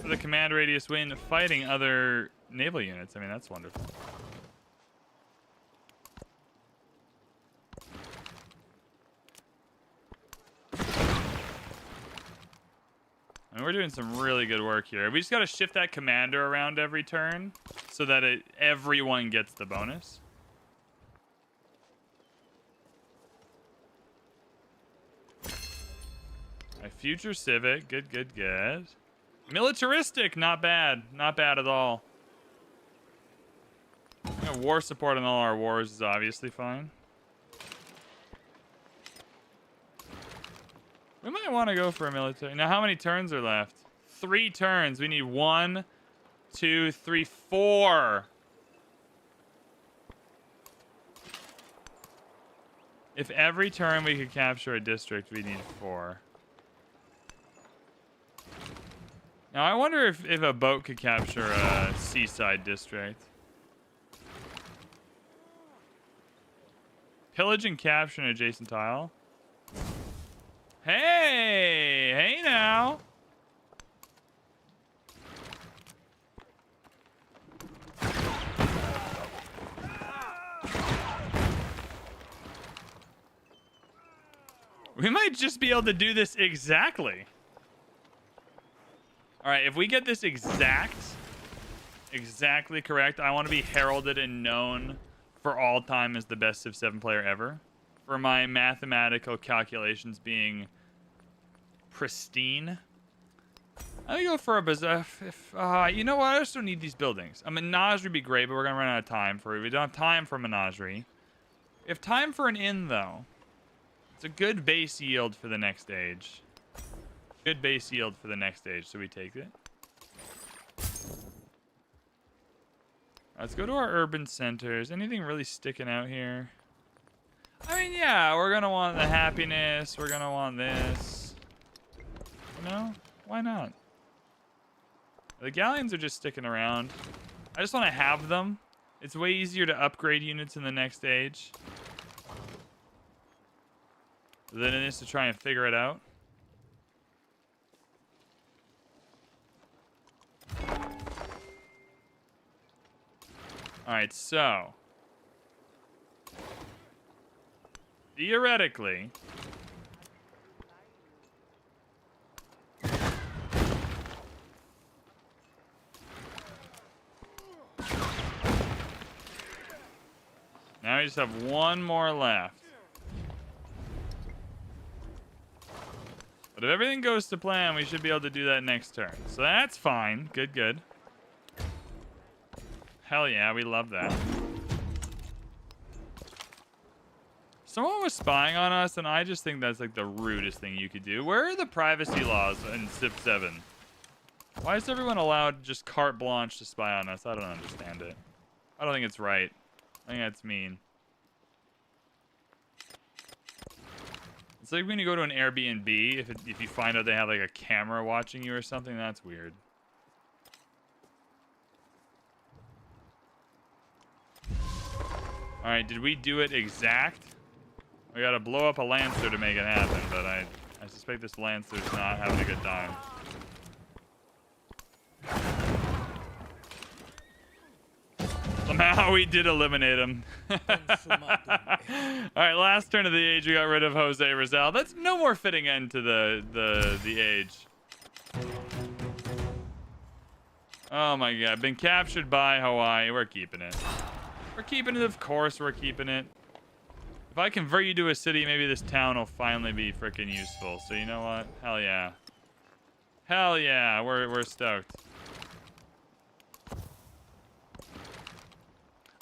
for the command radius when fighting other naval units. I mean, that's wonderful. And we're doing some really good work here. We just got to shift that commander around every turn so that everyone gets the bonus. My future civic. Good, good, good. Militaristic. Not bad. Not bad at all. War support on all our wars is obviously fine. We might want to go for a military. Now, how many turns are left? 3 turns. We need 1, 2, 3, 4. If every turn we could capture a district, we need 4. Now, I wonder if a boat could capture a seaside district. Pillage and capture an adjacent tile. Hey! Hey now! We might just be able to do this exactly. All right, if we get this exactly correct, I want to be heralded and known for all time as the best Civ 7 player ever. For my mathematical calculations being pristine. I'm gonna go for a bazaar. You know what? I just don't need these buildings. A menagerie would be great, but we're gonna run out of time for it. We don't have time for a menagerie. We have time for an inn, though. It's a good base yield for the next stage. Good base yield for the next stage, so we take it. Let's go to our urban centers. Anything really sticking out here? I mean, yeah, we're gonna want the happiness. We're gonna want this. You know? Why not? The galleons are just sticking around. I just want to have them. It's way easier to upgrade units in the next stage than it is to try and figure it out. Alright, so theoretically, now we just have one more left. But if everything goes to plan, we should be able to do that next turn. So that's fine. Good, good. Hell yeah, we love that. Someone was spying on us, and I just think that's like the rudest thing you could do. Where are the privacy laws in Civ 7? Why is everyone allowed just carte blanche to spy on us? I don't understand it. I don't think it's right. I think that's mean. It's like when you go to an Airbnb, if you find out they have like a camera watching you or something, that's weird. All right, did we do it exact? We gotta blow up a Lancer to make it happen, but I suspect this Lancer's not having a good time. Somehow we did eliminate him. Alright, last turn of the age, we got rid of Jose Rizal. That's no more fitting end to the age. Oh my god, been captured by Hawaii. We're keeping it. We're keeping it, of course we're keeping it. If I convert you to a city, maybe this town will finally be freaking useful. So you know what? Hell yeah. Hell yeah, we're stoked.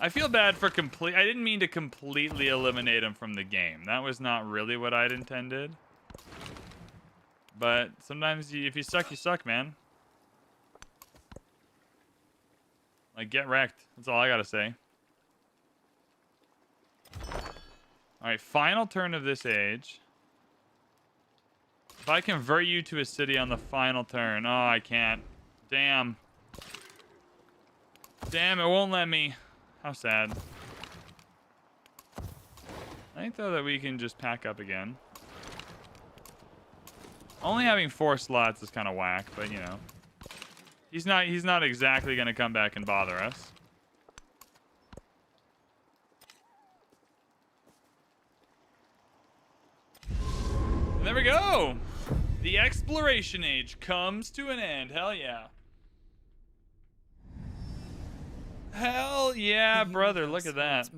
I feel bad for I didn't mean to completely eliminate him from the game. That was not really what I'd intended. But sometimes if you suck, man. Like, get wrecked. That's all I gotta say. Alright, final turn of this age. If I convert you to a city on the final turn. Oh, I can't. Damn. Damn, it won't let me. How sad. I think, though, that we can just pack up again. Only having 4 slots is kind of whack, but, you know. He's not exactly going to come back and bother us. And there we go! The exploration age comes to an end. Hell yeah. Hell yeah, brother. Look at that.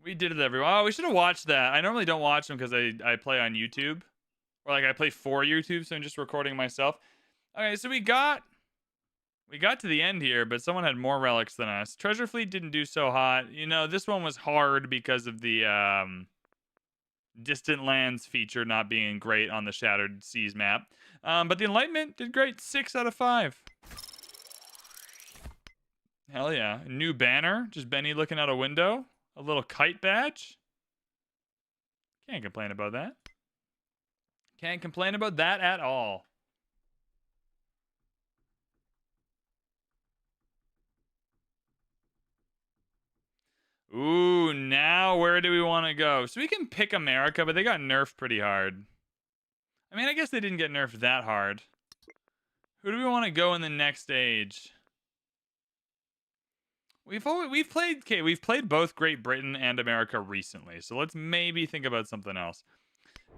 We did it, everyone. Oh, we should have watched that. I normally don't watch them because I play on YouTube. Or like I play for YouTube, so I'm just recording myself. Okay, so we got to the end here, but someone had more relics than us. Treasure Fleet didn't do so hot. You know, this one was hard because of the Distant Lands feature not being great on the Shattered Seas map. But the Enlightenment did great. 6 out of 5. Hell yeah. New banner. Just Benny looking out a window. A little kite badge. Can't complain about that. Can't complain about that at all. Ooh, now where do we want to go? So we can pick America, but they got nerfed pretty hard. I mean, I guess they didn't get nerfed that hard. Who do we want to go in the next stage? We've played both Great Britain and America recently, so let's maybe think about something else.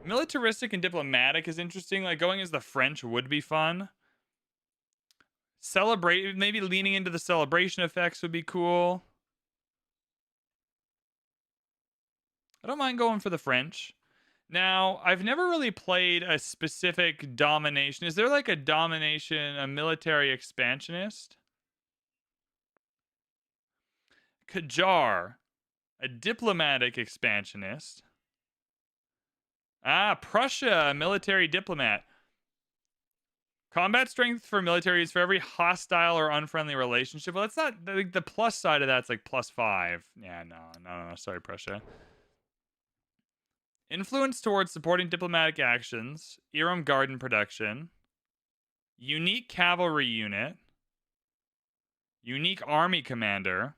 Militaristic and diplomatic is interesting. Like, going as the French would be fun. Celebrate, maybe leaning into the celebration effects would be cool. I don't mind going for the French. Now, I've never really played a specific domination. Is there like a domination, a military expansionist? Qajar, a diplomatic expansionist. Ah, Prussia, a military diplomat. Combat strength for military is for every hostile or unfriendly relationship. Well, that's not the plus side of that's like +5. Yeah, no. Sorry, Prussia. Influence towards supporting diplomatic actions. Iram Garden production. Unique cavalry unit. Unique army commander.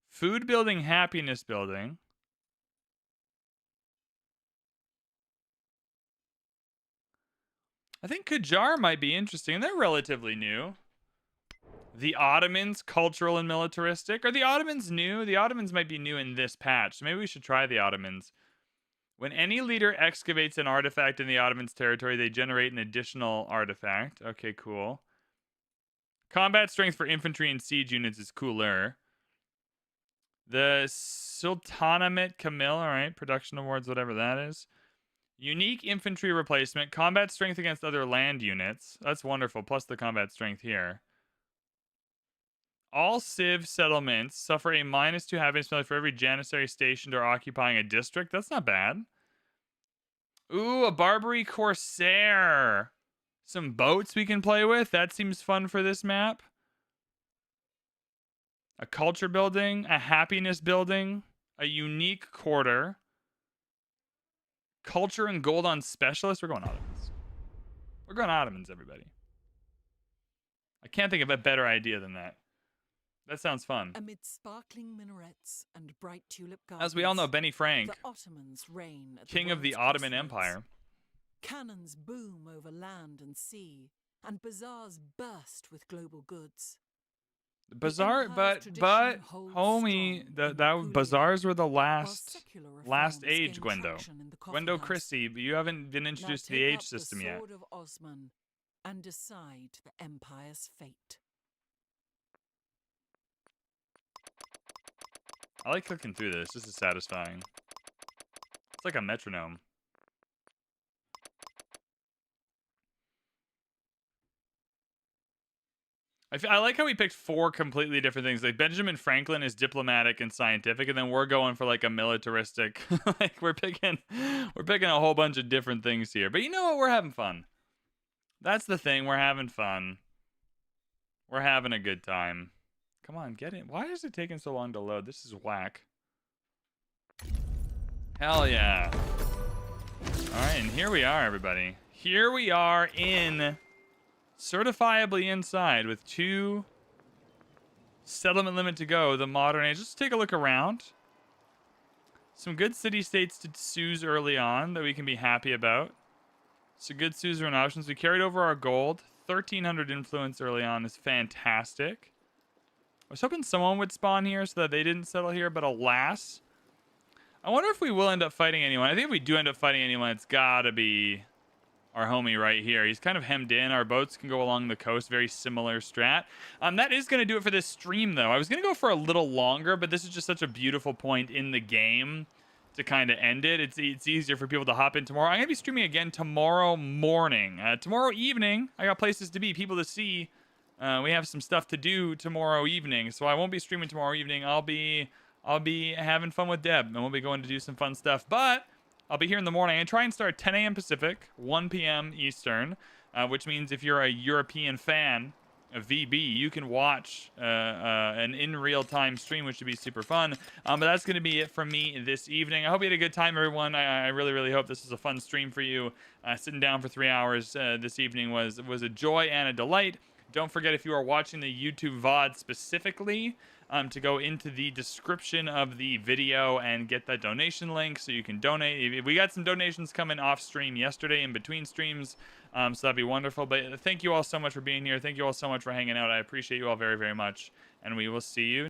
Food building, happiness building. I think Qajar might be interesting. They're relatively new. The Ottomans, cultural and militaristic. Are the Ottomans new? The Ottomans might be new in this patch. So maybe we should try the Ottomans. When any leader excavates an artifact in the Ottomans' territory, they generate an additional artifact. Okay, cool. Combat strength for infantry and siege units is cooler. The Sultanate Kamil, all right, production awards, whatever that is. Unique infantry replacement, combat strength against other land units. That's wonderful, plus the combat strength here. All Civ settlements suffer a -2 happiness penalty for every janissary stationed or occupying a district. That's not bad. Ooh, a Barbary Corsair. Some boats we can play with. That seems fun for this map. A culture building, a happiness building, a unique quarter. Culture and gold on specialist. We're going Ottomans. We're going Ottomans, everybody. I can't think of a better idea than that. That sounds fun. Amid sparkling minarets and bright tulip gardens, as we all know, Benny Frank, the Ottomans reign at king of the world's Ottoman crossroads. Empire. Cannons boom over land and sea, and bazaars burst with global goods. Bazaar, but homie, that bazaars were the last age, Gwendo. Gwendo Christie, but you haven't been introduced to the age system yet. Sword of Osman and decide the empire's fate. I like clicking through this. This is satisfying. It's like a metronome. I like how we picked 4 completely different things. Like Benjamin Franklin is diplomatic and scientific, and then we're going for like a militaristic. Like we're picking a whole bunch of different things here. But you know what? We're having fun. That's the thing. We're having fun. We're having a good time. Come on, get in. Why is it taking so long to load? This is whack. Hell yeah. All right, and here we are, everybody. Here we are in... certifiably inside with 2 settlement limit to go. The modern age. Let's take a look around. Some good city-states to choose early on that we can be happy about. Some good suzerain options. We carried over our gold. 1,300 influence early on is fantastic. I was hoping someone would spawn here so that they didn't settle here, but alas. I wonder if we will end up fighting anyone. I think if we do end up fighting anyone, it's gotta be our homie right here. He's kind of hemmed in. Our boats can go along the coast. Very similar strat. That is going to do it for this stream, though. I was going to go for a little longer, but this is just such a beautiful point in the game to kind of end it. It's easier for people to hop in tomorrow. I'm going to be streaming again tomorrow morning. Tomorrow evening, I got places to be, people to see. We have some stuff to do tomorrow evening, so I won't be streaming tomorrow evening. I'll be having fun with Deb, and we'll be going to do some fun stuff. But I'll be here in the morning. I try and start 10 a.m. Pacific, 1 p.m. Eastern, which means if you're a European fan of VB, you can watch an in real-time stream, which should be super fun. But that's going to be it from me this evening. I hope you had a good time, everyone. I really, really hope this was a fun stream for you. Sitting down for 3 hours this evening was a joy and a delight. Don't forget, if you are watching the YouTube VOD specifically, to go into the description of the video and get that donation link so you can donate. We got some donations coming off stream yesterday in between streams, so that'd be wonderful. But thank you all so much for being here. Thank you all so much for hanging out. I appreciate you all very, very much, and we will see you